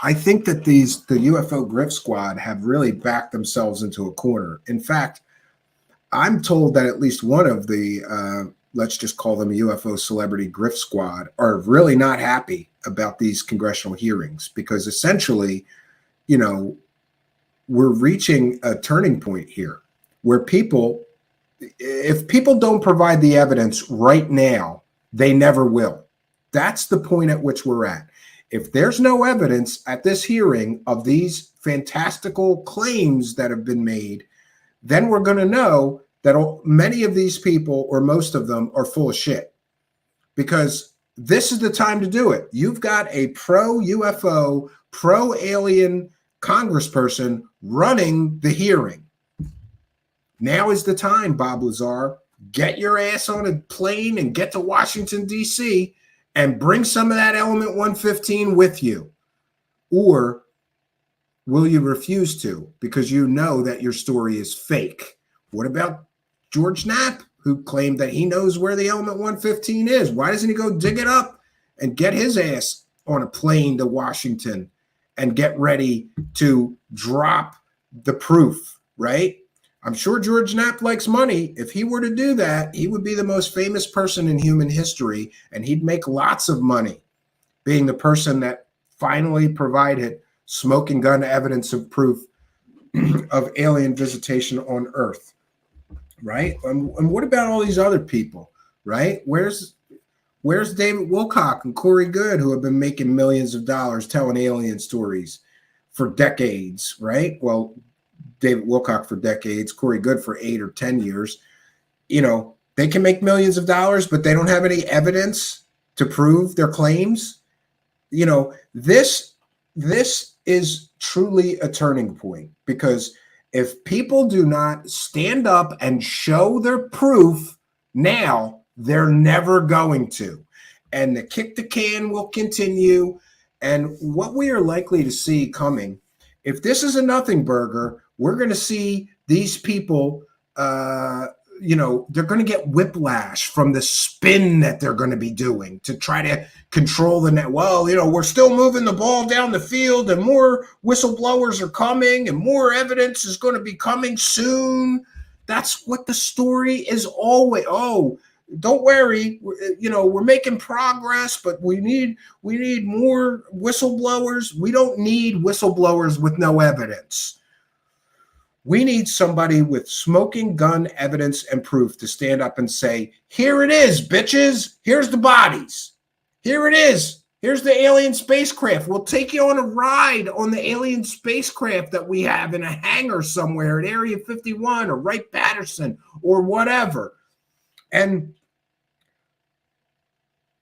S3: I think that the UFO Grift Squad have really backed themselves into a corner. In fact, I'm told that at least one of the let's just call them a UFO celebrity grift squad, are really not happy about these congressional hearings because essentially, you know, we're reaching a turning point here where if people don't provide the evidence right now, they never will. That's the point at which we're at. If there's no evidence at this hearing of these fantastical claims that have been made, then we're going to know that many of these people, or most of them, are full of shit, because this is the time to do it. You've got a pro-UFO, pro-alien congressperson running the hearing. Now is the time, Bob Lazar. get your ass on a plane and get to Washington, D.C. and bring some of that element 115 with you? Or will you refuse to because you know that your story is fake? What about George Knapp, who claimed that he knows where the element 115 is? Why doesn't he go dig it up and get his ass on a plane to Washington and get ready to drop the proof, right? I'm sure George Knapp likes money. If he were to do that, he would be the most famous person in human history, and he'd make lots of money being the person that finally provided smoking gun evidence of proof of alien visitation on Earth, right? And what about all these other people, right? Where's David Wilcock and Corey Goode, who have been making millions of dollars telling alien stories for decades, right? Well, David Wilcock for decades, Corey Goode for 8 or 10 years. You know, they can make millions of dollars, but they don't have any evidence to prove their claims. You know, this is truly a turning point, because if people do not stand up and show their proof now, they're never going to. And the kick the can will continue. And what we are likely to see coming, if this is a nothing burger, we're going to see these people, you know, they're going to get whiplash from the spin that they're going to be doing to try to control the net. Well, you know, we're still moving the ball down the field, and more whistleblowers are coming, and more evidence is going to be coming soon. That's what the story is always. Oh, don't worry, you know, we're making progress, but we need more whistleblowers. We don't need whistleblowers with no evidence. We need somebody with smoking gun evidence and proof to stand up and say, here it is, bitches. Here's the bodies. Here it is. Here's the alien spacecraft. We'll take you on a ride on the alien spacecraft that we have in a hangar somewhere at Area 51 or Wright-Patterson or whatever. And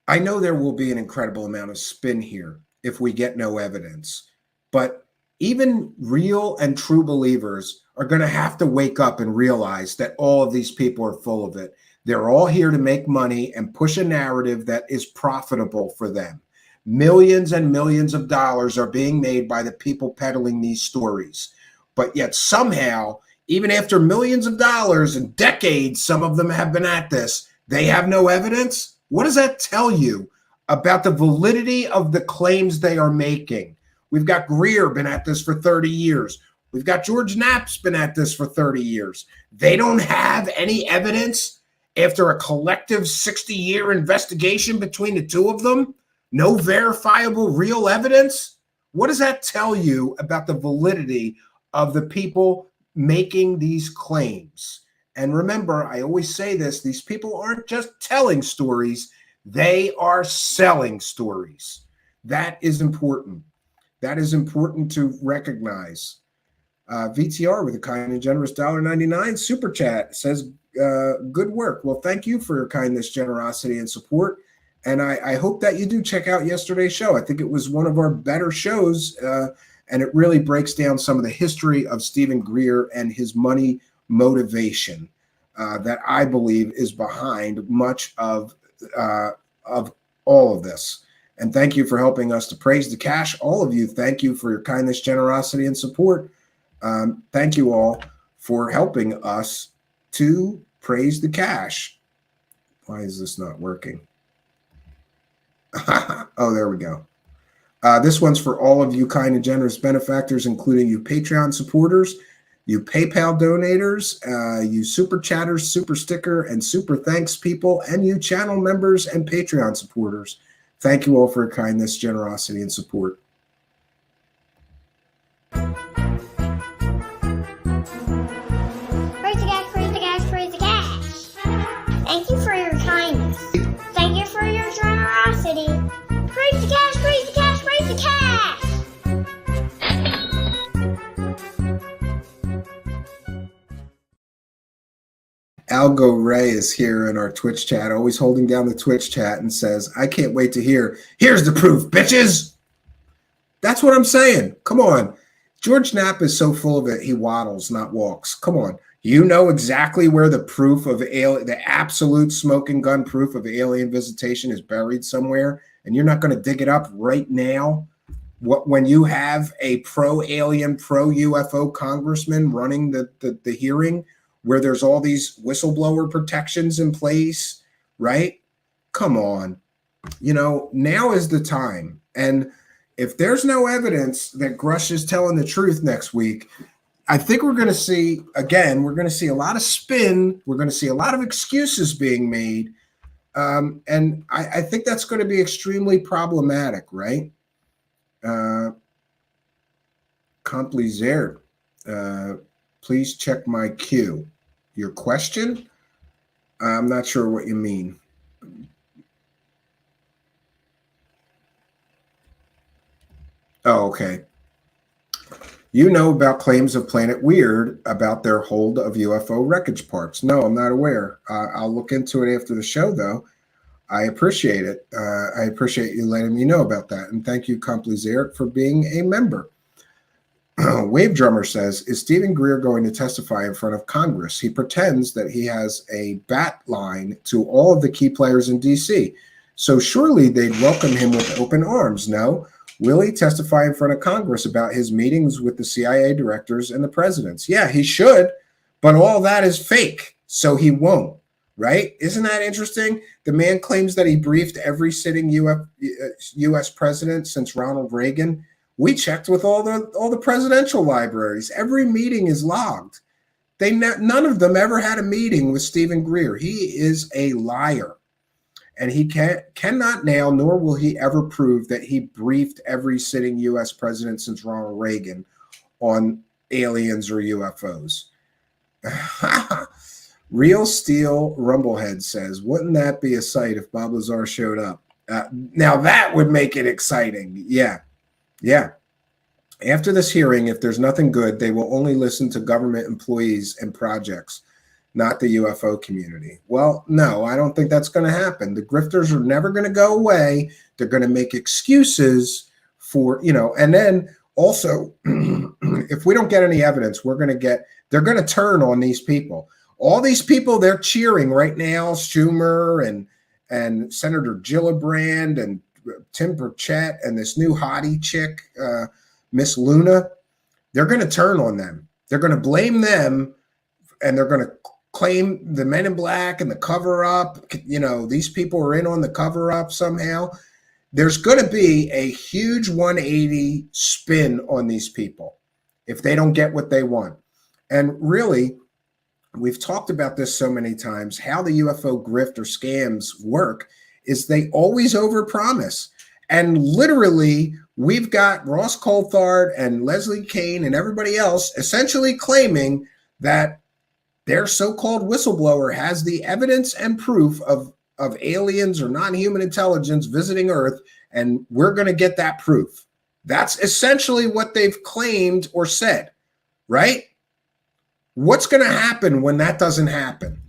S3: I know there will be an incredible amount of spin here if we get no evidence, but even real and true believers are going to have to wake up and realize that all of these people are full of it. They're all here to make money and push a narrative that is profitable for them. Millions and millions of dollars are being made by the people peddling these stories. But yet somehow, even after millions of dollars and decades, some of them have been at this, they have no evidence. What does that tell you about the validity of the claims they are making? We've got Greer been at this for 30 years. We've got George Knapp's been at this for 30 years. They don't have any evidence after a collective 60-year investigation between the two of them. No verifiable real evidence. What does that tell you about the validity of the people making these claims? And remember, I always say this, these people aren't just telling stories, they are selling stories. That is important. That is important to recognize. VTR with a kind and generous $1.99 super chat says, good work. Well, thank you for your kindness, generosity, and support. And I hope that you do check out yesterday's show. I think it was one of our better shows, and it really breaks down some of the history of Stephen Greer and his money motivation that I believe is behind much of all of this. And thank you for helping us to praise the cash. All of you, thank you for your kindness, generosity, and support. Thank you all for helping us to praise the cash. Why is this not working? Oh, there we go. This one's for all of you kind and generous benefactors, including you Patreon supporters, you PayPal donators, you super chatters, super sticker, and super thanks people, and you channel members and Patreon supporters. Thank you all for your kindness, generosity, and support.
S7: Praise the cash, praise the cash, praise the cash. Thank you for your kindness. Thank you for your generosity. Praise the cash, praise the cash, praise the cash.
S3: Algo Ray is here in our Twitch chat, always holding down the Twitch chat, and says, I can't wait to hear, here's the proof, bitches. That's what I'm saying. Come on. George Knapp is so full of it, he waddles, not walks. Come on. You know exactly where the proof of the absolute smoking gun proof of alien visitation is buried somewhere, and you're not going to dig it up right now. When you have a pro-alien, pro-UFO congressman running the hearing where there's all these whistleblower protections in place, right? Come on. You know, now is the time. And if there's no evidence that Grush is telling the truth next week, I think we're going to see, again, we're going to see a lot of spin. We're going to see a lot of excuses being made. And I think that's going to be extremely problematic, right? Complizer, please check my queue. Your question? I'm not sure what you mean. Oh, okay. You know about claims of Planet Weird about their hold of UFO wreckage parts. No, I'm not aware. I'll look into it after the show, though. I appreciate it. I appreciate you letting me know about that. And thank you, Complizer, for being a member. Wave Drummer says, is Stephen Greer going to testify in front of Congress? He pretends that he has a bat line to all of the key players in D.C. So surely they'd welcome him with open arms, no? Will he testify in front of Congress about his meetings with the CIA directors and the presidents? Yeah, he should, but all that is fake, so he won't, right? Isn't that interesting? The man claims that he briefed every sitting U.S. president since Ronald Reagan. We checked with all the presidential libraries. Every meeting is logged. None of them ever had a meeting with Stephen Greer. He is a liar. And he cannot now, nor will he ever prove that he briefed every sitting U.S. president since Ronald Reagan on aliens or UFOs. Real Steel Rumblehead says, wouldn't that be a sight if Bob Lazar showed up? Now that would make it exciting. Yeah. After this hearing, if there's nothing good, they will only listen to government employees and projects, not the UFO community. Well, no, I don't think that's going to happen. The grifters are never going to go away. They're going to make excuses for, and then also, if we don't get any evidence, they're going to turn on these people. All these people they're cheering right now, Schumer and Senator Gillibrand and Tim Burchett and this new hottie chick, Miss Luna, they're going to turn on them. They're going to blame them, and they're going to claim the Men in Black and the cover-up. These people are in on the cover-up somehow. There's going to be a huge 180 spin on these people if they don't get what they want. And really, we've talked about this so many times, how the UFO grift or scams work is they always overpromise. And literally, we've got Ross Coulthard and Leslie Kane and everybody else essentially claiming that their so-called whistleblower has the evidence and proof of aliens or non-human intelligence visiting Earth, and we're going to get that proof. That's essentially what they've claimed or said, right? What's going to happen when that doesn't happen?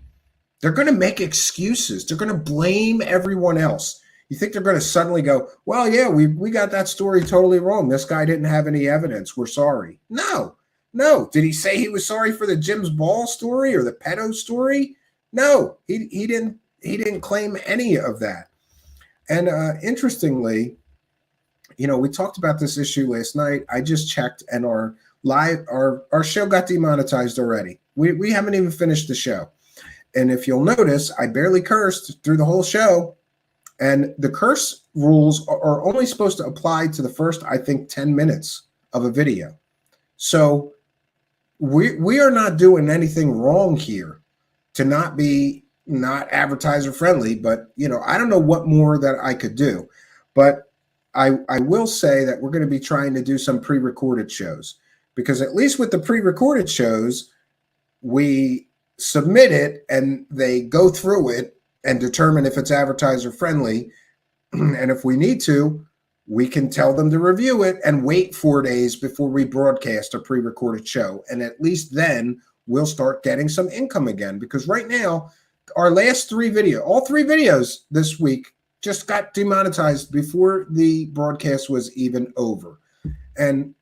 S3: They're going to make excuses. They're going to blame everyone else. You think they're going to suddenly go, well, yeah, we got that story totally wrong. This guy didn't have any evidence. We're sorry. No. Did he say he was sorry for the Jim's Ball story or the pedo story? No, he didn't claim any of that. And interestingly, we talked about this issue last night. I just checked, and our show got demonetized already. We haven't even finished the show. And if you'll notice, I barely cursed through the whole show. And the curse rules are only supposed to apply to the first, I think, 10 minutes of a video. So we are not doing anything wrong here to not be not advertiser friendly. But, I don't know what more that I could do. But I will say that we're going to be trying to do some pre-recorded shows, because at least with the pre-recorded shows, we submit it and they go through it and determine if it's advertiser friendly. And if we need to, we can tell them to review it and wait 4 days before we broadcast a pre-recorded show. And at least then we'll start getting some income again, because right now, our last all three videos this week just got demonetized before the broadcast was even over. And,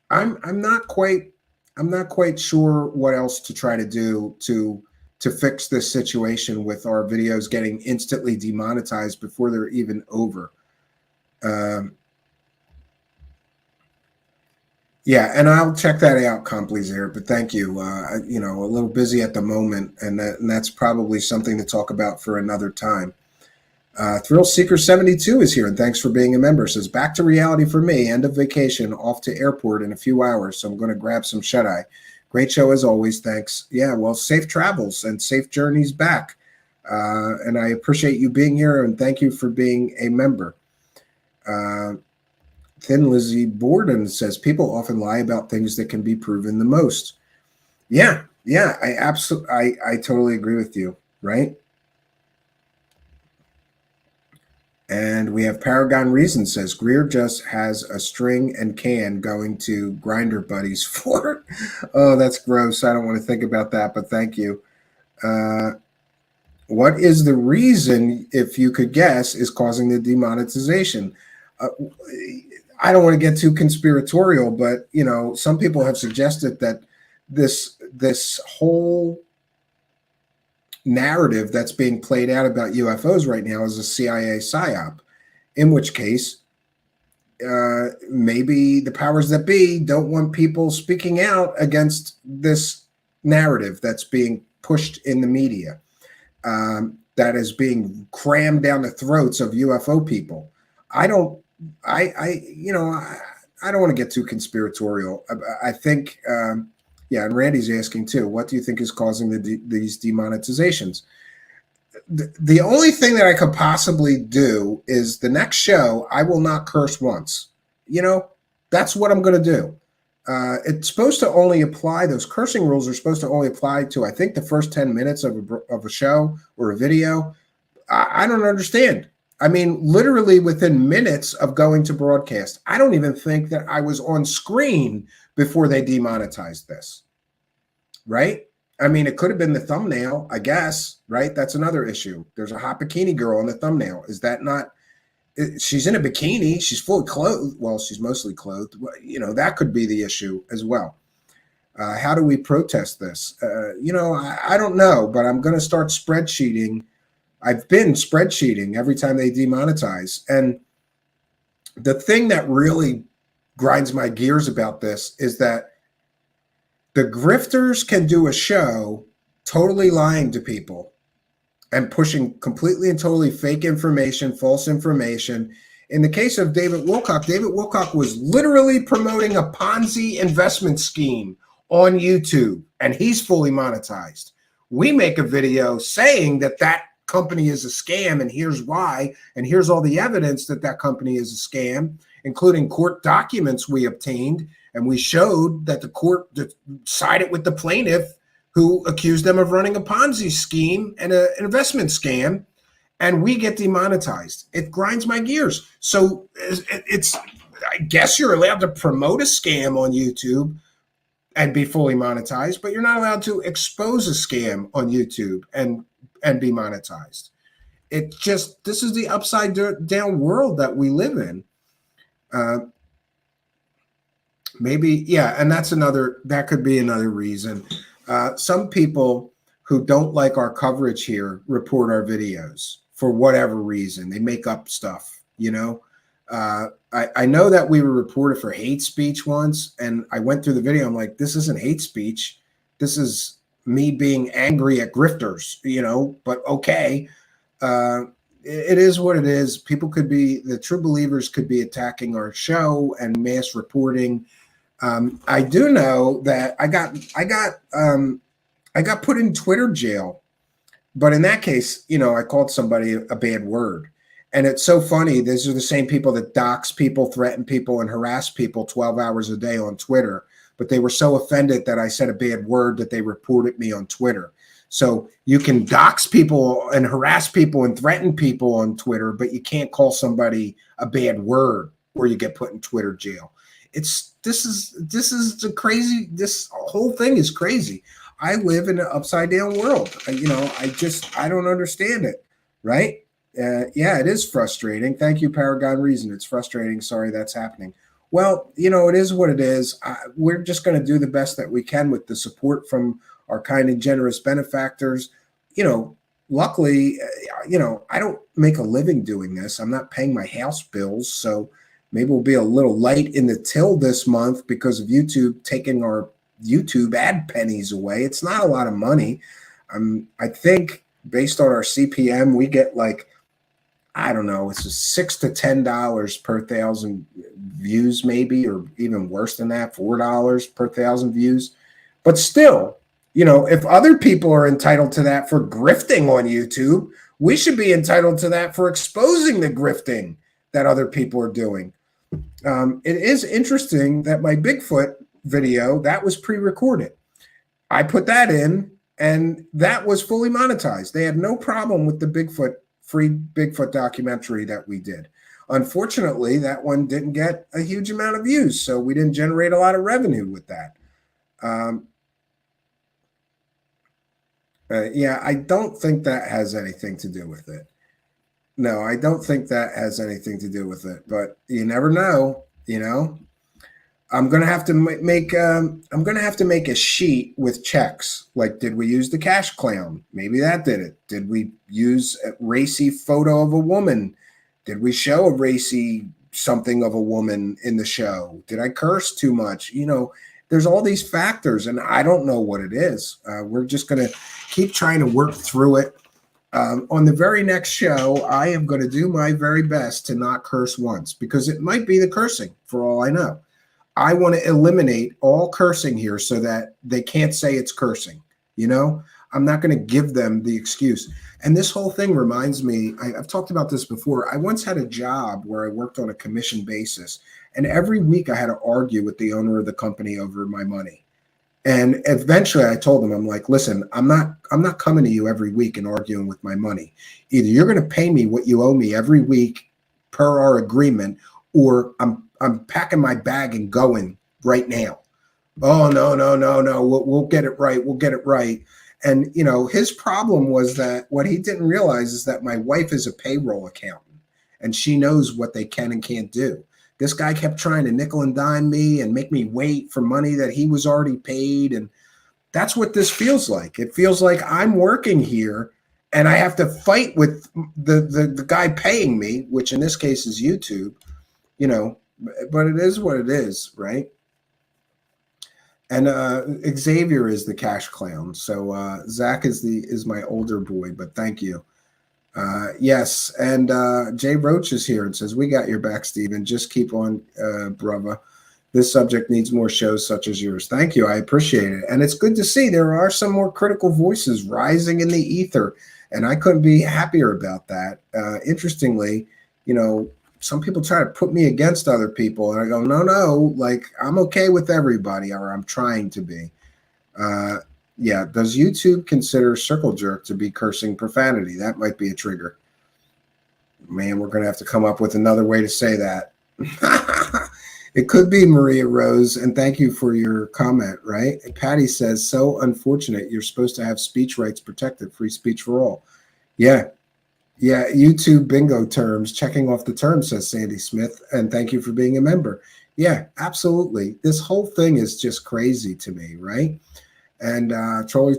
S3: I'm not quite I'm not quite sure what else to try to do to fix this situation with our videos getting instantly demonetized before they're even over. Yeah, and I'll check that out, Complizer, but thank you. You know, a little busy at the moment, and that's probably something to talk about for another time. Thrill Seeker 72 is here, and thanks for being a member. Says, back to reality for me, end of vacation, off to airport in a few hours, so I'm going to grab some shut-eye. Great show as always, thanks. Yeah, well, safe travels and safe journeys back. And I appreciate you being here, and thank you for being a member. Thin Lizzie Borden says, people often lie about things that can be proven the most. Yeah, I totally agree with you, right? And we have Paragon Reason says, Greer just has a string and can going to Grinder Buddies for. Oh, that's gross. I don't want to think about that, but thank you. What is the reason, if you could guess, is causing the demonetization? I don't want to get too conspiratorial, but you know, some people have suggested that this whole narrative that's being played out about UFOs right now is a CIA psyop, in which case maybe the powers that be don't want people speaking out against this narrative that's being pushed in the media, that is being crammed down the throats of UFO people. I don't want to get too conspiratorial. I think, yeah, and Randy's asking too, what do you think is causing these demonetizations? The only thing that I could possibly do is the next show, I will not curse once. You know, that's what I'm going to do. It's supposed to only apply, those cursing rules are supposed to only apply to, I think, the first 10 minutes of a show or a video. I don't understand. I mean, literally within minutes of going to broadcast, I don't even think that I was on screen before they demonetized this, right? I mean, it could have been the thumbnail, I guess, right? That's another issue. There's a hot bikini girl on the thumbnail. Is that not, she's in a bikini, she's fully clothed. Well, she's mostly clothed. You know, that could be the issue as well. How do we protest this? You know, I don't know, but I'm going to start spreadsheeting. I've been spreadsheeting every time they demonetize. And the thing that really grinds my gears about this is that the grifters can do a show totally lying to people and pushing completely and totally fake information, false information. In the case of David Wilcock was literally promoting a Ponzi investment scheme on YouTube, and he's fully monetized. We make a video saying that company is a scam, and here's why, and here's all the evidence that company is a scam, including court documents we obtained, and we showed that the court sided with the plaintiff who accused them of running a Ponzi scheme and an investment scam, and we get demonetized. It grinds my gears. So it's I guess you're allowed to promote a scam on YouTube and be fully monetized, but you're not allowed to expose a scam on YouTube and be monetized. It just, this is the upside down world that we live in. Maybe, yeah, and that could be another reason. Some people who don't like our coverage here report our videos for whatever reason. They make up stuff, you know. I know that we were reported for hate speech once, and I went through the video. I'm like, this isn't hate speech. This is me being angry at grifters, you know, but okay. It is what it is. People could be, the true believers could be attacking our show and mass reporting. I do know that I got put in Twitter jail, but in that case, you know, I called somebody a bad word. And it's so funny. These are the same people that dox people, threaten people, and harass people 12 hours a day on Twitter. But they were so offended that I said a bad word that they reported me on Twitter. So you can dox people and harass people and threaten people on Twitter, but you can't call somebody a bad word or you get put in Twitter jail. This is the crazy. This whole thing is crazy. I live in an upside down world. You know, I don't understand it. Right? Yeah, it is frustrating. Thank you, Paragon Reason. It's frustrating. Sorry that's happening. Well, it is what it is. We're just going to do the best that we can with the support from our kind and generous benefactors. Luckily, I don't make a living doing this. I'm not paying my house bills. So maybe we'll be a little light in the till this month because of YouTube taking our YouTube ad pennies away. It's not a lot of money. I think based on our CPM, we get like, I don't know, it's $6 to $10 per 1,000 views, maybe, or even worse than that, $4 per 1,000 views. But still, if other people are entitled to that for grifting on YouTube, we should be entitled to that for exposing the grifting that other people are doing. It is interesting that my Bigfoot video, that was pre-recorded. I put that in, and that was fully monetized. They had no problem with the free Bigfoot documentary that we did. Unfortunately, that one didn't get a huge amount of views, so we didn't generate a lot of revenue with that. Yeah, I don't think that has anything to do with it. No, I don't think that has anything to do with it, but you never know, I'm going to have to make a sheet with checks. Like, did we use the cash clown? Maybe that did it. Did we use a racy photo of a woman? Did we show a racy something of a woman in the show? Did I curse too much? There's all these factors, and I don't know what it is. We're just going to keep trying to work through it. On the very next show, I am going to do my very best to not curse once, because it might be the cursing for all I know. I want to eliminate all cursing here so that they can't say it's cursing. I'm not going to give them the excuse. And this whole thing reminds me, I've talked about this before. I once had a job where I worked on a commission basis, and every week I had to argue with the owner of the company over my money. And eventually I told him, I'm like, listen, I'm not coming to you every week and arguing with my money. Either you're going to pay me what you owe me every week per our agreement, or I'm packing my bag and going right now. Oh, no. We'll get it right. We'll get it right. And, his problem was that what he didn't realize is that my wife is a payroll accountant, and she knows what they can and can't do. This guy kept trying to nickel and dime me and make me wait for money that he was already paid. And that's what this feels like. It feels like I'm working here and I have to fight with the guy paying me, which in this case is YouTube, but it is what it is, right? And Xavier is the cash clown. So Zach is my older boy, but thank you. Yes, and Jay Roach is here and says, we got your back, Stephen. Just keep on, brother. This subject needs more shows such as yours. Thank you. I appreciate it. And it's good to see there are some more critical voices rising in the ether, and I couldn't be happier about that. Interestingly, some people try to put me against other people, and I go, no, like, I'm okay with everybody, or I'm trying to be. Yeah, does YouTube consider circle jerk to be cursing profanity? That might be a trigger. Man, we're going to have to come up with another way to say that. It could be, Maria Rose, and thank you for your comment, right? And Patty says, so unfortunate. You're supposed to have speech rights protected, free speech for all. Yeah, YouTube bingo terms, checking off the terms, says Sandy Smith, and thank you for being a member. Yeah, absolutely. This whole thing is just crazy to me, right? And Troll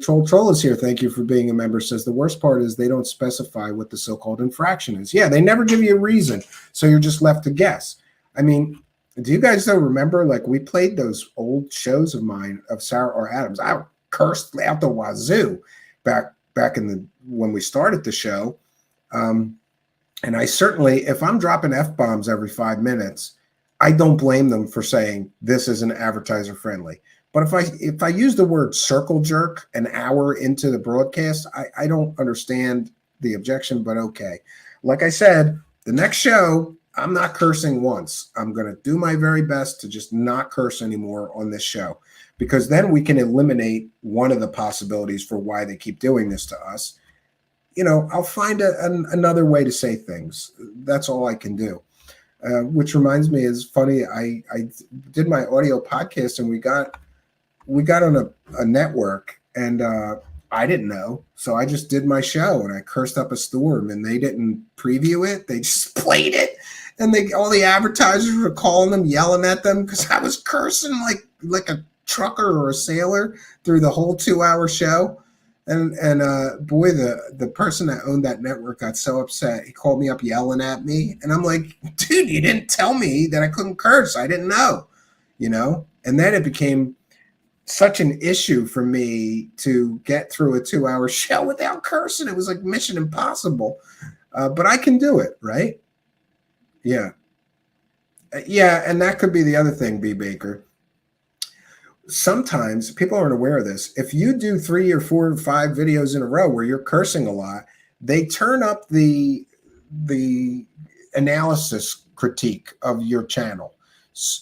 S3: is here. Thank you for being a member. Says the worst part is they don't specify what the so-called infraction is. Yeah, they never give you a reason, so you're just left to guess. I mean, do you guys though remember, like, we played those old shows of mine of Sarah R. Adams? I cursed out the wazoo back in when we started the show. And I certainly, if I'm dropping F-bombs every 5 minutes, I don't blame them for saying this isn't advertiser friendly. But if I use the word circle jerk an hour into the broadcast, I don't understand the objection, but okay. Like I said, the next show, I'm not cursing once. I'm going to do my very best to just not curse anymore on this show, because then we can eliminate one of the possibilities for why they keep doing this to us. I'll find another way to say things. That's all I can do. Which reminds me, is funny. I did my audio podcast, and we got on a network, and I didn't know. So I just did my show, and I cursed up a storm, and they didn't preview it. They just played it. and all the advertisers were calling them, yelling at them because I was cursing like a trucker or a sailor through the whole 2-hour show. And boy, the person that owned that network got so upset. He called me up yelling at me, and I'm like, dude, you didn't tell me that I couldn't curse. I didn't know, And then it became such an issue for me to get through a 2-hour show without cursing. It was like mission impossible, but I can do it, right? Yeah. And that could be the other thing, B. Baker. Sometimes people aren't aware of this. If you do 3 or 4 or 5 videos in a row where you're cursing a lot, they turn up the analysis critique of your channel,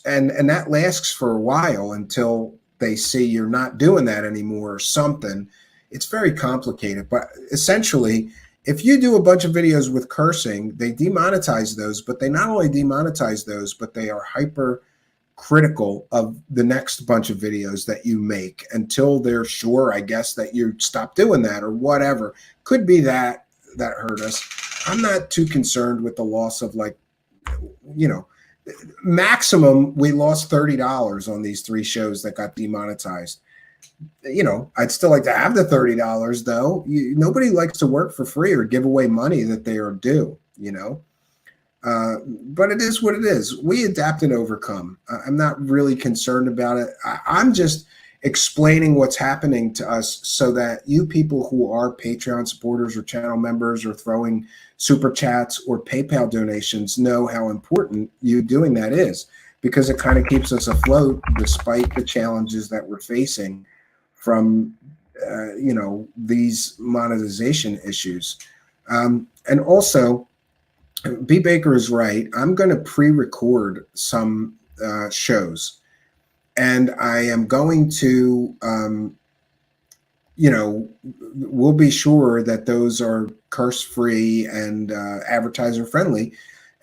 S3: and that lasts for a while until they see you're not doing that anymore or something. It's very complicated, but essentially, if you do a bunch of videos with cursing, they demonetize those, but they not only demonetize those, but they are hyper critical of the next bunch of videos that you make until they're sure, I guess, that you stop doing that or whatever. Could be that hurt us. I'm not too concerned with the loss of maximum we lost $30 on these 3 shows that got demonetized. I'd still like to have the $30 though. Nobody likes to work for free or give away money that they are due, but it is what it is. We adapt and overcome. I'm not really concerned about it. I'm just explaining what's happening to us so that you people who are Patreon supporters or channel members or throwing super chats or PayPal donations know how important you doing that is, because it kind of keeps us afloat despite the challenges that we're facing from, these monetization issues. And also, B. Baker is right. I'm going to pre-record some shows, and I am going to, we'll be sure that those are curse-free and advertiser-friendly,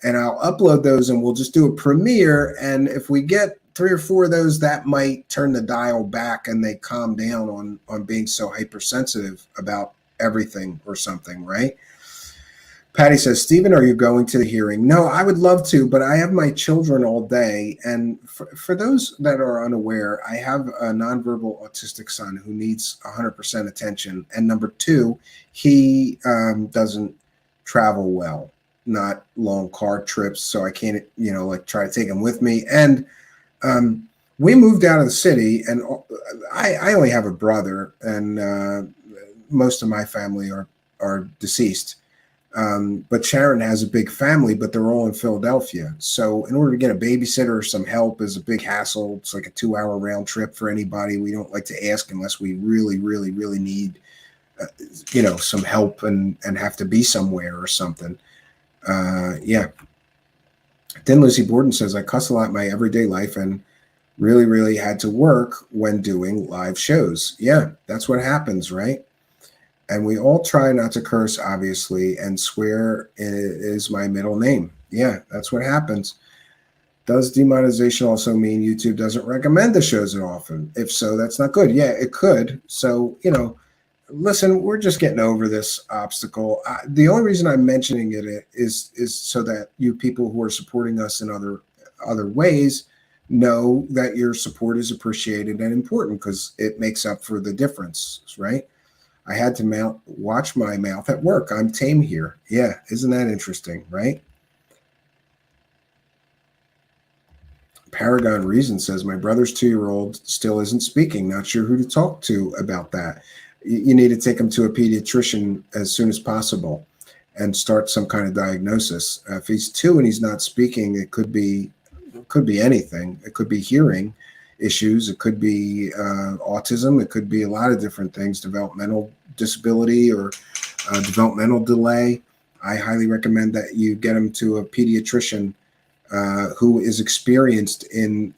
S3: and I'll upload those, and we'll just do a premiere. And if we get 3 or 4 of those, that might turn the dial back, and they calm down on being so hypersensitive about everything or something, right? Patty says, Stephen, are you going to the hearing? No, I would love to, but I have my children all day. And for those that are unaware, I have a nonverbal autistic son who needs 100% attention. And number 2, he doesn't travel well, not long car trips. So I can't, try to take him with me. And we moved out of the city, and I only have a brother, and most of my family are deceased. But Sharon has a big family, but they're all in Philadelphia. So in order to get a babysitter or some help is a big hassle. It's like a 2-hour round trip for anybody. We don't like to ask unless we really, really, really need, some help and have to be somewhere or something. Yeah. Then Lucy Borden says, I cuss a lot in my everyday life and really, really had to work when doing live shows. Yeah, that's what happens, right? And we all try not to curse, obviously, and swear is my middle name. Yeah, that's what happens. Does demonetization also mean YouTube doesn't recommend the shows that often? If so, that's not good. Yeah, it could. So, listen, we're just getting over this obstacle. The only reason I'm mentioning it is so that you people who are supporting us in other ways know that your support is appreciated and important, because it makes up for the difference, right? I had to watch my mouth at work. I'm tame here. Yeah, isn't that interesting, right? Paragon Reason says, my brother's 2-year-old still isn't speaking. Not sure who to talk to about that. You need to take him to a pediatrician as soon as possible and start some kind of diagnosis. If he's 2 and he's not speaking, it could be anything. It could be hearing issues. It could be autism. It could be a lot of different things, developmental disability or developmental delay. I highly recommend that you get him to a pediatrician who is experienced in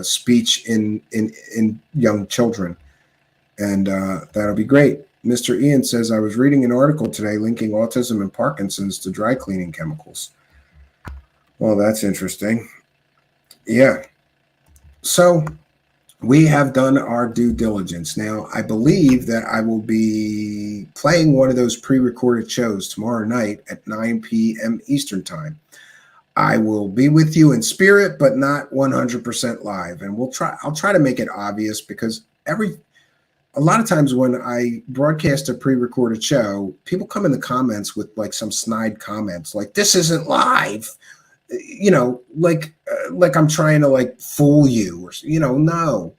S3: speech in young children, and that'll be great. Mr. Ian says, I was reading an article today linking autism and Parkinson's to dry cleaning chemicals. Well, that's interesting. Yeah. So we have done our due diligence. Now, I believe that I will be playing one of those pre-recorded shows tomorrow night at 9 p.m. Eastern time. I will be with you in spirit, but not 100% live. And I'll try to make it obvious, because a lot of times when I broadcast a pre-recorded show, people come in the comments with like some snide comments, like, this isn't live, you know, like I'm trying to like fool you, or, you know, no.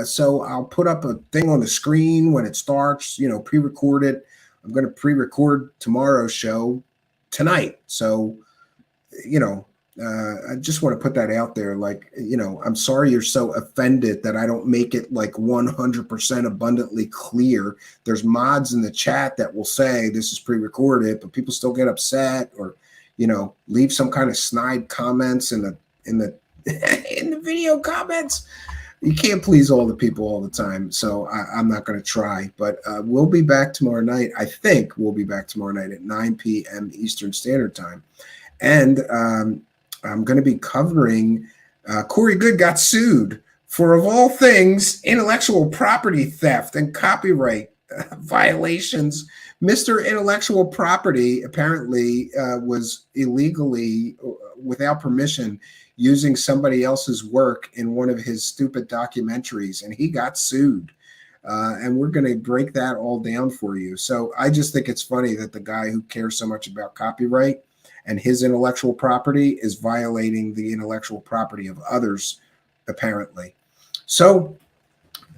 S3: So I'll put up a thing on the screen when it starts, you know, pre-recorded. I'm going to pre-record tomorrow's show tonight. So, you know, I just want to put that out there. Like, you know, I'm sorry you're so offended that I don't make it like 100% abundantly clear. There's mods in the chat that will say this is pre-recorded, but people still get upset, or, you know, leave some kind of snide comments in the in the video comments. You can't please all the people all the time, so I'm not going to try. But we'll be back tomorrow night. I think we'll be back tomorrow night at 9 p.m. Eastern Standard Time. And I'm going to be covering Corey Goode got sued for, of all things, intellectual property theft and copyright violations. Mr. Intellectual Property apparently was illegally, without permission, using somebody else's work in one of his stupid documentaries, and he got sued. And we're going to break that all down for you. So I just think it's funny that the guy who cares so much about copyright and his intellectual property is violating the intellectual property of others, apparently. So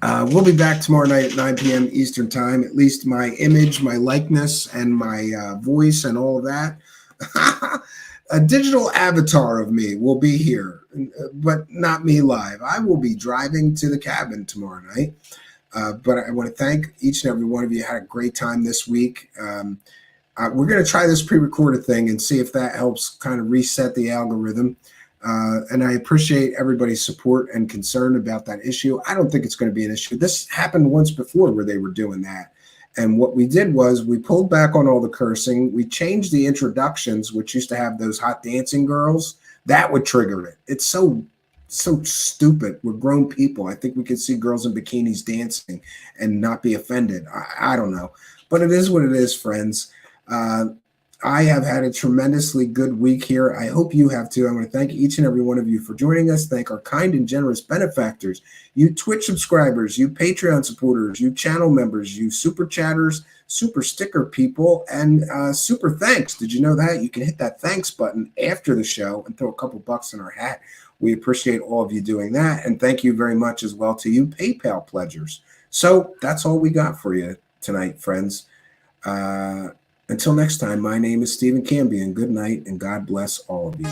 S3: we'll be back tomorrow night at 9 p.m. Eastern time. At least my image, my likeness, and my voice and all of that. A digital avatar of me will be here, but not me live. I will be driving to the cabin tomorrow night. But I want to thank each and every one of you. Had a great time this week. We're going to try this pre-recorded thing and see if that helps kind of reset the algorithm. And I appreciate everybody's support and concern about that issue. I don't think it's going to be an issue. This happened once before where they were doing that. And what we did was we pulled back on all the cursing. We changed the introductions, which used to have those hot dancing girls. That would trigger it. It's so stupid. We're grown people. I think we could see girls in bikinis dancing and not be offended. I don't know. But it is what it is, friends. I have had a tremendously good week here. I hope you have too. I want to thank each and every one of you for joining us. Thank our kind and generous benefactors, you Twitch subscribers, you Patreon supporters, you channel members, you super chatters, super sticker people, and super thanks. Did you know that? You can hit that thanks button after the show and throw a couple bucks in our hat. We appreciate all of you doing that. And thank you very much as well to you PayPal pledgers. So that's all we got for you tonight, friends. Until next time, my name is Stephen Cambion. Good night, and God bless all of you.